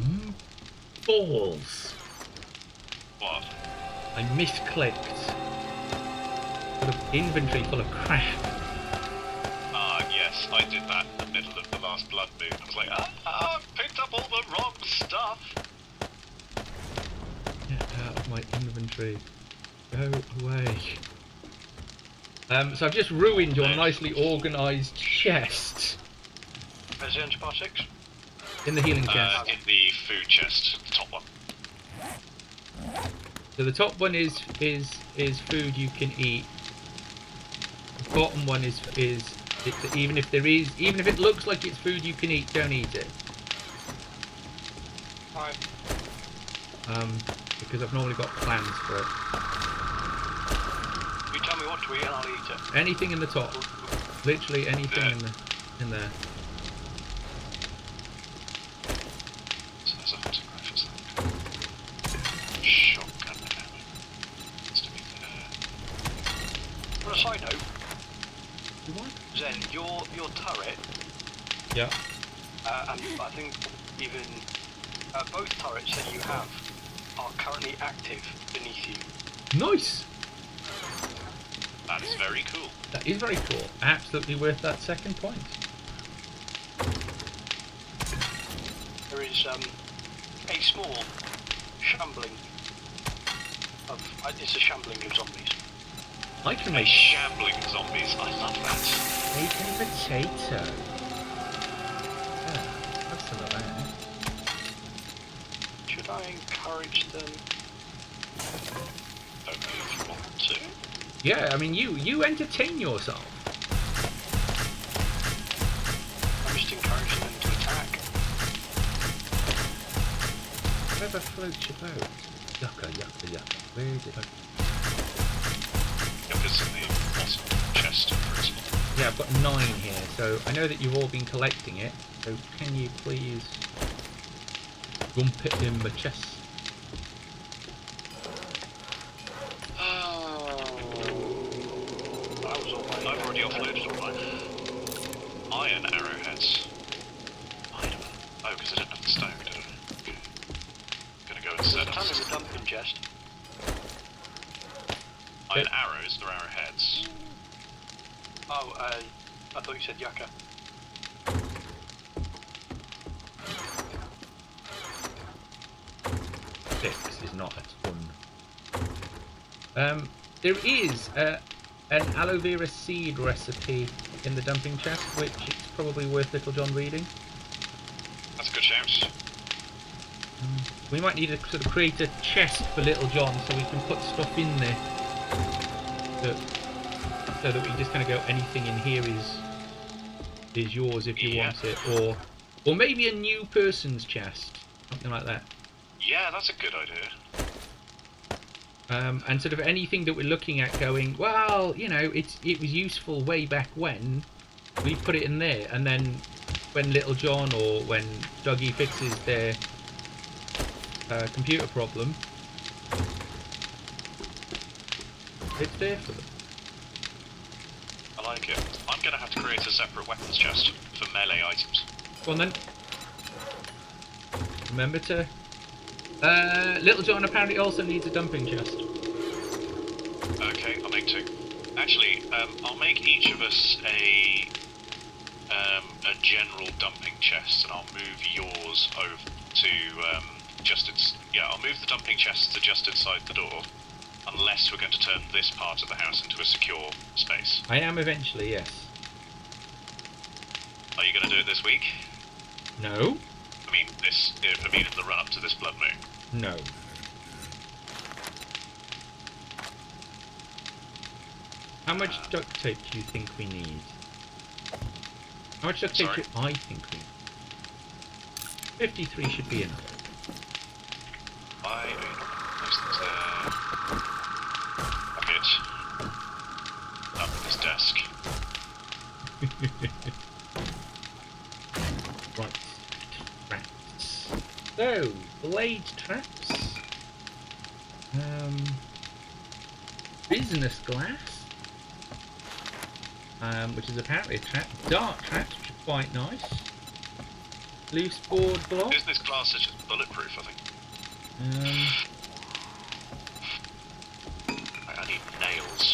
balls! what? I misclicked. Got an inventory full of crap. Ah, yes, I did that in the middle of the last blood moon. I was like, picked up all the wrong stuff. Get out of my inventory. Go away. So I've just ruined your nicely organised chest Where's the antibiotics? in the healing chest. In the food chest, the top one. So the top one is food you can eat. The bottom one is even if it looks like it's food you can eat, don't eat it. Alright. Because I've normally got plans for it. You tell me what to eat and I'll eat it. Anything in the top, literally anything in there. So there's a hunting rifle. Shotgun ammo. Has to be there. On a side note, What? Zen, your turret, Yeah. and I think even both turrets that you have are currently active beneath you. Nice. That is very cool. That is very cool. Absolutely worth that second point. There is a small shambling of it's a shambling of zombies. I can A make shambling zombies. I love that. steak and potato. Yeah, have some of that. Should I encourage them? Only if you want to. Yeah, I mean you entertain yourself. I'm just encouraging them to attack. Whatever floats your boat. Yucca. Where is it? Yucca's in the bottom chest, principal. Yeah, I've got 9 here, so I know that you've all been collecting it. So can you please dump it in my chest? heads. Why do I? Oh, because I didn't have the stone, did I? Gonna go There's a instead. ton in the dumping chest. Iron arrows or arrowheads? Oh, I thought you said yucca. This is not a ton. There is an aloe vera seed recipe in the dumping chest, which it's probably worth Little John reading. That's a good shout. We might need to sort of create a chest for Little John so we can put stuff in there. So that we just kind of go, anything in here is yours if you want it, or maybe a new person's chest, something like that. Yeah, that's a good idea. And sort of anything that we're looking at going, well, you know, it was useful way back when, we put it in there, and then when Little John or when Dougie fixes their computer problem, it's there for them. I like it. I'm gonna have to create a separate weapons chest for melee items. Go on then. Remember to... Little John apparently also needs a dumping chest. Okay, I'll make 2. Actually, I'll make each of us a general dumping chest, and I'll move yours over to I'll move the dumping chest to just inside the door, unless we're going to turn this part of the house into a secure space. I am eventually, yes. Are you going to do it this week? No? I mean, in the run up to this blood moon. No. How much duct tape do you think we need? How much duct tape do I think we need? 53 should be enough. Those things there. A bit. Up this desk. Right. Traps. So, blade traps. Business glass. Which is apparently a trap. Dart traps, which are quite nice. Loose board block. Business glass is just bulletproof, I think. I need nails.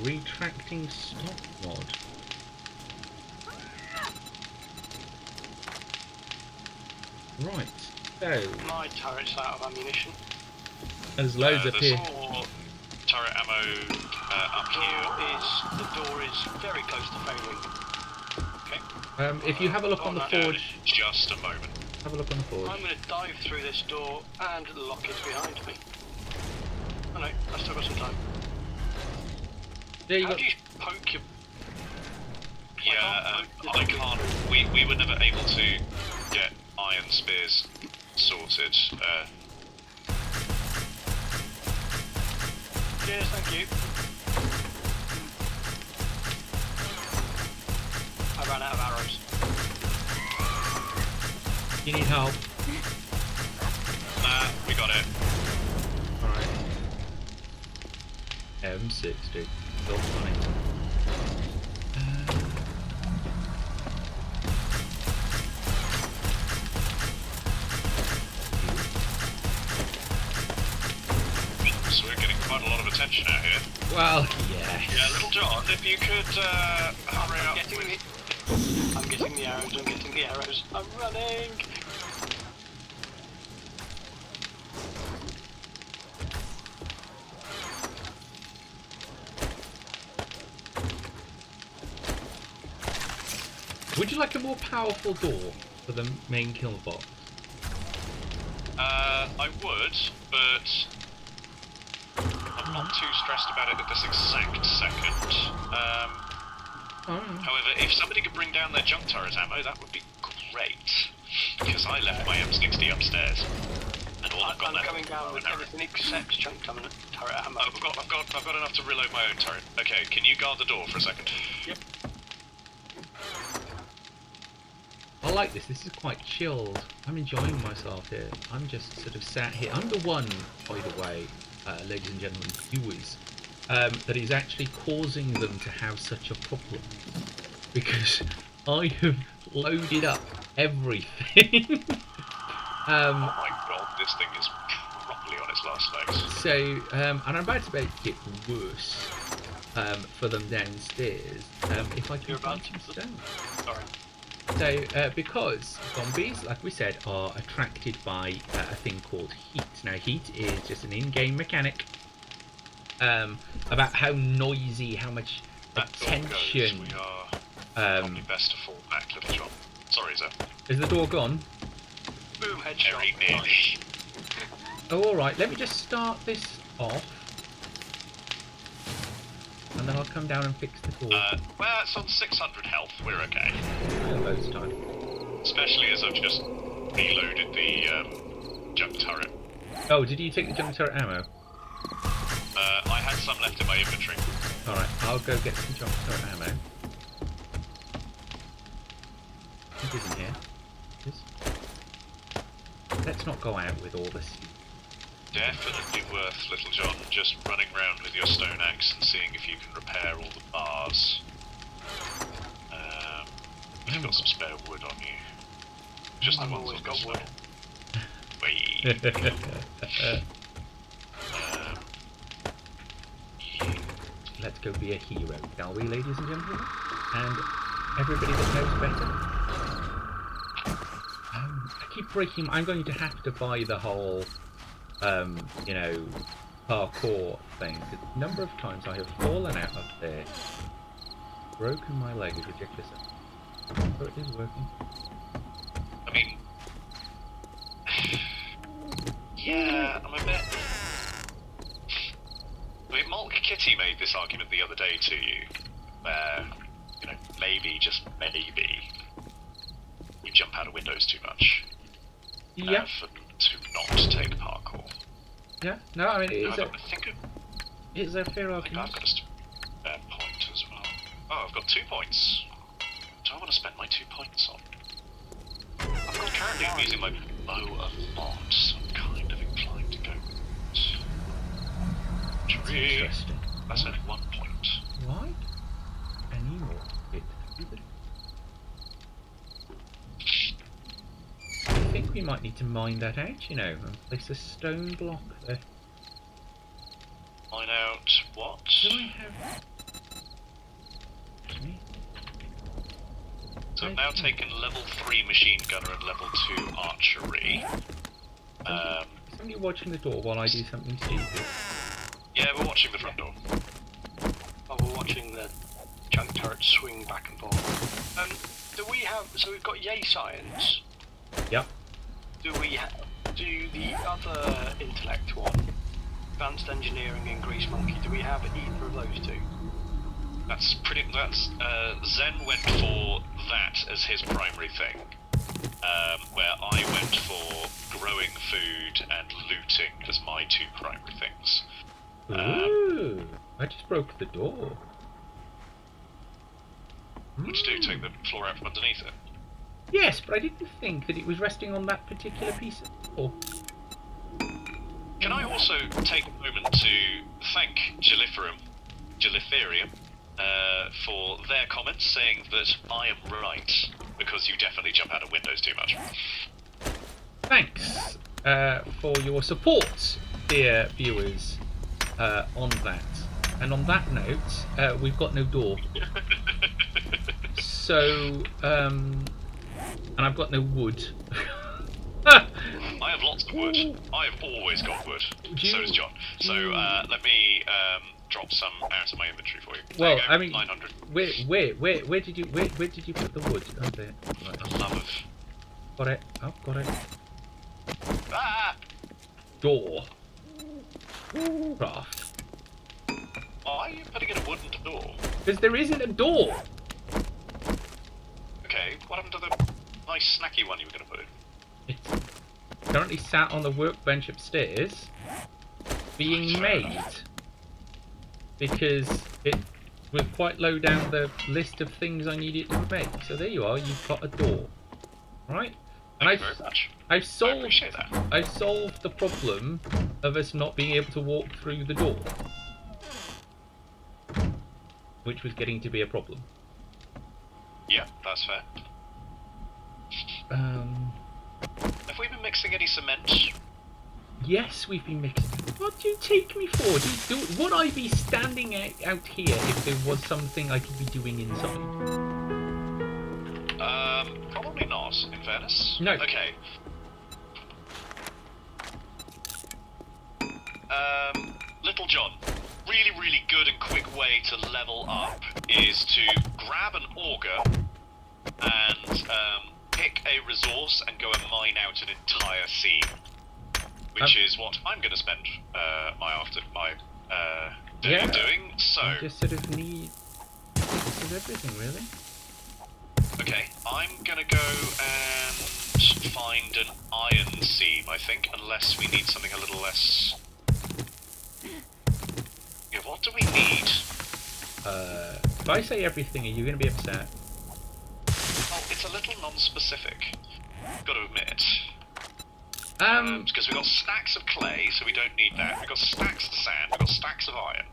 Retracting stop mod. Right, so My turret's out of ammunition. there's loads up There's here. more turret ammo up here. The door is very close to failing. Okay. If you have a look on the Hold that down forge, in just a moment. have a look on the forge. I'm going to dive through this door and lock it behind me. Oh no, I've still got some time. There you How go. do you poke your... Yeah, I can't. We were never able to get iron spears sorted. Cheers, thank you. I ran out of arrows. You need help. Nah, we got it. Alright. M60. Still fine. So we're getting quite a lot of attention out here. Well, yes. Yeah, Little John, if you could hurry up with... I'm getting the arrows, I'm getting the arrows. I'm running! Would you like a more powerful door for the main kill box? I would, but I'm not too stressed about it at this exact second. However, if somebody could bring down their junk turret ammo, that would be great. Because I left my M60 upstairs, and all I've got I'm left coming down with everything except chunk turret ammo. I've got enough to reload my own turret. Okay, can you guard the door for a second? Yep. I like this. This is quite chilled. I'm enjoying myself here. I'm just sort of sat here. I'm the one, by the way, ladies and gentlemen, viewers, that is actually causing them to have such a problem. because I have loaded up everything. Oh my god, this thing is properly on its last legs. So, and I'm about to make it worse for them downstairs if I can You're find about some to- stone. Sorry. So, because zombies, like we said, are attracted by a thing called heat. Now, heat is just an in-game mechanic about how noisy, how much That door attention. goes. We are probably Um, best to fall back, Little John. Sorry, sir. is the door gone? Boom, headshot. Very nearly. Nice. Oh, alright, let me just start this off. And then I'll come down and fix the door. Well, it's on 600 health. We're okay. Loads of time. Especially as I've just reloaded the jump turret. Oh, did you take the jump turret ammo? I had some left in my inventory. Alright, I'll go get some jump turret ammo. It isn't here. It is. Let's not go out with all this. Definitely worth, Little John, just running around with your stone axe and seeing if you can repair all the bars. If you've got some spare wood on you. Just the I've ones always on got this wood. level. Wait. Let's go be a hero, shall we, ladies and gentlemen? And everybody that knows better. I keep breaking. I'm going to have to buy the whole, you know, parkour thing. The number of times I have fallen out of there, broken my leg is ridiculous. But it is working. I mean, yeah, I'm a bit. I mean, Malk Kitty made this argument the other day to you, where, you know, maybe, just maybe, we jump out of windows too much. Yeah, For them to not take parkour. yeah. No, I mean it is I a, think it is a fair I think argument. I've got a spare point as well. Oh, I've got 2 points. What do I want to spend my 2 points on? I've got currently I'm using my bow a lot, so I'm kind of inclined to go That's tree. interesting. That's only 1 point. Why? Any more? I think we might need to mine that out, you know, and place a stone block there. Find out what? Do I have... Me? So I've now taken level 3 machine gunner and level 2 archery. Somebody watching the door while I do something stupid. Yeah, we're watching the front door. Oh, we're watching the junk turret swing back and forth. Do we have? So we've got Yay Science. Yep. Do we do the other intellect one? Advanced Engineering and Grease Monkey. Do we have either of those two? That's Zen went for that as his primary thing, where I went for growing food and looting as my 2 primary things. Ooh! I just broke the door. What to do? Take the floor out from underneath it? Yes, but I didn't think that it was resting on that particular piece of door. Can I also take a moment to thank Gilliferium, for their comments saying that I am right, because you definitely jump out of windows too much. Thanks for your support, dear viewers, on that. And on that note, we've got no door. So, and I've got no wood. I have lots of wood. I have always got wood. So does John. So let me drop some out of my inventory for you. There Well, you go, I mean, 900. where did you put the wood? Oh, there. Right. The love of. Got it. Oh, got it. Ah! Door. Craft. Why are you putting in a wooden door? Because there isn't a door. Okay, what happened to the nice snacky one you were going to put in? It's currently sat on the workbench upstairs, being made. Because it was quite low down the list of things I needed to make. So there you are. You've got a door, right? And Thank you very much. I've I solved. appreciate that. I've solved the problem of us not being able to walk through the door, which was getting to be a problem. Yeah, that's fair. Have we been mixing any cement? Yes, we've been mixing. What do you take me for? Would I be standing out here if there was something I could be doing inside? Probably not, in fairness. No. Okay. Little John, really good and quick way to level up is to grab an auger and pick a resource and go and mine out an entire scene, which is what I'm going to spend my day doing. So I just sort of need bits of everything, really. okay, I'm going to go and find an iron seam, I think, unless we need something a little less. Yeah, what do we need? If I say everything, are you going to be upset? Oh, it's a little non-specific. Got to admit. Because we've got stacks of clay, so we don't need that. We've got stacks of sand. We've got stacks of iron.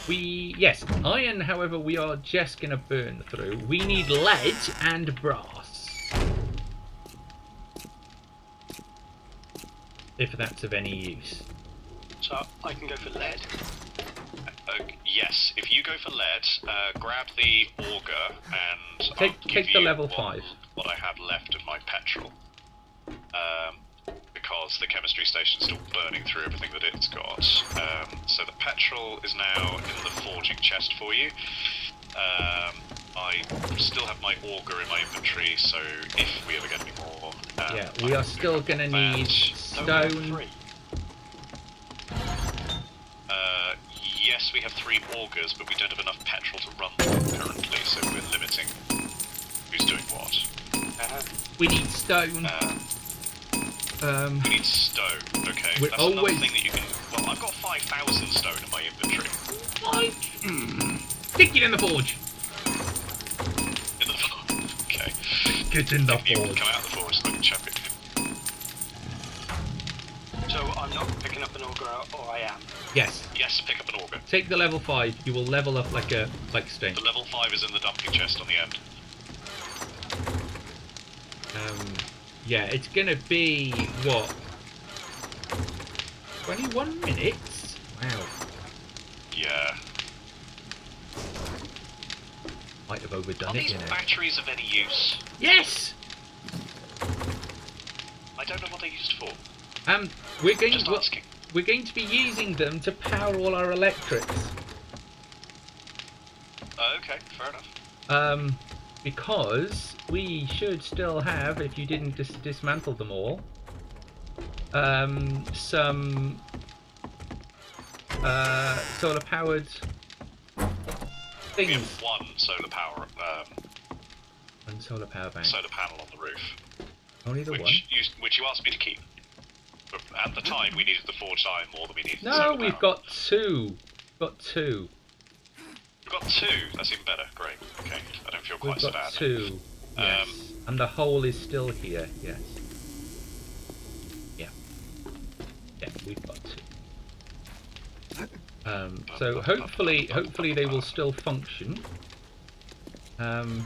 Yes, iron, however, we are just going to burn through. We need lead and brass. If that's of any use. So I can go for lead. Yes, if you go for lead, grab the auger and I'll give take the you level 5. What I have left of my petrol. Because the chemistry station's still burning through everything that it's got. So the petrol is now in the forging chest for you. I still have my auger in my inventory, so if we ever get any more... yeah, we are still going to need stone. 3. Yes, we have 3 augers, but we don't have enough petrol to run them currently, so we're limiting who's doing what. We need stone. We need stone, okay. We're That's another always- thing that you can... Well, I've got 5,000 stone in my inventory. Stick it in the forge. In the okay. Get in the You can forge. come out of the forge so I can chuck it. So I'm not picking up an auger, or I am. Yes. Yes, pick up an auger. Take the level 5. You will level up like stone. The level 5 is in the dumping chest on the end. Yeah, it's gonna be what? 21 minutes? Wow. Yeah. Might have Are overdone it, these you know. batteries of any use? Yes! I don't know what they're used for. We're going Just asking. we're going to be using them to power all our electrics. Okay, fair enough. Because we should still have, if you didn't dismantle them all, some solar powered We things. have one solar power, And solar power bank. solar panel on the roof, Only the one. which you asked me to keep. But at the time, we needed the forged iron more than we needed the No, solar we've power. got 2. Got 2. We've got 2. That's even better. Great. Okay. I don't feel We've quite so got bad. 2. Yes. And the hole is still here. Yes. Yeah. Yeah, we've got 2. So hopefully they will still function. And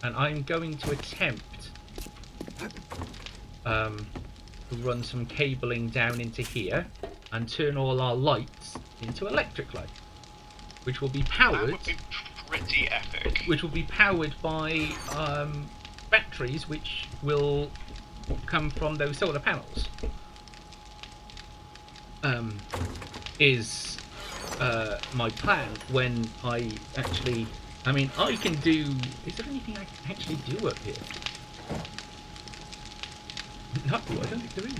I'm going to attempt to run some cabling down into here and turn all our lights into electric light, which will be That powered. would be pretty epic. Which will be powered by batteries, which will come from those solar panels. Is my plan when I actually... I mean, I can do... Is there anything I can actually do up here? No, I don't think there is.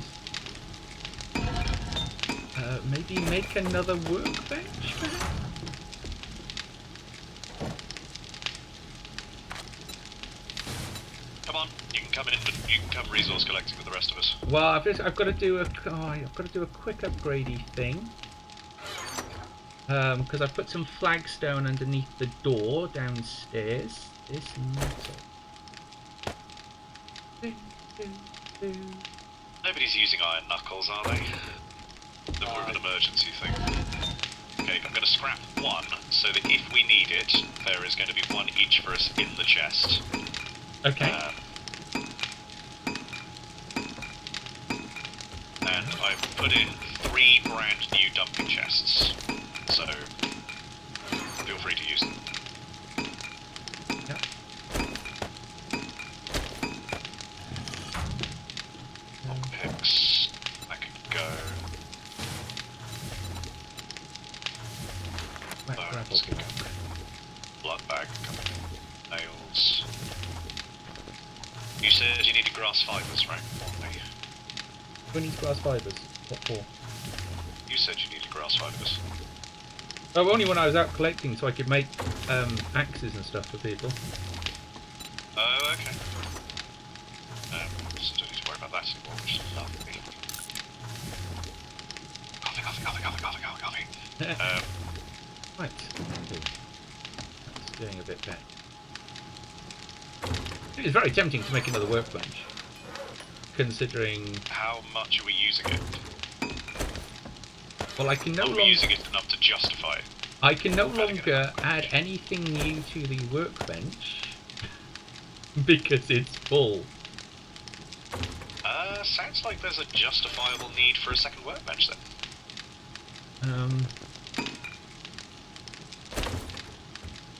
Maybe make another workbench, perhaps? Come on, you can come in. You can come resource collecting with the rest of us. Well, I've got to do a quick upgradey thing. Because I've put some flagstone underneath the door downstairs. This metal. Nobody's using iron knuckles, are they? They're more of an emergency thing. Okay, I'm going to scrap one, so that if we need it, there is going to be one each for us in the chest. Okay. And I've put in 3 brand new dumping chests, so feel free to use them. Yeah. Lockpicks, that could go. Bones could go. Blood bag, nails. You said you needed grass fibres, right? Who needs grass fibres? What for? You said you needed grass fibres. Oh, only when I was out collecting, so I could make axes and stuff for people. Oh, okay. So don't need to worry about that anymore, which is lovely. Coffee. Right. That's doing a bit better. It's very tempting to make another workbench, considering. How much are we using it? Well, I can no Are we longer. using it enough to justify it? I can no longer add anything new to the workbench because it's full. Sounds like there's a justifiable need for a second workbench then.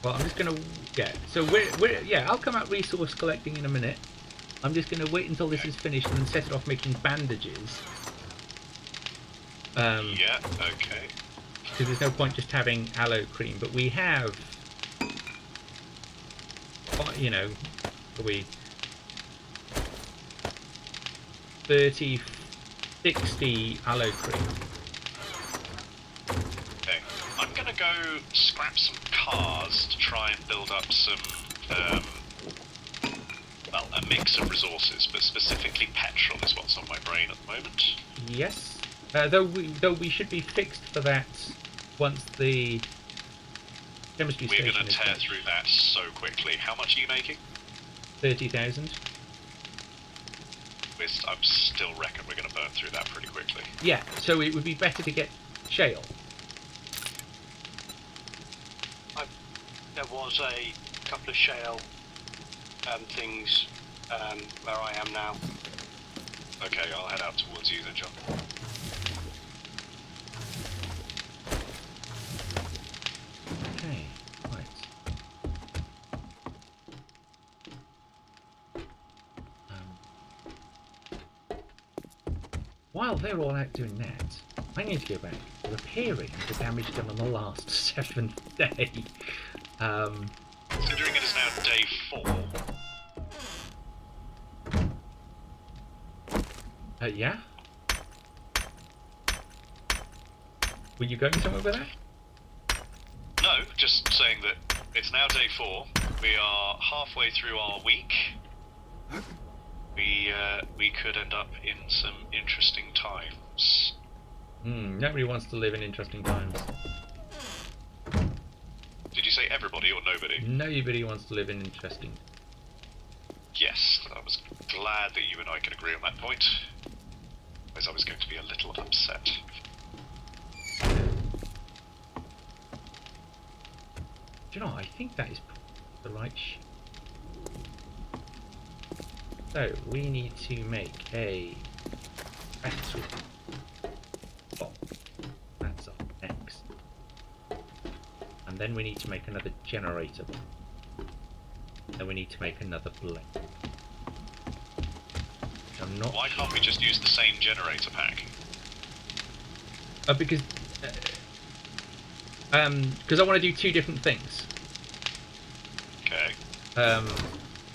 Well, I'm just gonna. Yeah. So we're. Yeah. I'll come out resource collecting in a minute. I'm just gonna wait until this is finished and then set it off making bandages. Yeah, okay. Because there's no point just having aloe cream, but we have, you know, we 30, 60 aloe cream. Okay. I'm gonna go scrap some cars to try and build up some, well, a mix of resources, but specifically petrol is what's on my brain at the moment. Yes. Though we should be fixed for that once the chemistry We're station gonna is tear finished. through that so quickly. How much are you making? 30,000. I still reckon we're gonna burn through that pretty quickly. Yeah. So it would be better to get shale. There was a couple of shale things where I am now. Okay, I'll head out towards you then, John. Okay. Right. While they're all out doing that, I need to go back repairing the damage done on the last 7th day. Considering it is now day 4. Yeah? Were you going somewhere with that? No, just saying that it's now day 4. We are halfway through our week. We could end up in some interesting times. Nobody wants to live in interesting times. Did you say everybody or nobody? Nobody wants to live in interesting. Yes, I was glad that you and I could agree on that point. Otherwise I was going to be a little upset. Do you know, I think that is the right So, we need to make a battery bomb. That's up next. And then we need to make another generator bomb. Then we need to make another blade. I'm not. Why can't we just use the same generator pack? Because I want to do 2 different things. Okay.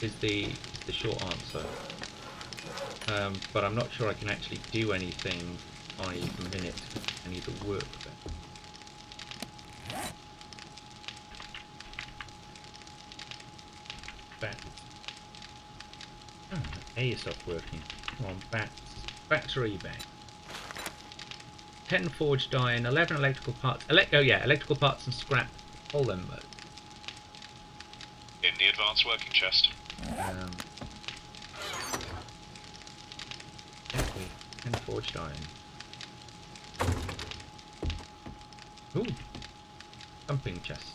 Is the short answer. But I'm not sure I can actually do anything 5 minutes. I need to work there. Bats. Oh, A stopped working. Come on, bats. Bats are eBay. 10 forged iron, 11 electrical parts. Electrical parts and scrap. Hold them. In the advanced working chest. 10 forged iron. Ooh, dumping chests.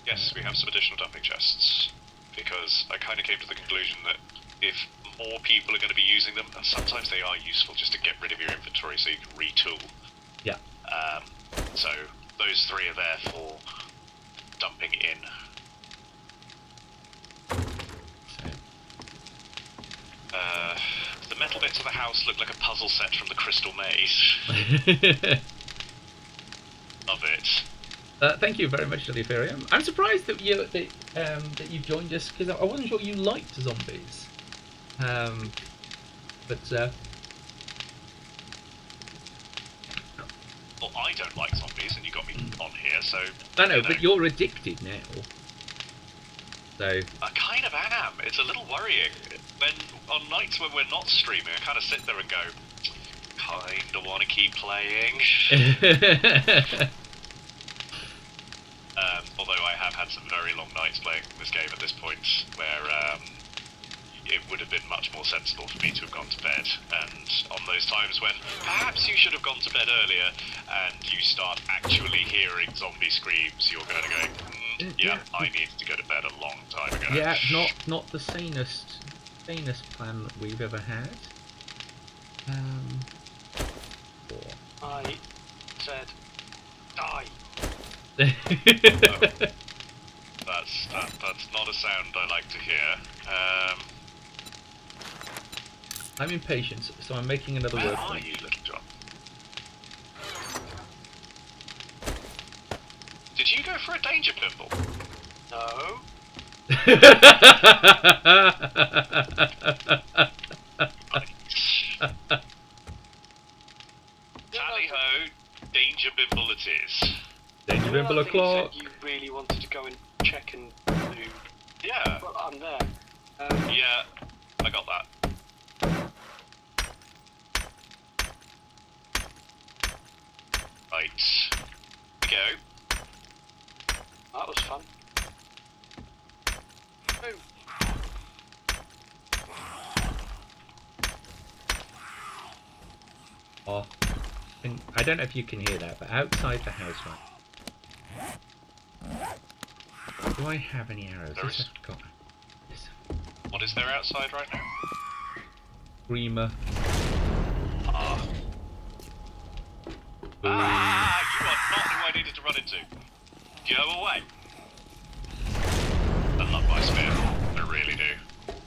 Yes, we have some additional dumping chests, because I kind of came to the conclusion that if more people are going to be using them, and sometimes they are useful just to get rid of your inventory so you can retool. Yeah. So those 3 are there for dumping in. So, The metal bits of the house look like a puzzle set from the Crystal Maze. Love it. thank you very much, Delirium. I'm surprised that you've joined us because I wasn't sure you liked zombies. Well, I don't like zombies, and you got me on here, so... I know, but you're addicted now. So... I kind of am. It's a little worrying. On nights when we're not streaming, I kind of sit there and go, kind of want to keep playing. Although I have had some very long nights playing this game at this point, where it would have been much more sensible for me to have gone to bed. And on those times when perhaps you should have gone to bed earlier, and you start actually hearing zombie screams, you're going to go, yeah, I needed to go to bed a long time ago. Yeah, not the sanest plan we've ever had. I said, die. That's not a sound I like to hear. I'm impatient, so I'm making another Where word are for you, Little John? Did you go for a danger pimple? No. Tally ho, danger bimble it is. Danger You know Bimble that thing you o'clock. said you really wanted to go and check and do. Yeah, Well, I'm there. yeah, I got that. Right, go. That was fun. Oh, Oh, and I don't know if you can hear that, but outside the house right. Do I have any arrows? There Yes, is. I've got this What is there outside right now? screamer. Ah, you are not who I needed to run into. Go away. I love my spear. I really do.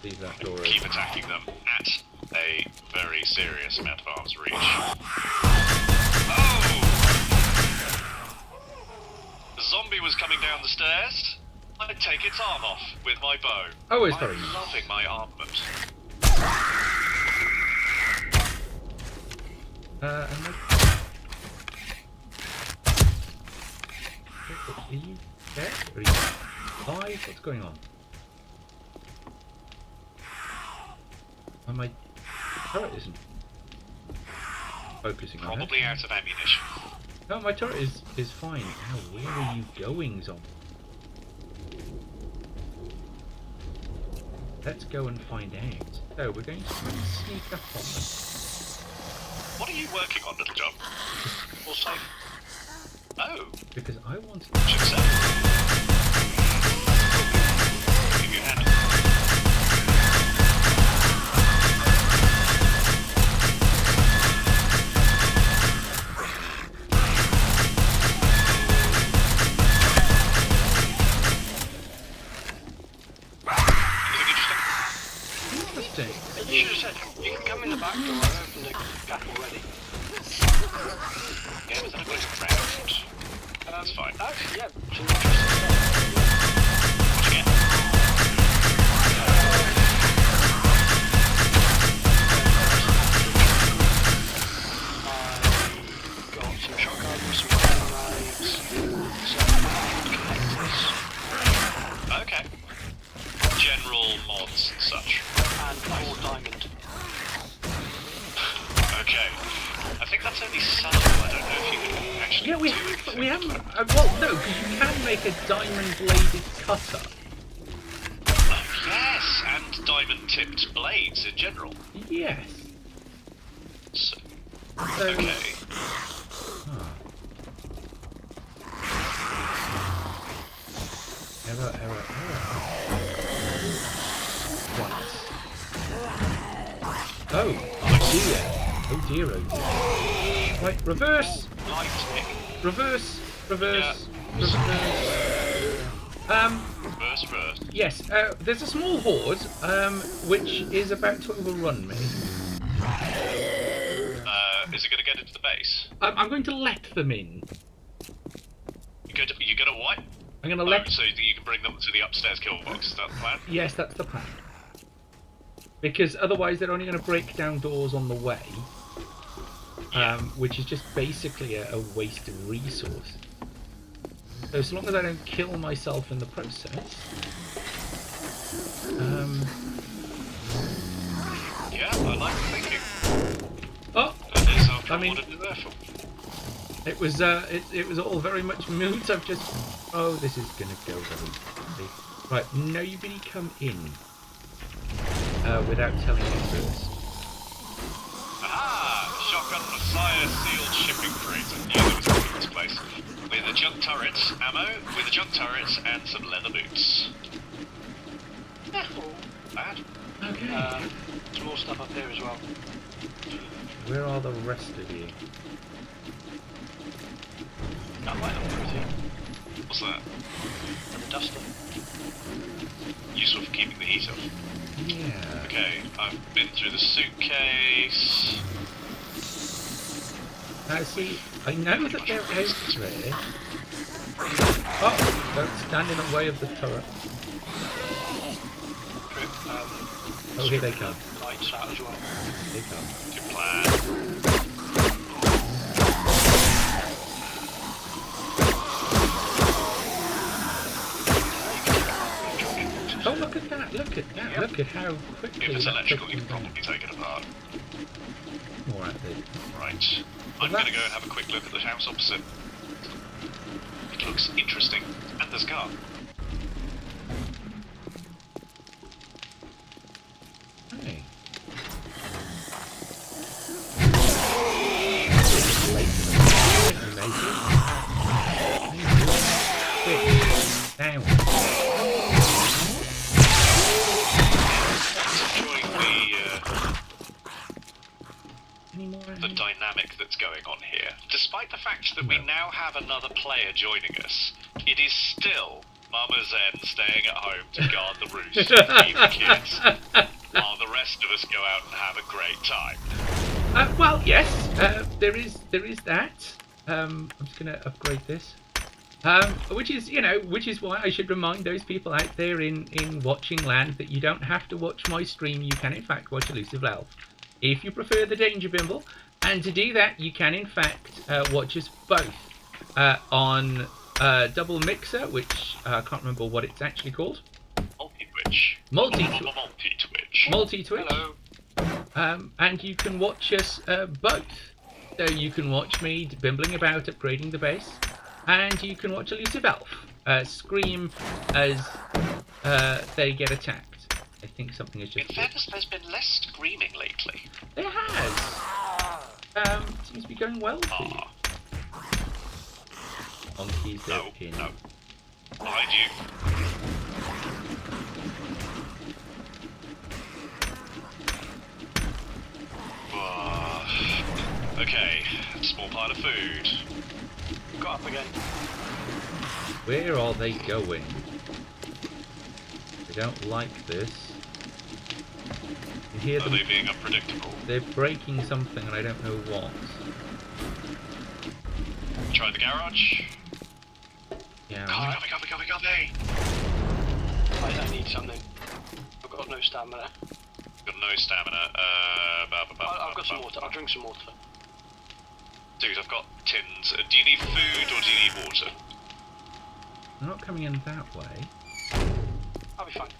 Leave that door Keep open. attacking them at a very serious amount of arm's reach. Oh! The zombie was coming down the stairs. I'd take its arm off with my bow. Oh, it's I'm very nice. loving my armament. And like... Are you dead? Are you alive? What's going on? Oh, my turret isn't focusing on it. Probably out of ammunition. No, my turret is fine. Now, where are you going, zombie? Let's go and find out. So, we're going to try and sneak up on them. What are you working on, Little John? Or safe? Oh, Because I want to... should say. Give you a hand. Interesting. you should have said, you can come in the back door, I opened the gap already. Yeah, but then I've got to round. That's fine. Actually, yeah, some interesting stuff. What'd you get? I got some shotguns, some cutting knives, some connectors, Okay. General mods and such. and 4 diamond. Okay. I think that's only some. I don't know if you can actually Yeah, we do have, but anything. we haven't... well, no, because you can make a diamond-bladed cutter. Oh, yes, and diamond-tipped blades in general. Yes. So, So, okay. Right. Oh dear, oh dear. Right, reverse! Lightning. Reverse! Reverse! Yeah. Reverse! Yes, there's a small horde, which is about to overrun me. Is it going to get into the base? I'm going to let them in. You're going to what? I'm going to let... So that you can bring them to the upstairs kill box, is that the plan? Yes, that's the plan. Because otherwise they're only going to break down doors on the way. Which is just basically a waste of resource. So as long as I don't kill myself in the process... Yeah, I like the thinking. Oh! That is after I mean- what it there for. It was all very much moot. I've just... Oh, this is going to go very badly. Right, nobody come in. Without telling me first. Aha! Shotgun Messiah sealed shipping crate. I knew there was something in this place. With a junk turret, ammo, with a junk turret, and some leather boots. Yeah. Bad. Okay. There's more stuff up here as well. Where are the rest of you? That might not be pretty. What's that? And the duster. Useful for keeping the heat off. Yeah. Okay, I've been through the suitcase. Now see, I know that they're out there. Oh, don't stand in the way of the turret. Trip. Oh, here they come. Lights out as well. They come. Good plan. Oh, look at that! Look at that! Yep. Look at how quickly If it's that electrical, took you can them probably take it apart. down. More out there. Right. I'm going to go and have a quick look at the house opposite. It looks interesting. And there's a car. Hey. Down. Enjoying the dynamic that's going on here. Despite the fact that we now have another player joining us, it is still Mama Zen staying at home to guard the roost and feed the kids, while the rest of us go out and have a great time. Well, yes, there is that. I'm just going to upgrade this. Which is why I should remind those people out there in watching land that you don't have to watch my stream. You can in fact watch Elusive Elf if you prefer the Danger Bimble, and to do that you can in fact watch us both on Double Mixer, which I can't remember what it's actually called. Multi-Twitch. Multi-Twitch. Multi-Twitch. Hello. And you can watch us both. So you can watch me bimbling about upgrading the base, and you can watch Elusive Elf scream as they get attacked. I think something is just... In fairness, there's been less screaming lately. There has. Seems to be going well for you. Monkeys No, in. no. Behind you. Okay, small pile of food. Got up again. Where are they going? They don't like this. You hear Are them? they being unpredictable? They're breaking something and I don't know what. Try the garage. Yeah. Copy. I need something. I've got no stamina. Got no stamina. I've got some water. I'll drink some water. Dude, I've got tins. Do you need food or do you need water? They're not coming in that way. I'll be fine.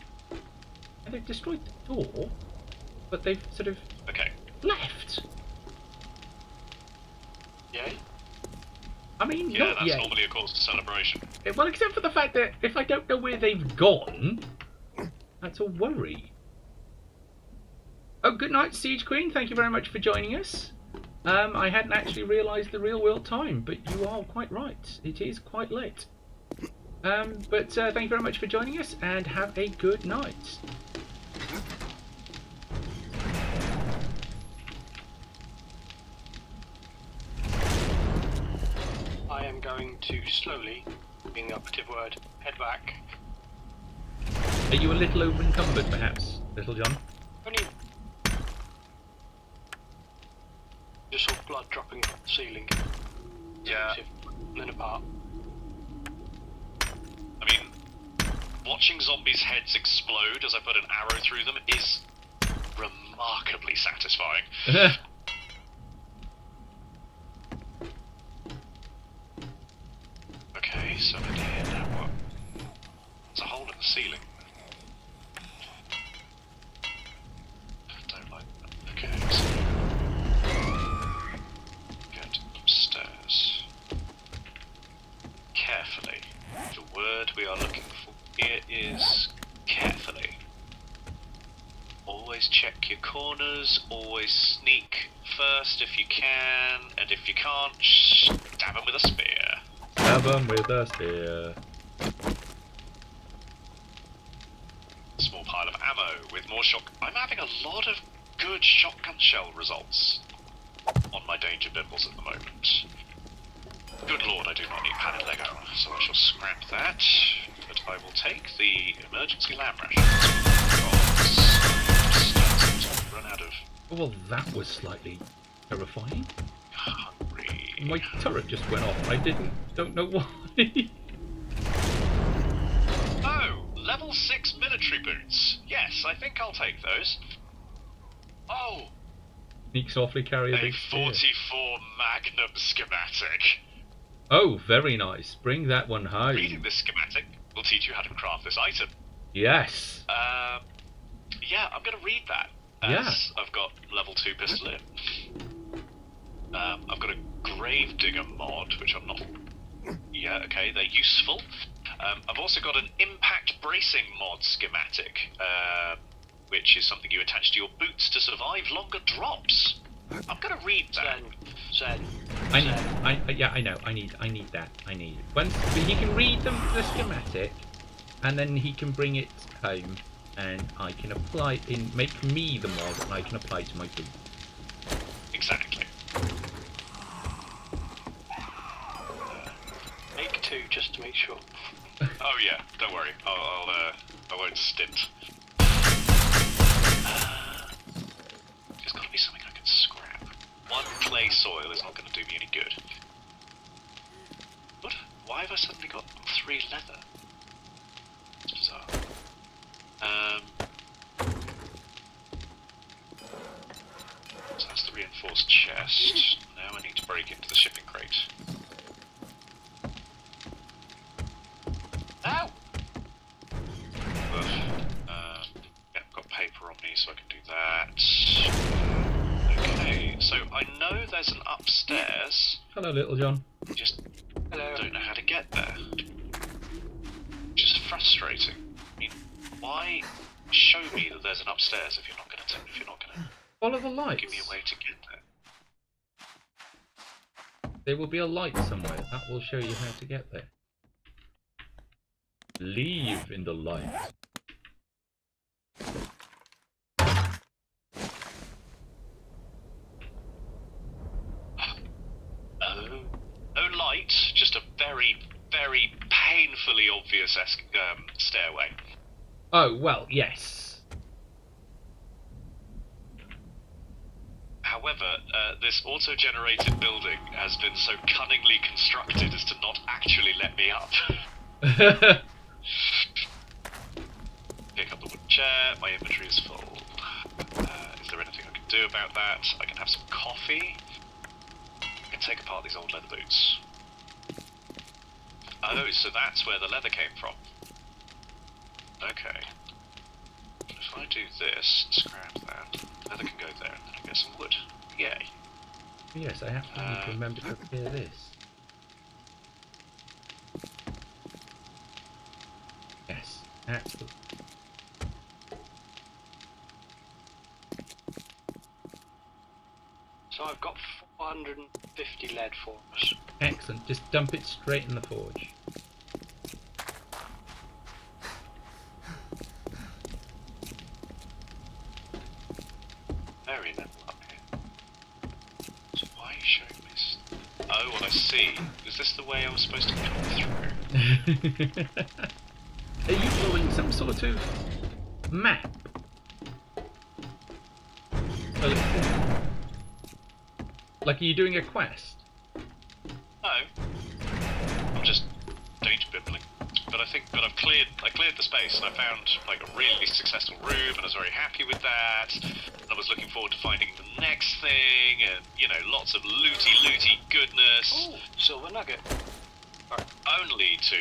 And they've destroyed the door, but they've sort of Okay. left. Yay? I mean, Yeah, not that's yet. normally a cause for celebration. Well, except for the fact that if I don't know where they've gone, that's a worry. Oh, good night, Siege Queen. Thank you very much for joining us. I hadn't actually realised the real world time, but you are quite right. It is quite late. But thank you very much for joining us, and have a good night. I am going to slowly, being the operative word, head back. Are you a little over encumbered, perhaps, Little John? Only just saw blood dropping from the ceiling. Yeah. And then apart. I mean, watching zombies' heads explode as I put an arrow through them is remarkably satisfying. Okay, so in here now what? There's a hole in the ceiling. Don't like that. Okay, so get upstairs. Carefully. The word we are looking for here is carefully. Always check your corners, always sneak first if you can, and if you can't, stab him with a spear. Stab 'em with a spear. Small pile of ammo with more shock. I'm having a lot of good shotgun shell results on my danger bibbles at the moment. Good lord, I do not need padded Lego, so I shall scrap that. But I will take the emergency lamb ration. Run out of Well, that was slightly terrifying. hungry. My turret just went off. I don't know why. Oh, level 6 military boots. Yes, I think I'll take those. Oh, Sneak softly, carry a a big spear. 44 Magnum schematic. Oh, very nice. Bring that one home. Reading this schematic will teach you how to craft this item. Yes. Yeah, I'm going to read that. As I've got level 2 pistol in. I've got a Gravedigger mod, which I'm not... Yeah, okay, they're useful. I've also got an impact bracing mod schematic, which is something you attach to your boots to survive longer drops. I'm going to read that. Zen. I know. I need that. Once he can read the schematic, and then he can bring it home, and I can apply make me the mod, and I can apply to my boot. Exactly. Make 2 just to make sure. Oh yeah, don't worry. I won't stint. There's got to be something I can scrap. 1 clay soil is not going to do me any good. What? Why have I suddenly got 3 leather? It's bizarre. So that's the reinforced chest. Now I need to break into the shipping crate. Ow! Ugh. Yeah, I've got paper on me, so I can do that. Okay, so I know there's an upstairs. Hello, Little John. I just Hello. don't know how to get there. Which is frustrating. I mean, why show me that there's an upstairs if you're not going to Follow the lights. give me a way to get there? There will be a light somewhere. That will show you how to get there. Leave in the light. No light, just a very, very painfully obvious stairway. Oh, well, yes. However, this auto-generated building has been so cunningly constructed as to not actually let me up. Pick up the wooden chair, my inventory is full. Is there anything I can do about that? I can have some coffee. I can take apart these old leather boots. Oh, so that's where the leather came from. Okay. If I do this and scrap that, leather can go there and then I get some wood. Yay. Yes, I have to remember to clear this. Yes, absolutely. So I've got 450 lead for us. Excellent. Just dump it straight in the forge. very level up here. So why are you showing this? Oh, I see. Is this the way I was supposed to come through? Are you following some sort of map? Like, are you doing a quest? No. I'm just data bibbling. But I cleared the space and I found like a really successful room and I was very happy with that. And I was looking forward to finding the next thing and, you know, lots of looty goodness. Oh, silver nugget. Only to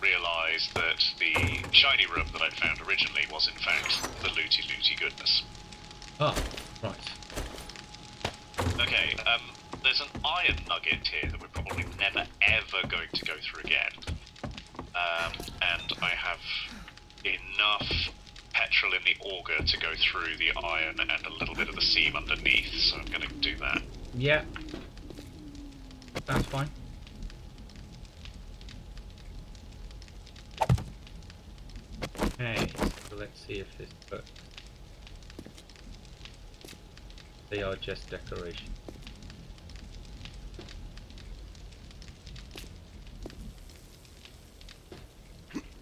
realise that the shiny room that I'd found originally was in fact the looty goodness. Ah, right. Okay, there's an iron nugget here that we're probably never ever going to go through again. And I have enough petrol in the auger to go through the iron and a little bit of the seam underneath, so I'm going to do that. Yeah. Sounds fine. Okay, so let's see if this works. They are just decoration.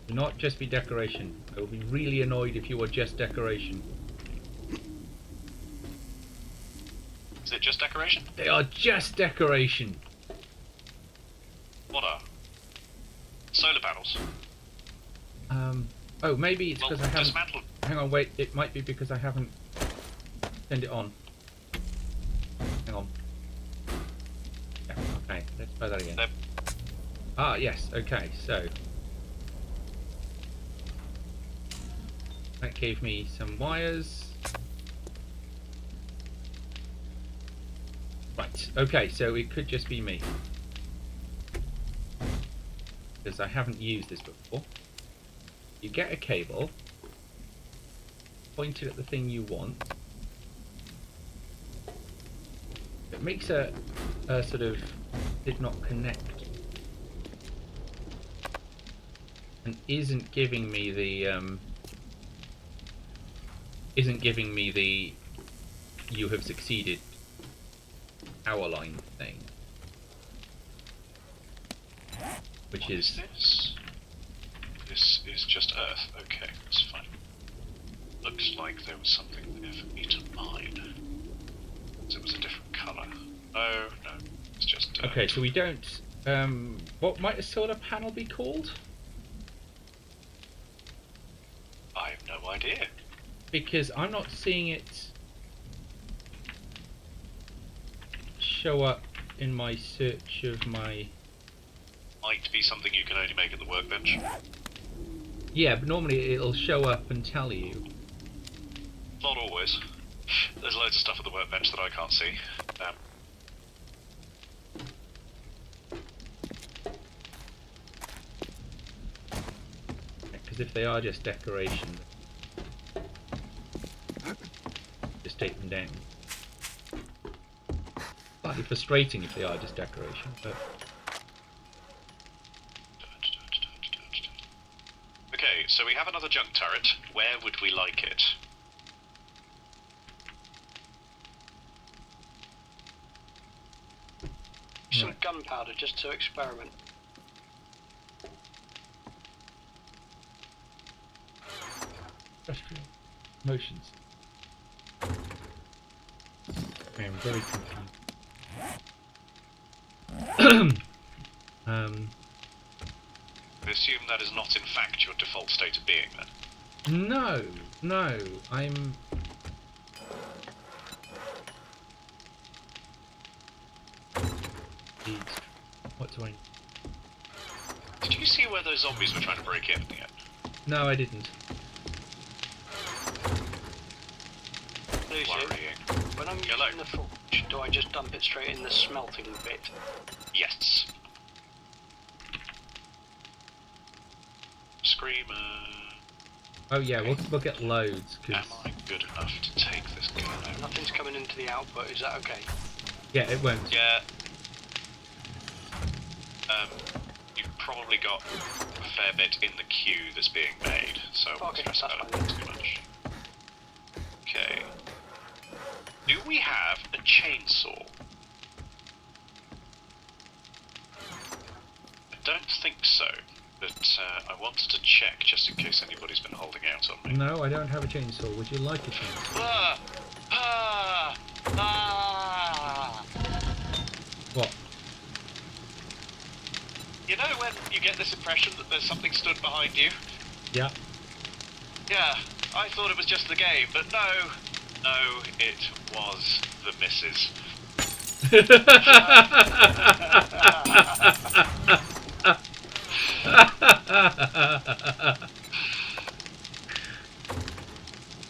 Do not just be decoration. I will be really annoyed if you are just decoration. Is it just decoration? They are just decoration. What are? Solar panels. Oh, maybe it's Well, because I haven't. dismantle. Hang on, wait. It might be because I haven't turned it on. Hang on. Yeah, okay, let's try that again. They're- Ah, yes. Okay, so that gave me some wires. Right. Okay, so it could just be me because I haven't used this before. You get a cable, point it at the thing you want. It makes a sort of did not connect, and isn't giving me the you have succeeded power line thing, which What is this? This is just Earth. Okay, that's fine. Looks like there was something there for me to mine. So it was a different colour. No, it's just dirt. okay. So we don't. What might a solar panel be called? I have no idea. Because I'm not seeing it show up in my search of my. Might be something you can only make at the workbench. Yeah, but normally it'll show up and tell you. Not always. There's loads of stuff at the workbench that I can't see. Because if they are just decoration, just take them down. Slightly frustrating if they are just decoration, but. Okay, so we have another junk turret. Where would we like it? Some gunpowder just to experiment. Industrial motions. I am very confused. I assume that is not in fact your default state of being then. No, I'm. What do I? Did you see where those zombies were trying to break in at the end? No, I didn't. Lucy, Worrying. when I'm Hello. using the forge, do I just dump it straight in the smelting bit? Yes. Screamer. Oh yeah, we'll get loads. Cause Am I good enough to take this guy out? Nothing's coming into the output, is that okay? yeah, it won't. Yeah. You've probably got a fair bit in the queue that's being made, so I won't Okay, stress that's about fine. it too much. Okay. Do we have a chainsaw? I don't think so, but I wanted to check just in case anybody's been holding out on me. No, I don't have a chainsaw. Would you like a chainsaw? What? You know when you get this impression that there's something stood behind you? Yeah. Yeah, I thought it was just the game, but no, it was the missus.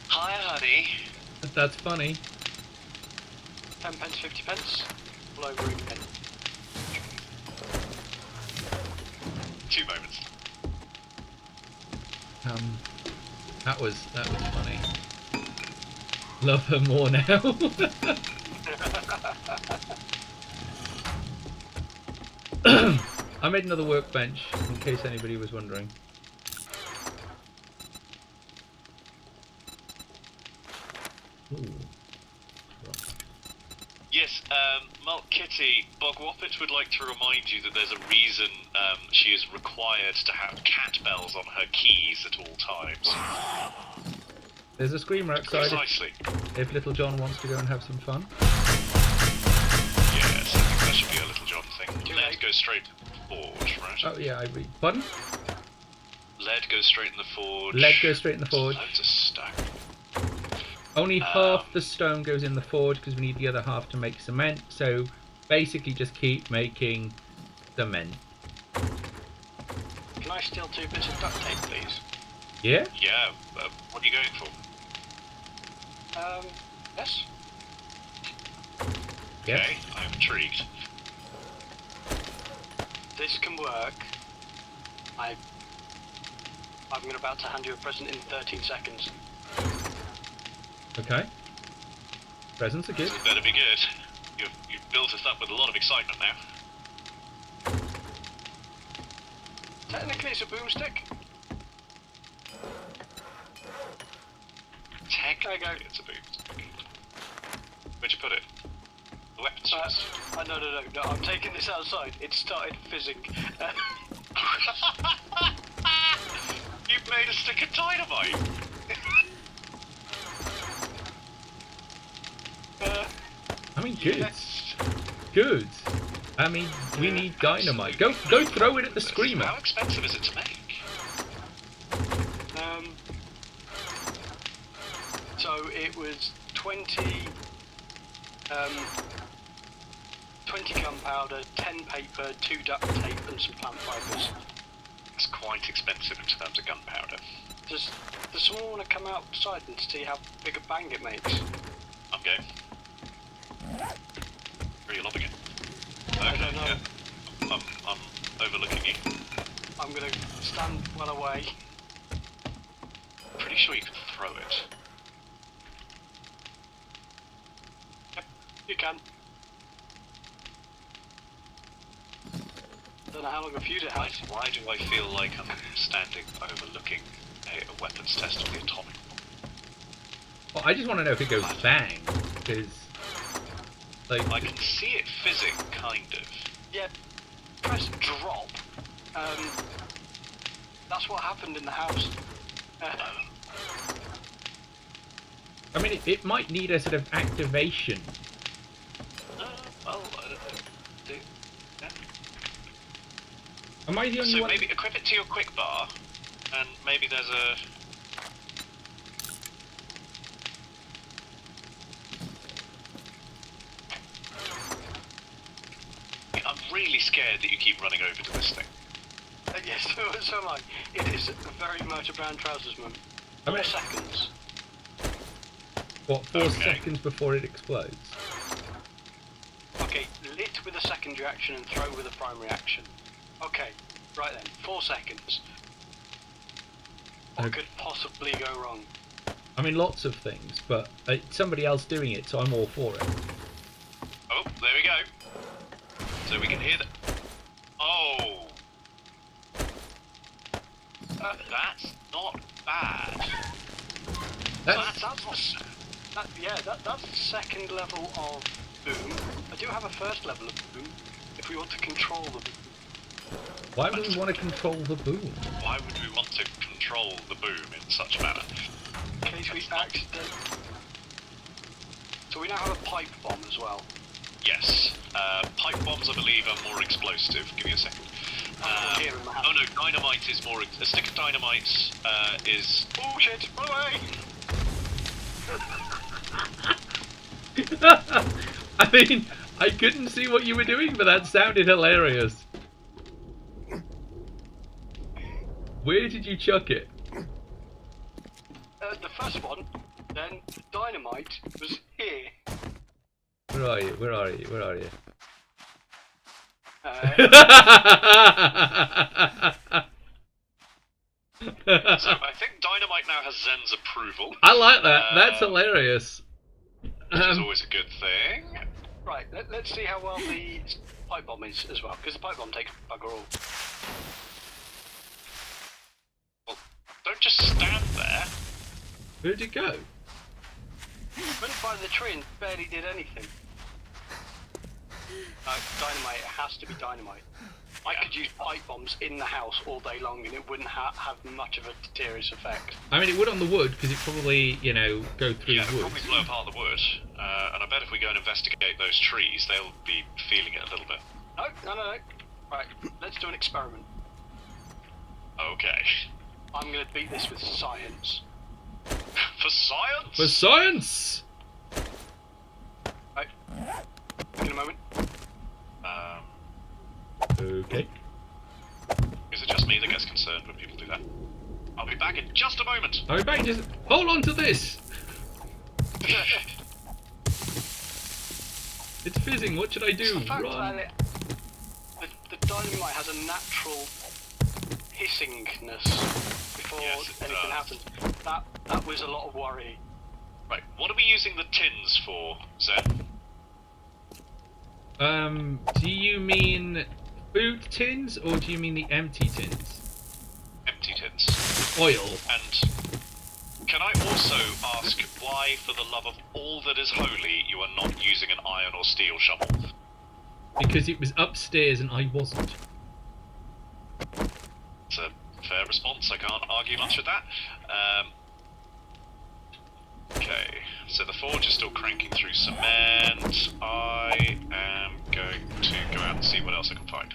Hi, honey. That's funny. 10 pence, 50 pence. All over again. 2 moments. That was funny. Love her more now. I made another workbench in case anybody was wondering. Ooh. Yes, Malt Kitty, Bogwhoppet would like to remind you that there's a reason she is required to have cat bells on her keys at all times. There's a screamer outside Precisely. if Little John wants to go and have some fun. Yes, I think that should be a Little John thing. Too Lead late. goes straight in the forge, right? Oh yeah, I read. Pardon? Lead goes straight in the forge. Lead goes straight in the forge. Loads of stone. Only half the stone goes in the forge because we need the other half to make cement. So basically just keep making cement. Can I steal 2 bits of duct tape, please? Yeah? Yeah, what are you going for? Yes? Yes. Okay, I'm intrigued. This can work. I'm about to hand you a present in 13 seconds. Okay. Presents are good. This better be good. You've built us up with a lot of excitement now. Technically, it's a boomstick. Technically, it's a boot. Where'd you put it? The weapons chest. No, I'm taking this outside. It started fizzing. You've made a stick of dynamite! I mean, good. Yes. Good. I mean, we need dynamite. Go throw it at the screamer. How expensive is it to make? So it was 20 gunpowder, 10 paper, 2 duct tape, and some plant fibres. It's quite expensive in terms of gunpowder. Does someone want to come outside and see how big a bang it makes? I'm going. Where are you lobbing it? I don't know. Yeah. I'm overlooking you. I'm going to stand well away. Pretty sure you can throw it. Yep, you can. Don't know how long a fuse it has. Why do I feel like I'm standing overlooking a weapons test of the atomic bomb? Well, I just want to know if it goes bang, because like I can see it fizzing, kind of. Yeah, press drop. That's what happened in the house. I mean, it might need a sort of activation. Well, yeah. Am I the only So one? maybe equip it to your quick bar, and maybe there's a... I'm really scared that you keep running over to this thing. Yes, so am I. It is very much a brown trousers moment. I mean- 4 seconds. What, 4 Okay. seconds before it explodes? Okay, lit with a secondary action and throw with a primary action. Okay, right then, 4 seconds. What Okay. could possibly go wrong? I mean, lots of things, but somebody else doing it, so I'm all for it. Oh, there we go. So we can hear the... Oh! That's not bad. That's, That's That's the second level of boom. I do have a first level of boom. If we want to control the boom. Why would we want to control the boom? Why would we want to control the boom in such a manner? In case we accidentally. So we now have a pipe bomb as well. Yes. Pipe bombs, I believe, are more explosive. Give me a second. Here in the house. Oh no, dynamite is more. A stick of dynamite is. Oh shit! Run away! I mean, I couldn't see what you were doing, but that sounded hilarious. Where did you chuck it? The first one, then the dynamite was here. Where are you? Where are you? Where are you? Uh, So I think dynamite now has Zen's approval, I like that. That's hilarious. which is always a good thing. right, let's see how well the pipe bomb is as well, because the pipe bomb takes bugger all. Well, don't just stand there. Where'd it go? Went by the tree and barely did anything. Dynamite, it has to be dynamite. I could use pipe bombs in the house all day long and it wouldn't have much of a deleterious effect. I mean, it would on the wood because it probably, you know, go through Yeah, it'll wood. probably blow apart the wood, and I bet if we go and investigate those trees, they'll be feeling it a little bit. No. Right, let's do an experiment. Okay. I'm going to beat this with science. For science? For science! Right, in a moment. Okay. Is it just me that gets concerned when people do that? I'll be back in just a moment. Are we back? Just hold on to this. It's fizzing. What should I do? The fact Run. that the dynamite has a natural hissingness before Yes, it anything does. happens. That was a lot of worry. Right, what are we using the tins for, Zen? Do you mean food tins or do you mean the empty tins? Empty tins. Oil. And can I also ask why, for the love of all that is holy, you are not using an iron or steel shovel? Because it was upstairs and I wasn't. It's a fair response, I can't argue much with that. Okay, so the forge is still cranking through cement. I am going to go out and see what else I can find.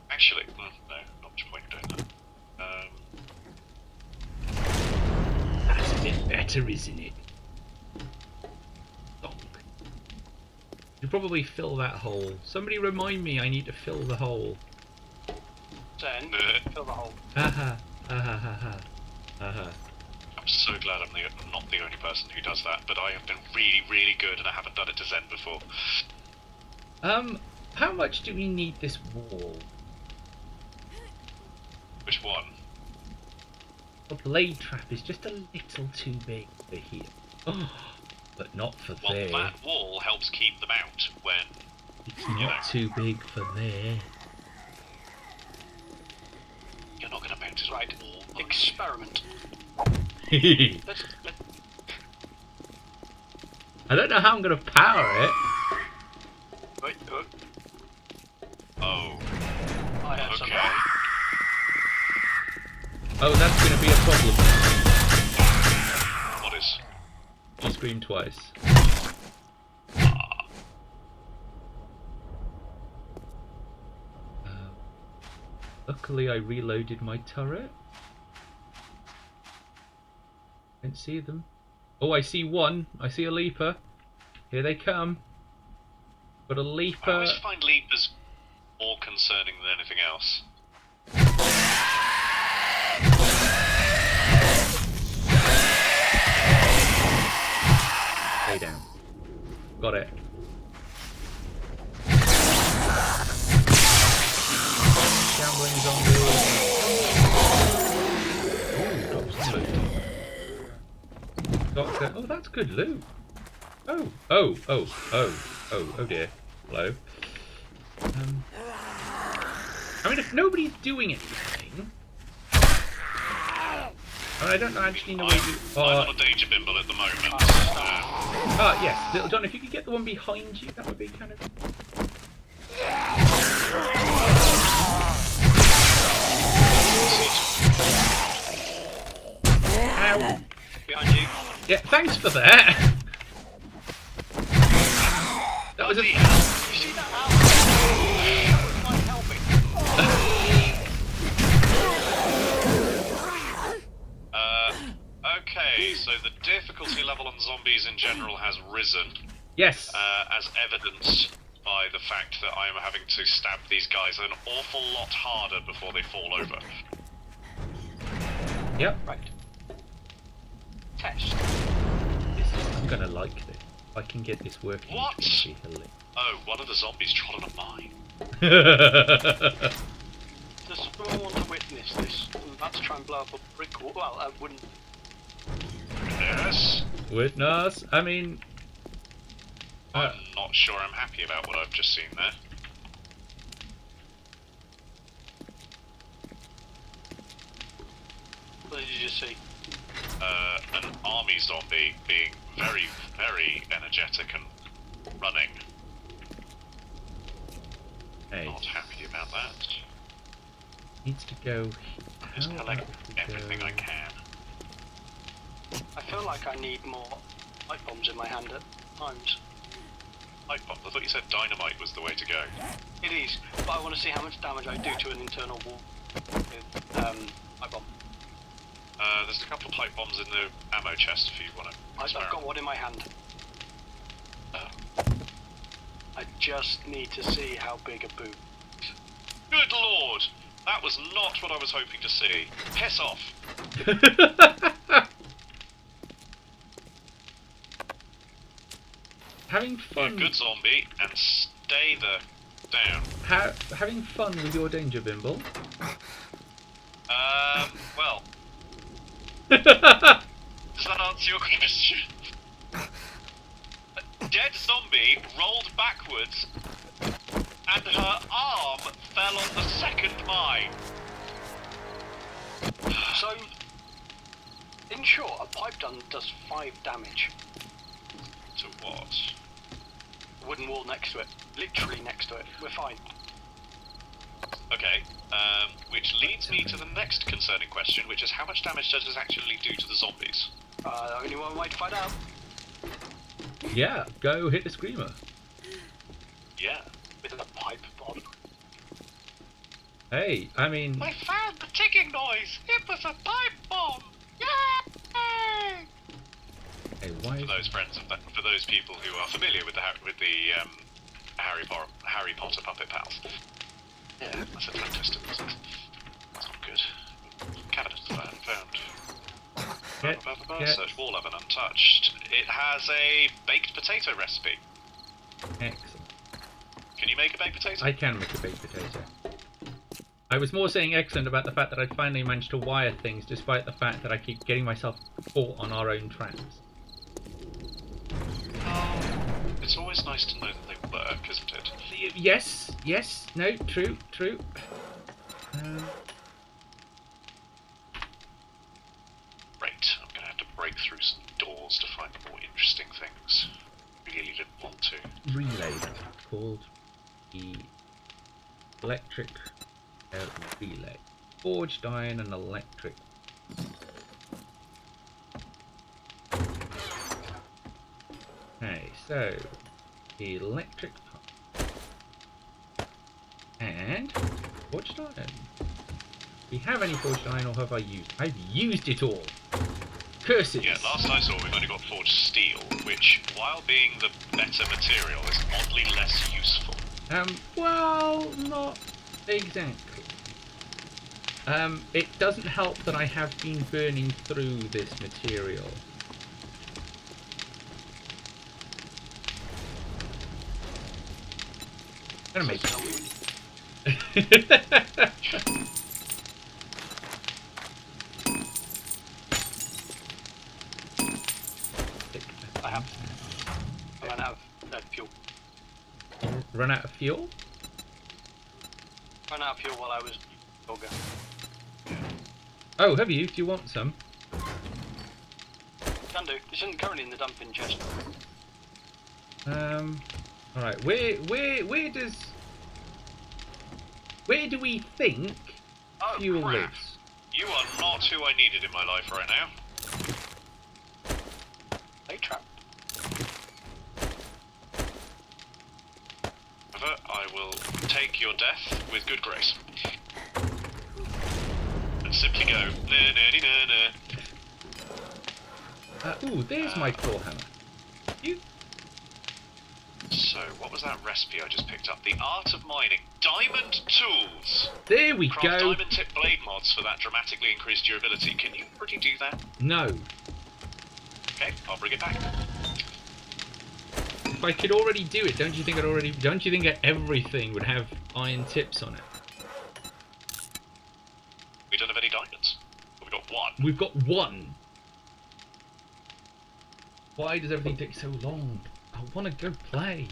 Actually, no, not much point in doing that. That's a bit better, isn't it? Donk. You probably fill that hole. Somebody remind me I need to fill the hole. Then fill the hole. Haha. Haha. Haha. I'm so glad I'm not the only person who does that, but I have been really, really good and I haven't done it to Zen before. How much do we need this wall? Which one? The blade trap is just a little too big for here. Oh, but not for Well, there. that wall helps keep them out when... It's not too big for there. You're not going to bounce Right, the wall. experiment. I Let's don't know how I'm going to power it. wait. Oh, I have something. okay. Oh, that's going to be a problem. What is? She screamed twice. Luckily I reloaded my turret. Can't see them. Oh, I see one. I see a leaper. Here they come. Got a I leaper. always find leapers more concerning than anything else. Stay down. Got it. Shambling zombie. Ooh, got some loot. Doctor. Oh, that's good loot. Oh dear. Hello. I mean, if nobody's doing anything, I mean, I don't actually know where you... I'm on a danger bimble at the moment. Yes, Little John, if you could get the one behind you, that would be kind of... Ow. Behind you. Yeah, thanks for that. That was a... You see that arrow? That was like helping. Okay, so the difficulty level on zombies in general has risen, Yes. as evidenced by the fact that I am having to stab these guys an awful lot harder before they fall over. Yep. Right. Test. I'm gonna like this. If I can get this working, What? it's gonna be hilarious. Oh, one of the zombies trod on a mine. Does someone want to witness this? I'm about to try and blow up a brick wall. Well, I wouldn't. Yes. Witness. I mean, I'm not sure I'm happy about what I've just seen there. What did you just see? An army zombie being very, very energetic and running. hey, Not happy about that. needs to go. Just how collect about we everything go- I can. I feel like I need more light bombs in my hand at times. Light bomb. I thought you said dynamite was the way to go. It is, but I want to see how much damage I do to an internal wall with light bomb. There's a couple of pipe bombs in the ammo chest if you want to. I've got one in my hand. I just need to see how big a boot. Good lord! That was not what I was hoping to see. Piss off! Having Be a fun. good zombie and stay the down. Having fun with your danger, Bimble. Well, does that answer your question? A dead zombie rolled backwards and her arm fell on the second mine. So, in short, a pipe gun does 5 damage. To what? Wooden wall next to it. Literally next to it. We're fine. Okay, which leads me to the next concerning question, which is how much damage does this actually do to the zombies? Only one way to find out. Yeah, go hit the screamer. Yeah. With a pipe bomb. Hey, I mean, I found the ticking noise! It was a pipe bomb! Yay! hey, why? For those friends of that, for those people who are familiar with the Harry Potter puppet pals. Yeah, that's a tongue twister. That's not good. Cabinet found. Search wall oven untouched. It has a baked potato recipe. Excellent. Can you make a baked potato? I can make a baked potato. I was more saying excellent about the fact that I finally managed to wire things, despite the fact that I keep getting myself caught on our own traps. It's always nice to know that they work, isn't it? Yes, no, true. Right, I'm gonna have to break through some doors to find more interesting things. Really didn't want to. Relay, that's called the electric relay. Forged iron and electric. Okay, so the electric pump and forged iron. Do we have any forged iron, or have I used? I've used it all. Curses! Yeah, last I saw we've only got forged steel, which, while being the better material, is oddly less useful. Well, not exactly. It doesn't help that I have been burning through this material. Gonna make I ran out of fuel. Run out of fuel? Ran out of fuel while I was yoga. Oh, have you? Do you want some? Can do. This isn't currently in the dumping chest. All right. Where do we think Oh, fuel crap. lives? You are not who I needed in my life right now. They trap. However, I will take your death with good grace. And simply go, na. Ooh, there's my claw hammer. So, what was that recipe I just picked up? The Art of Mining. Diamond Tools! There we Craft go. diamond tip blade mods for that dramatically increased durability. Can you already do that? No. Okay, I'll bring it back. If I could already do it, don't you think everything would have iron tips on it? We don't have any diamonds. Well, we got one. We've got one. Why does everything take so long? I want to go play.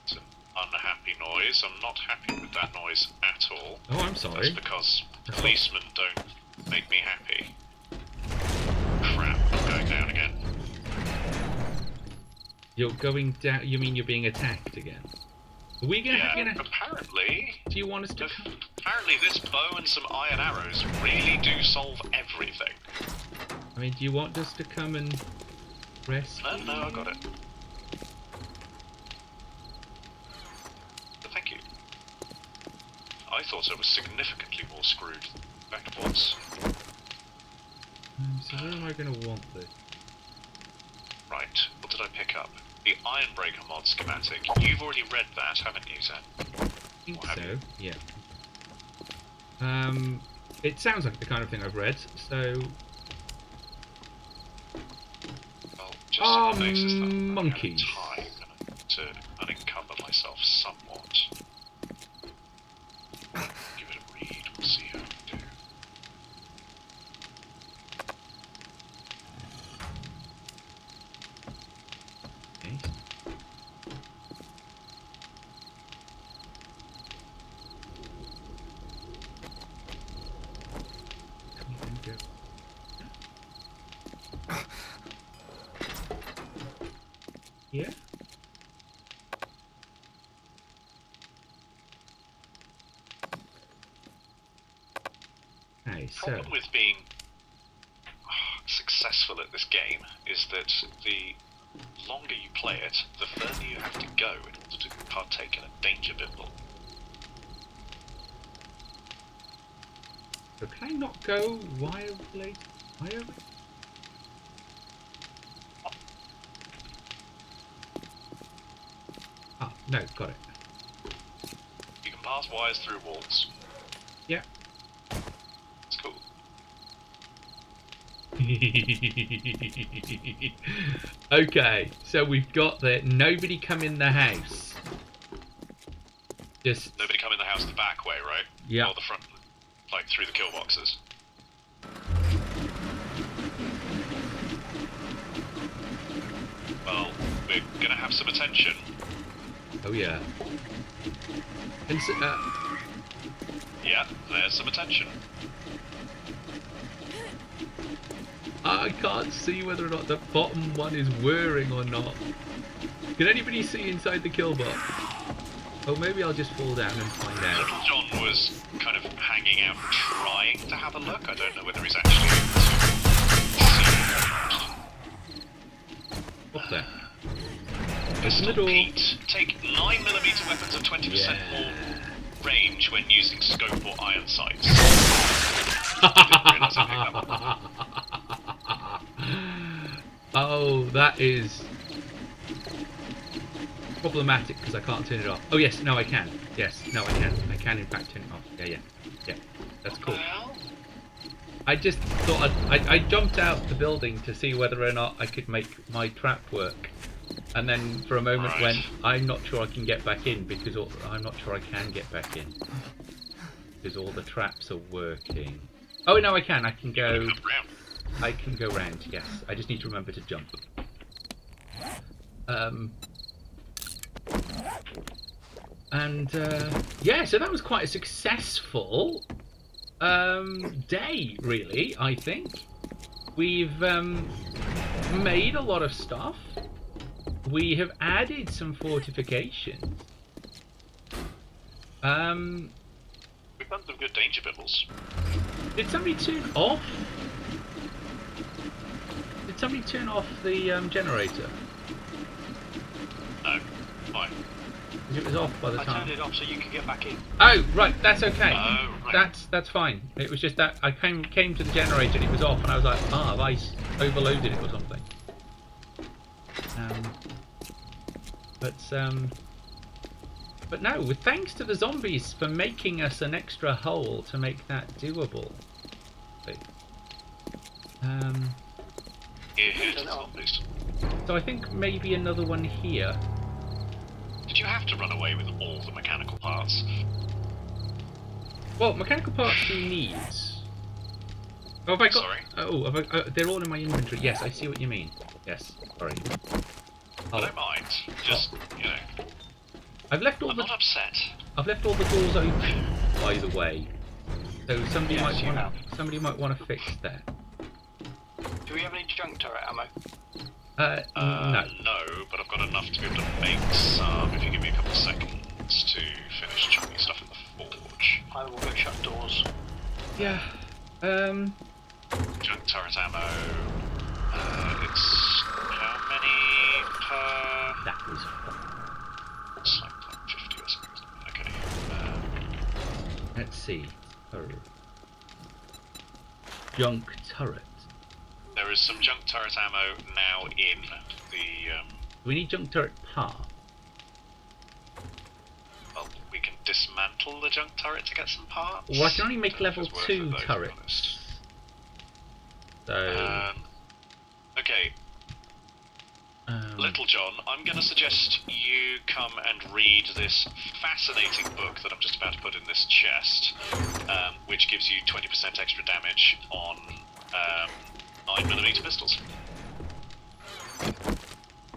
It's an unhappy noise. I'm not happy with that noise at all. Oh, I'm That's sorry. because policemen don't make me happy. Crap, I'm going down again. You're going down. You mean you're being attacked again? Are we gonna? Yeah, apparently. Do you want us to? Apparently, this bow and some iron arrows really do solve everything. I mean, do you want us to come and rescue? No, I got it. But thank you. I thought I was significantly more screwed than that was. So where am I going to want this? Right, what did I pick up? The Ironbreaker mod schematic. You've already read that, haven't you, Zen? I think Or have so. you? Yeah. It sounds like the kind of thing I've read. So. Well, just on the basis that monkeys. I have time to unencumber myself somewhat. Give it a read, we'll see how we do. Okay. Come on, go. Yeah. Okay, so Problem with being successful at this game is that the longer you play it, the further you have to go in order to partake in a danger bimble. so can I not go wildly? Ah, no, got it. You can pass wires through walls. Yeah. It's cool. Okay, so we've got that. Nobody come in the house. Just Nobody come in the house the back way, right? Yeah. Or the front, like through the kill boxes. Well, we're gonna have some attention. oh yeah. And so, Yeah, there's some attention. I can't see whether or not the bottom one is whirring or not. Can anybody see inside the kill box? Oh, maybe I'll just fall down and find out. Little John was kind of hanging out, trying to have a look. I don't know whether he's actually able to see. What's that? Pistol Middle. Pete, take 9mm weapons of 20% more range when using scope or iron sights. Didn't realise I picked that one. Oh, that is problematic because I can't turn it off. Oh yes, no I can. Yes, no I can. I can in fact turn it off. Yeah. That's cool. Well, I just thought I jumped out the building to see whether or not I could make my trap work. And then for a moment Right. went, I'm not sure I can get back in because I'm not sure I can get back in. Because all the traps are working. Oh no I can go come round. I can go round, yes. I just need to remember to jump. Yeah, so that was quite a successful day, really, I think. We've made a lot of stuff. We have added some fortifications. We've done some good danger bibbles. Did somebody turn off? Did somebody turn off the generator? No, fine. 'Cause it was off by the I time. turned it off so you could get back in. Oh, right, that's okay. Oh, right. That's fine. It was just that I came to the generator and it was off, and I was like, have I overloaded it or something? But no, with thanks to the zombies for making us an extra hole to make that doable. Here's the zombies. So I think maybe another one here. Did you have to run away with all the mechanical parts? Well, mechanical parts do need. Oh, have I got? Sorry? Oh, have I, they're all in my inventory. Yes, I see what you mean. Yes, sorry. I don't mind. Just, you know, I've left all I'm the not upset. doors open, by the way. So somebody Yes, might you have. want to fix that. Do we have any junk turret ammo? No. No, but I've got enough to be able to make some if you give me a couple of seconds to finish chucking stuff in the forge. I will go shut doors. Yeah. Junk turret ammo. It's how many per? That was fun. It's like 50 or something. Okay. Let's see. Turret. Junk turret. There is some junk turret ammo now in the. We need junk turret part. Well, we can dismantle the junk turret to get some parts. Well, I can only make Don't know level if it's worth 2 it, though, to be turrets. honest. So. Okay, Little John, I'm going to suggest you come and read this fascinating book that I'm just about to put in this chest, which gives you 20% extra damage on 9mm pistols.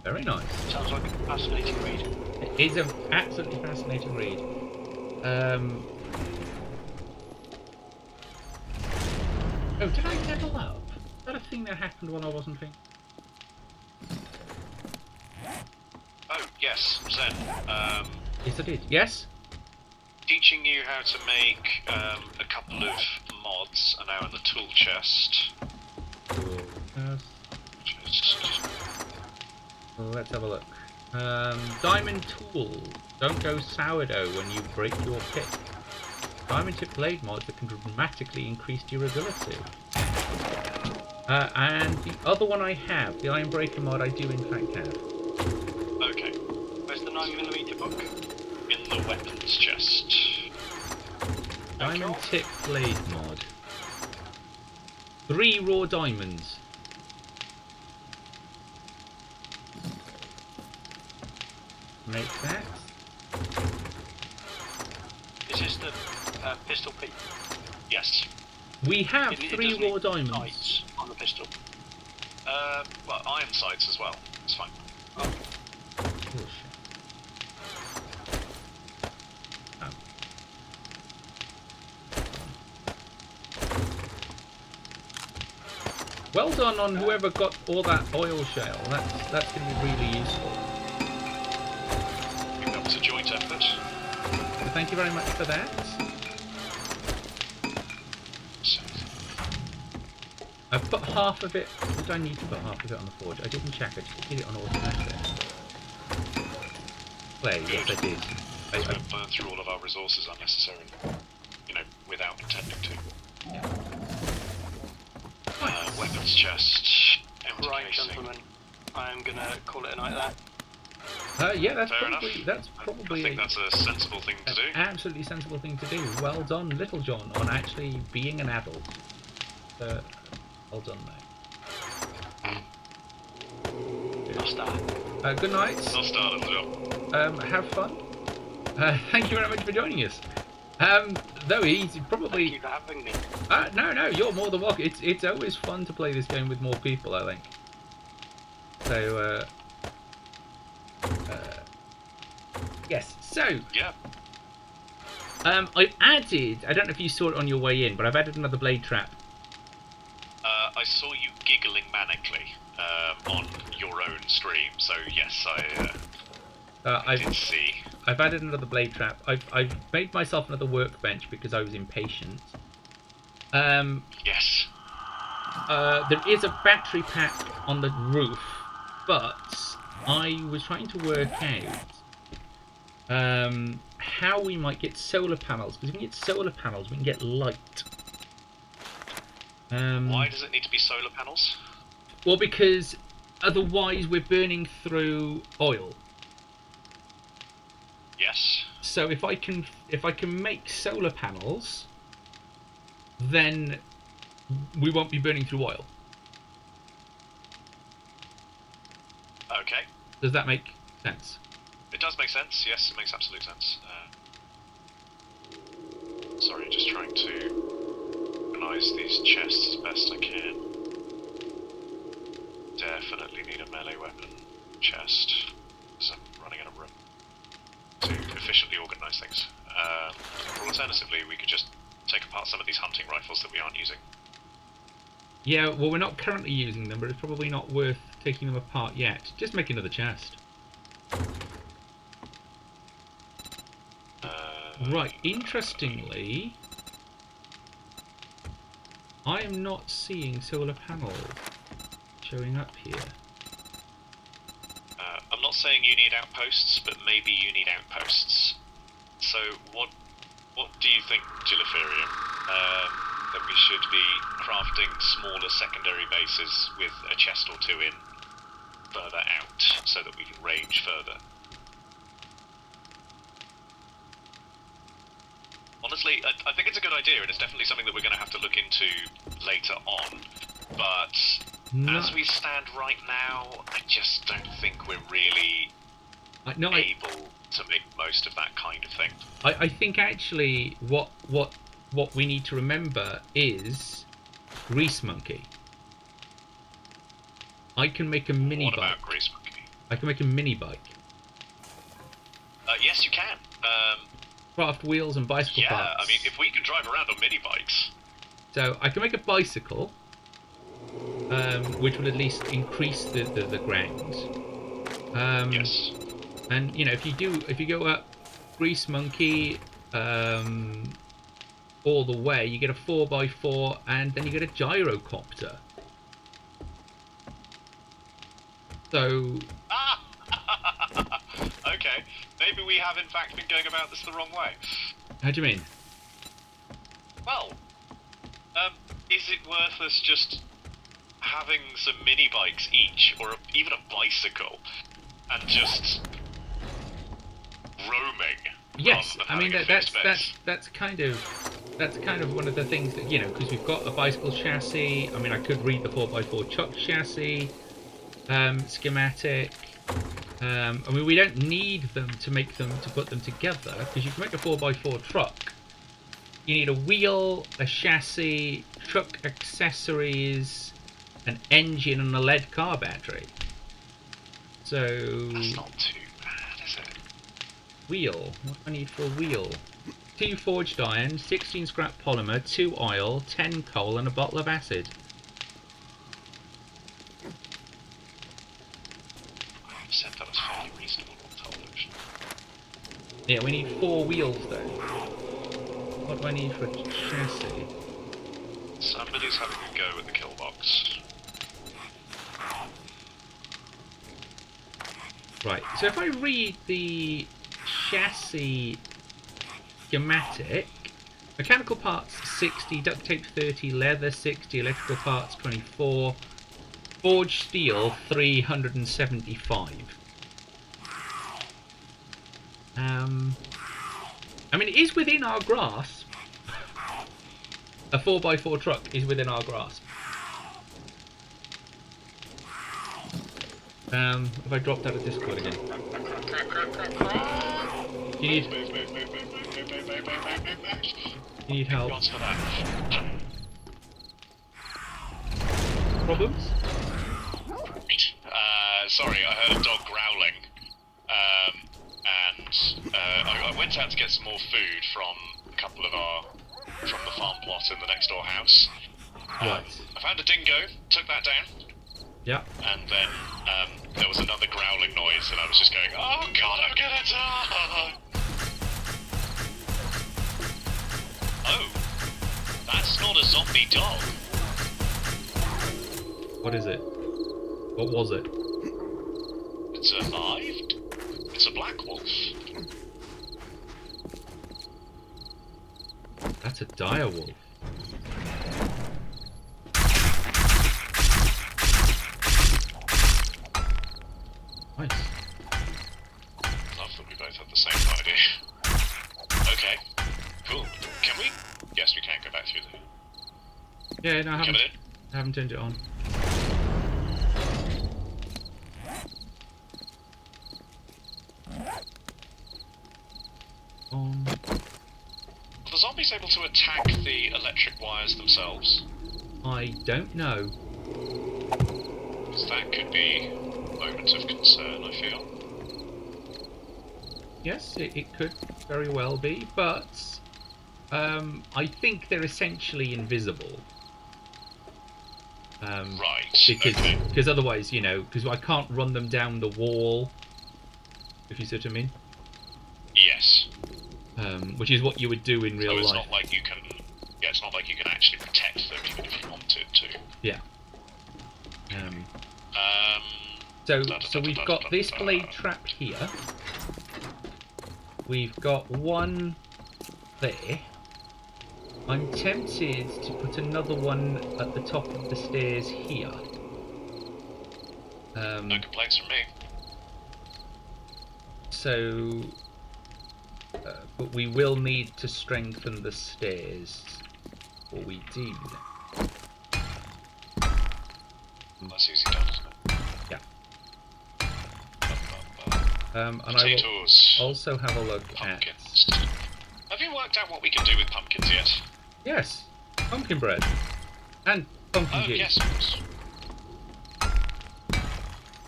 Very nice. Sounds like a fascinating read. It is an absolutely fascinating read. Oh, did I level up? Is that a thing that happened when I wasn't thinking? Oh, yes, Zen. Yes, I did. Yes? Teaching you how to make a couple of mods are now in the tool chest. Just Well, let's have a look. Diamond tool. Don't go sourdough when you break your pick. Diamond tip blade mods that can dramatically increase durability. And the other one I have, the Iron Breaker mod, I do in fact have. okay. Where's the 9mm book? In the weapons chest. Diamond tip blade mod. 3 raw diamonds. Make that. Is this the pistol P? Yes. We have It 3 doesn't raw need diamonds. sights on the pistol. Well, iron sights as well. It's fine. Oh, shit. Oh. Well done on whoever got all that oil shale. That's going to be really useful. That was a joint effort. So thank you very much for that. So, I put half of it. Did I need to put half of it on the forge? I didn't check. I just did it on automatic. Play. Yes, I did. we won't burn through all of our resources unnecessarily. You know, without intending to. Weapons chest. Empty Right, casing. gentlemen. I'm gonna call it a night there. Yeah, that's Fair probably enough. I probably think that's a sensible thing to an do. absolutely sensible thing to do. Well done, Little John, on actually being an adult. Well done, mate. I'll start. Good night. I'll start at the job. Have fun. Thank you very much for joining us. Though he's Thank probably you for having me. no, you're more than welcome. It's always fun to play this game with more people, I think. So yes. So Yeah. I've added, I don't know if you saw it on your way in, but I've added another blade trap. I saw you giggling manically on your own stream, so yes, I did see. I've added another blade trap. I've made myself another workbench because I was impatient. Yes. There is a battery pack on the roof, but I was trying to work out how we might get solar panels. Because if we can get solar panels, we can get light. Why does it need to be solar panels? Well, because otherwise we're burning through oil. Yes. So if I can make solar panels, then we won't be burning through oil. Okay. Does that make sense? It does make sense, yes, it makes absolute sense. Sorry, just trying to organise these chests as best I can. Definitely need a melee weapon chest, because I'm running out of room to efficiently organise things. Or alternatively, we could just take apart some of these hunting rifles that we aren't using. Yeah, well, we're not currently using them, but it's probably not worth taking them apart yet. Just make another chest. Right, interestingly, I am not seeing solar panels showing up here. I'm not saying you need outposts, but maybe you need outposts. So what do you think, Giliferium? That we should be crafting smaller secondary bases with a chest or two in further out, so that we can range further? Honestly, I think it's a good idea, and it's definitely something that we're going to have to look into later on. But as we stand right now, I just don't think we're really able to make most of that kind of thing. I think actually what we need to remember is Grease Monkey. I can make a mini bike. What about Grease Monkey? I can make a mini bike. Yes, you can. Craft wheels and bicycle parts. Yeah, I mean, if we can drive around on mini bikes. So I can make a bicycle, which will at least increase the ground. Yes. And you know, if you go up Grease Monkey all the way, you get a 4x4, and then you get a gyrocopter. So. Okay, maybe we have in fact been going about this the wrong way. How do you mean? Well, is it worth us just having some mini bikes each, or even a bicycle, and just roaming? Yes, I mean that's kind of one of the things that, you know, because we've got a bicycle chassis. I mean, I could read the 4x4 truck chassis schematic. I mean, we don't need them to put them together, because you can make a 4x4 truck. You need a wheel, a chassis, truck accessories, an engine, and a lead car battery. So that's not too bad, is it? Wheel. What do I need for a wheel? 2 forged iron, 16 scrap polymer, 2 oil, 10 coal, and a bottle of acid. I've said that was fairly reasonable on television. Yeah, we need 4 wheels though. What do I need for a chassis? Somebody's having a go at the kill box. Right, so if I read the chassis schematic, mechanical parts 60, duct tape 30, leather 60, electrical parts 24, forged steel 375. I mean, it is within our grasp. A 4x4 truck is within our grasp. Have I dropped out of Discord again? Do you need help? What's for that? Problems? Sorry, I heard a dog growling. And I went out to get some more food from couple from the farm plot in the next door house. Right. I found a dingo, took that down, Yeah. and then there was another growling noise, and I was just going, oh god, I'm gonna die! Oh, that's not a zombie dog. What is it? What was it? It survived. It's a black wolf. That's a dire wolf. Nice. Love that we both had the same idea. Okay, cool. Can we? Yes, we can go back through there. Yeah, no, I Coming haven't turned it on. Are the zombies able to attack the electric wires themselves? I don't know. Because that could be a moment of concern, I feel. Yes, it could very well be, but I think they're essentially invisible. Right, Because okay. because otherwise, you know, because I can't run them down the wall. If you see what I mean. Yes. Which is what you would do in real So it's life. not like you can... Yeah, it's not like you can actually protect them even if you wanted to. Yeah. Da, So we've got this blade trap here. We've got one there. I'm tempted to put another one at the top of the stairs here. No complaints from me. So, but we will need to strengthen the stairs, or we do. That's easy done, isn't it? Yeah. And I will Potatoes. also have a look at. Pumpkins. Have you worked out what we can do with pumpkins yet? Yes, pumpkin bread and pumpkin Oh, juice. yes, of course.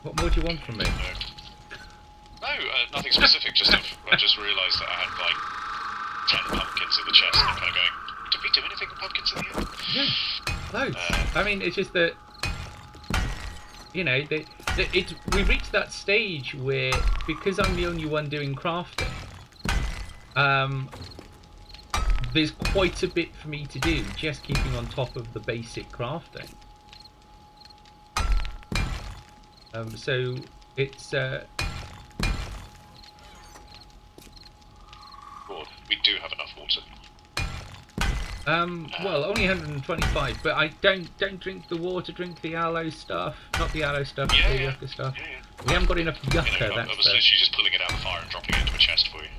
What more do you want from me? No, nothing specific, I just realised that I had like 10 pumpkins in the chest and I'm kind of going, did we do anything with pumpkins in the end? Yeah, loads. I mean, it's just that, you know, we reached that stage where, because I'm the only one doing crafting, there's quite a bit for me to do, just keeping on top of the basic crafting. So it's Good. We do have enough water. well, only 125, but I don't drink the water, drink the aloe stuff. Not the aloe stuff, Yeah, the yeah. yucca stuff. Yeah, yeah. We haven't got enough You know, yucca, I that's was the... literally just pulling it out of the fire and dropping it into a chest for you.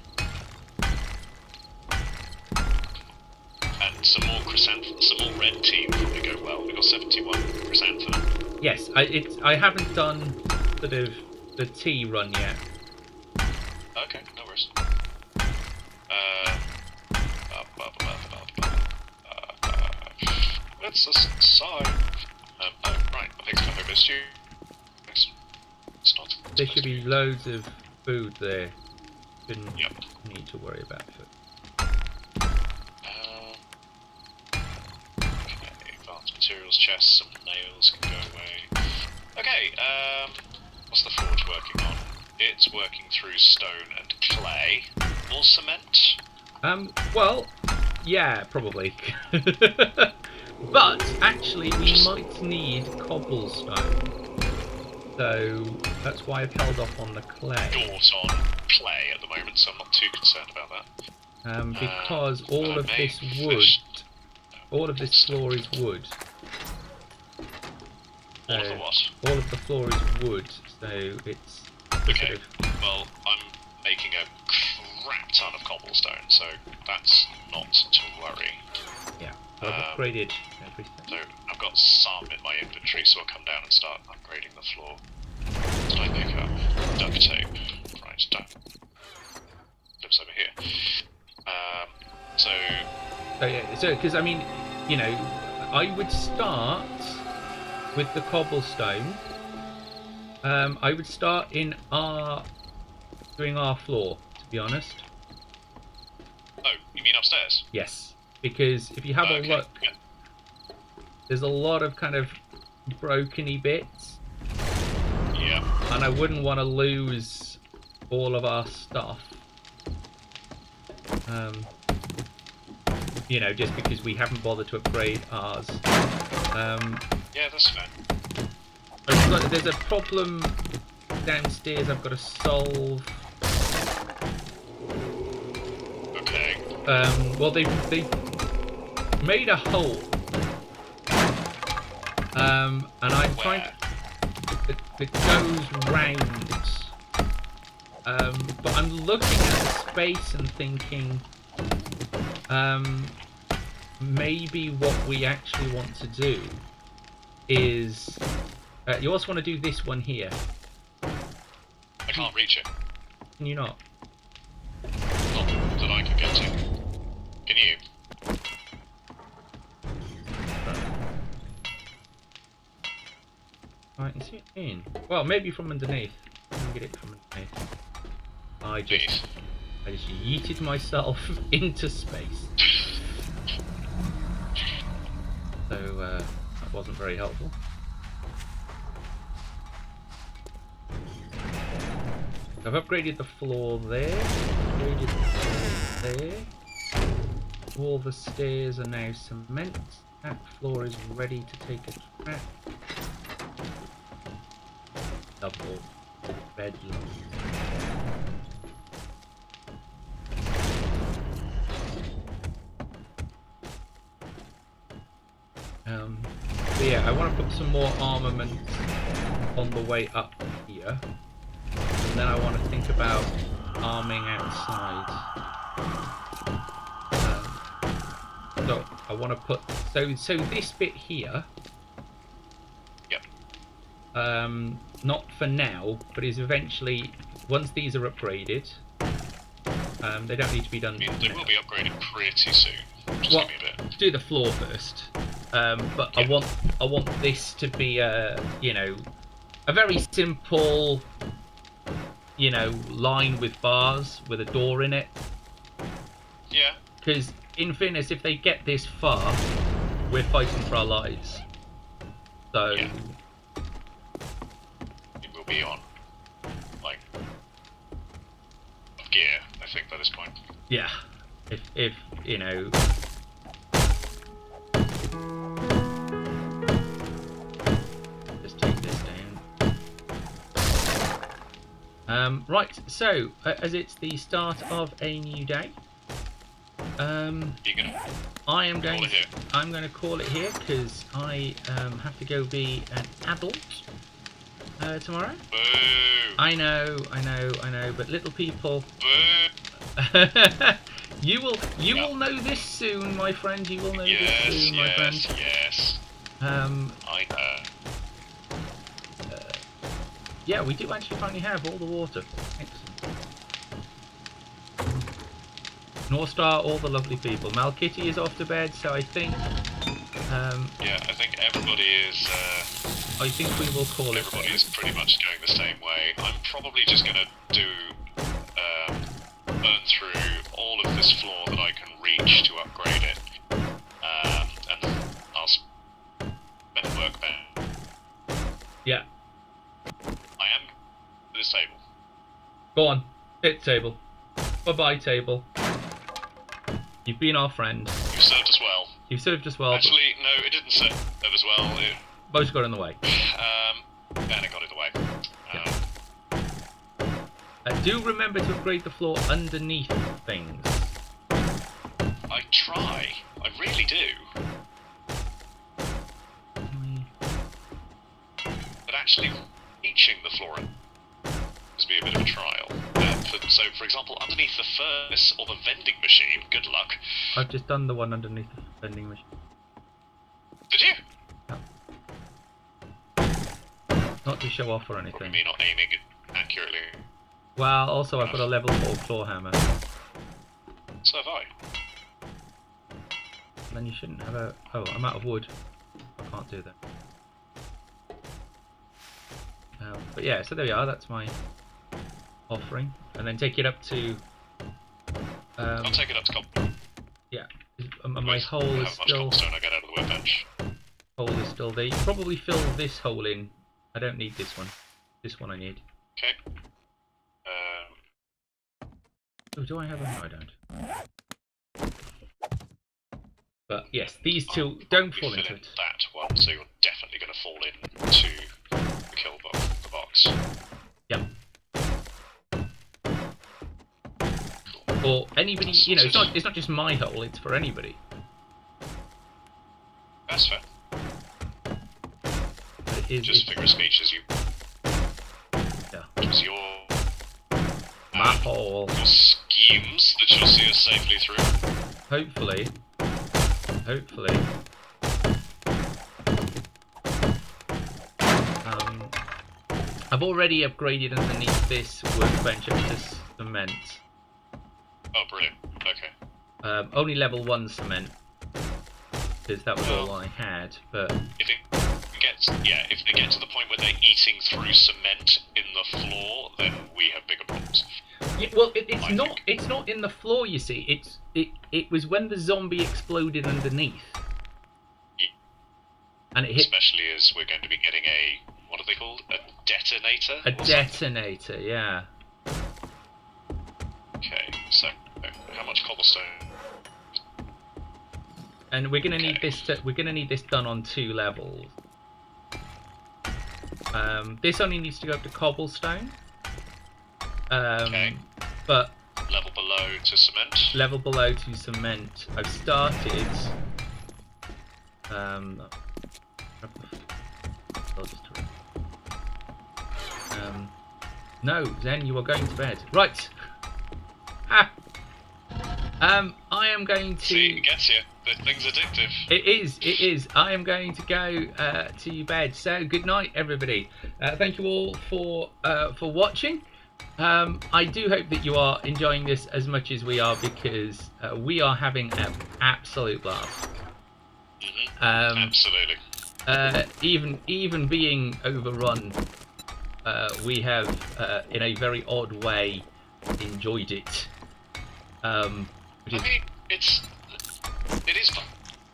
And some more chrysanthemum, some more red tea would probably go well. We've got 71 chrysanthemum. Yes, I haven't done sort of the tea run yet. Okay, no worries. Let's aside. Oh, right, I think I missed you. It's not. There should be loads of food there. Shouldn't Yep. need to worry about food. Okay, advanced materials chest, some nails can go away. Okay, what's the forge working on? It's working through stone and clay. More cement? Well, yeah, probably. But actually, we might need cobblestone. So that's why I've held off on the clay. Short on clay at the moment, so I'm not too concerned about that. Because all of may this wood, fish- all of this floor is wood. All of the what? All of the floor is wood, so it's the Okay, sort of... well, I'm making a crap ton of cobblestone, so that's not to worry. Yeah, I've upgraded everything. So I've got some in my inventory, so I'll come down and start upgrading the floor. Did I pick up duct tape? Right, done. Flips over here. So yeah, so because I mean, you know, I would start with the cobblestone. I would start in doing our floor, to be honest. Oh, you mean mean upstairs? Yes, because if you have a Okay, look, yeah. there's a lot of kind of brokeny bits, Yeah. and I wouldn't want to lose all of our stuff. You know, just because we haven't bothered to upgrade ours. Yeah, that's fair. There's a problem downstairs I've got to solve. Okay. Well, they made a hole, and I'm trying Where? to, it goes round. But I'm looking at the space and thinking, maybe what we actually want to do is, you also want to do this one here. I can't reach it. Can you not? Not that I can get to. Can you? I can see it in. Well, maybe from underneath. I can get it from underneath. I Please. just yeeted myself into space. So that wasn't very helpful. I've upgraded the floor there. Upgraded the floor there. All the stairs are now cement. That floor is ready to take a trap. Double bedroom. So yeah, I want to put some more armament on the way up here, and then I want to think about arming outside. So I want to put so this bit here. Yep. Not for now, but is eventually, once these are upgraded, they don't need to be done. I mean, they now. will be upgraded pretty soon. Just Well, give me a bit. do the floor first. But I want this to be a a very simple line with bars with a door in it. Yeah. Because in fairness, if they get this far, we're fighting for our lives. So Yeah. It will be on, like, gear, I think, by this point. yeah, if just take this down. Right, so as it's the start of a new day, You gonna I am call going. it here? I'm going to call it here because I have to go be an adult tomorrow. Boo! I know, but little people. Boo! you will know this soon, my friend. You will know this Yes, soon, my friend. yes. I know. Yeah, we do actually finally have all the water. Excellent. North Star, all the lovely people. Malkitty is off to bed, so I think. Yeah, I think everybody is. I think we will call it. Everybody is pretty much going the same way. I'm probably just gonna do burn through all of this floor that I can reach to upgrade it, and I'll spend a workbench. Yeah. I am at this table. Go on, hit table. Bye-bye, table. You've been our friend. You served us well. You've served us well, Actually, no, it didn't serve as well. It, but both got in the way. and it got in the way. Do remember to upgrade the floor underneath things. I try. I really do. But actually reaching the floor must be a bit of a trial. So, for example, underneath the furnace or the vending machine, good luck. I've just done the one underneath the vending machine. Did you? Not to show off or Probably anything. me not aiming accurately. Well, also I've got a level 4 claw hammer. So have I. Then you shouldn't have a... Oh, I'm out of wood. I can't do that. But yeah, so there we are. That's my offering. And then take it up to... I'll take it up to Yeah. My Wait, hole how is much still cobblestone I get out of the workbench? there. You can probably fill this hole in. I don't need this one. This one I need. Okay. Oh, do I have them? No, I don't. But yes, these two don't fall fill into in it. that one, so you're definitely going to fall into the kill box. Yep. Or anybody, you know, it's not just my hole, it's for anybody. That's fair. But it is, Just figure of speech as you. yeah. It was your My hole. schemes that you'll see us safely through. Hopefully. I've already upgraded underneath this workbench up to cement. Oh, brilliant. Okay. Only level 1 cement. Because that was all I had, but... If they get to the point where they're eating through cement in the floor, then we have bigger problems. Yeah, well, it's not in the floor, you see. It was when the zombie exploded underneath. Yeah. And it hit... Especially as we're going to be getting a, what are they called? A detonator? A or detonator, something? yeah. Okay, so how much cobblestone? And we're gonna need this done on 2 levels. This only needs to go up to cobblestone. Okay. But Level below to cement? level below to cement. I've started. No, Zen, you are going to bed. Right. Ah. I am going to. See, it gets you. The thing's addictive. It is. I am going to go to bed. So good night, everybody. Thank you all for watching. I do hope that you are enjoying this as much as we are, because we are having an absolute blast. Absolutely. Even being overrun, we have in a very odd way enjoyed it. I mean, it is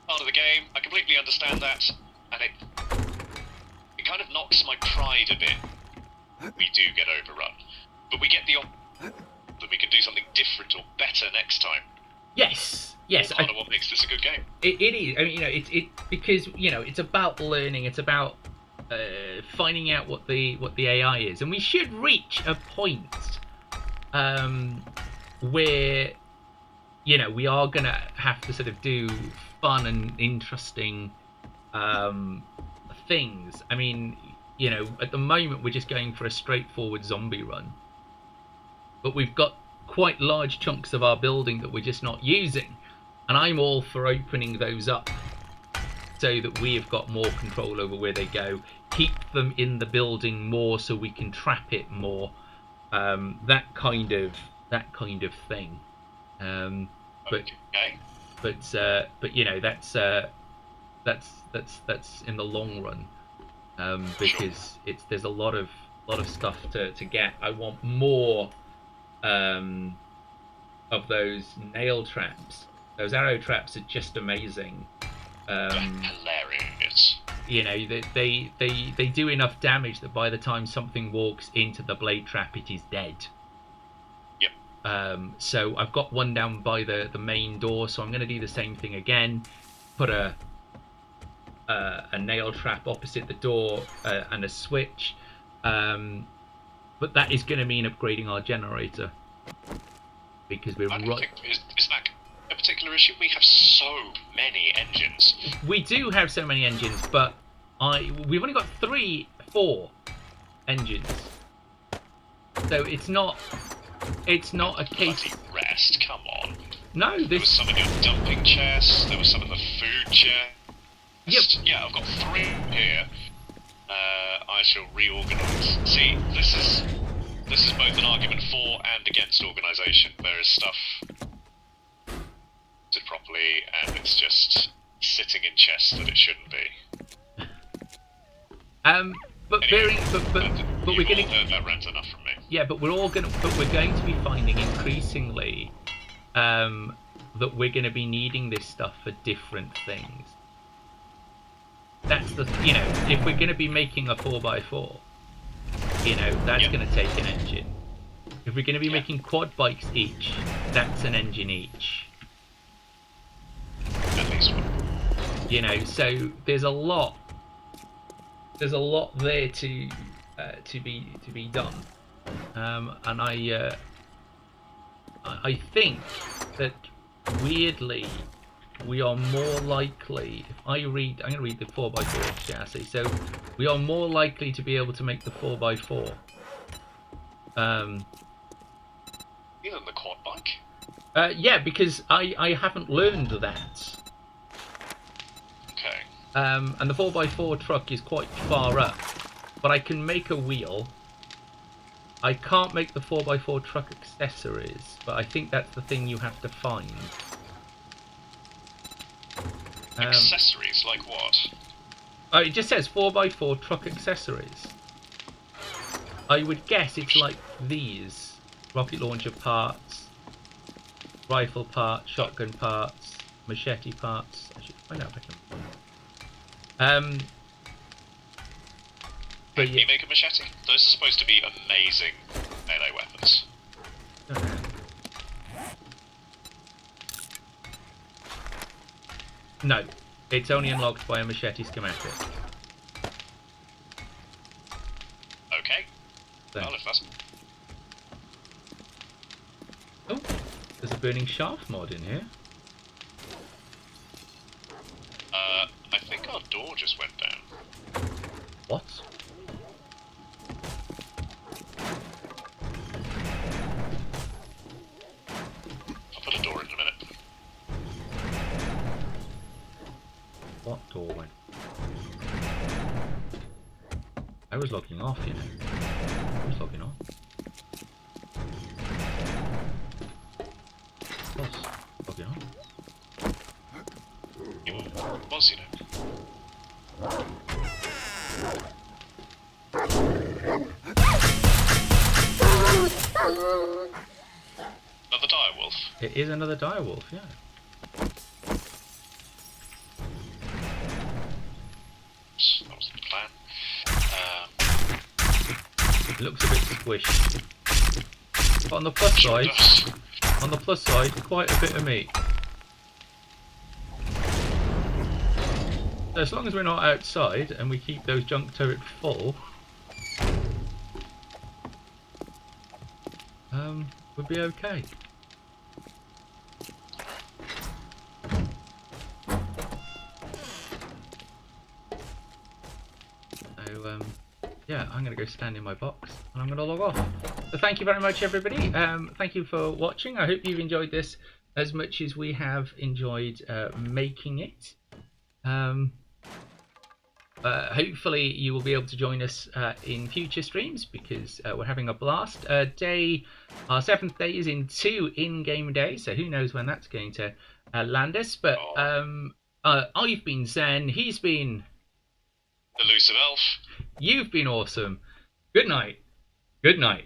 part of the game. I completely understand that, and it kind of knocks my pride a bit. We do get overrun, but we get the that we can do something different or better next time. Yes. Part of what makes this a good game. It is. I mean, you know, it because you know it's about learning. It's about finding out what the AI is, and we should reach a point where you know we are gonna have to sort of do fun and interesting things. I mean, you know, at the moment we're just going for a straightforward zombie run, but we've got quite large chunks of our building that we're just not using, and I'm all for opening those up so that we have got more control over where they go, keep them in the building more so we can trap it more, that kind of thing. But you know that's in the long run, because there's a lot of stuff to get. I want more of those nail traps. Those arrow traps are just amazing. Hilarious. You know, they do enough damage that by the time something walks into the blade trap, it is dead. Yep. So I've got one down by the main door, so I'm going to do the same thing again. Put a nail trap opposite the door and a switch. But that is going to mean upgrading our generator, because we're I don't think is that a particular issue. We have so many engines. We do have so many engines, but we've only got 4 engines, so it's not a case. Bloody rest, come on. No, There was some in your dumping chest. There was some in the food chest. Yep. Yeah, I've got 3 here. I shall reorganise. See, this is both an argument for and against organisation. There is stuff did properly, and it's just sitting in chests that it shouldn't be. But Anyway, but we're you've going all heard that rant enough from me. Yeah, but we're going to be finding increasingly that we're going to be needing this stuff for different things. That's the, if we're going to be making a 4x4, that's going to take an engine. If we're going to be making quad bikes each, that's an engine each. At least one. So there's a lot there to be done, and I think that weirdly we are more likely. I'm going to read the 4x4 chassis. So we are more likely to be able to make the 4x4. Even the quad bike. Yeah, because I haven't learned that. Okay. And the 4x4 truck is quite far up, but I can make a wheel. I can't make the 4x4 truck accessories, but I think that's the thing you have to find. Accessories like what? Oh, it just says 4x4 truck accessories. I would guess it's like these: rocket launcher parts, rifle parts, shotgun parts, machete parts. I should find out if I can. But Can you make a machete? Those are supposed to be amazing melee weapons. No, it's only unlocked by a machete schematic. Okay. So. Well, if that's... Oh, there's a burning shaft mod in here. I think our door just went down. What? I'll put a door in a minute. What door went? I was logging off, I was logging off. Was logging off. It was, Another direwolf. It is another direwolf, yeah. That was the plan. It looks a bit squished. But on the plus Sure side, quite a bit of meat. So as long as we're not outside and we keep those junk turrets full, we'll be okay. So, yeah, I'm going to go stand in my box and I'm going to log off. So thank you very much, everybody. Thank you for watching. I hope you've enjoyed this as much as we have enjoyed making it. Hopefully you will be able to join us in future streams because we're having a blast. Our 7th day is in 2 in-game days, so who knows when that's going to land us. But I've been Zen, he's been Elusive Elf. You've been awesome. Good night. Good night.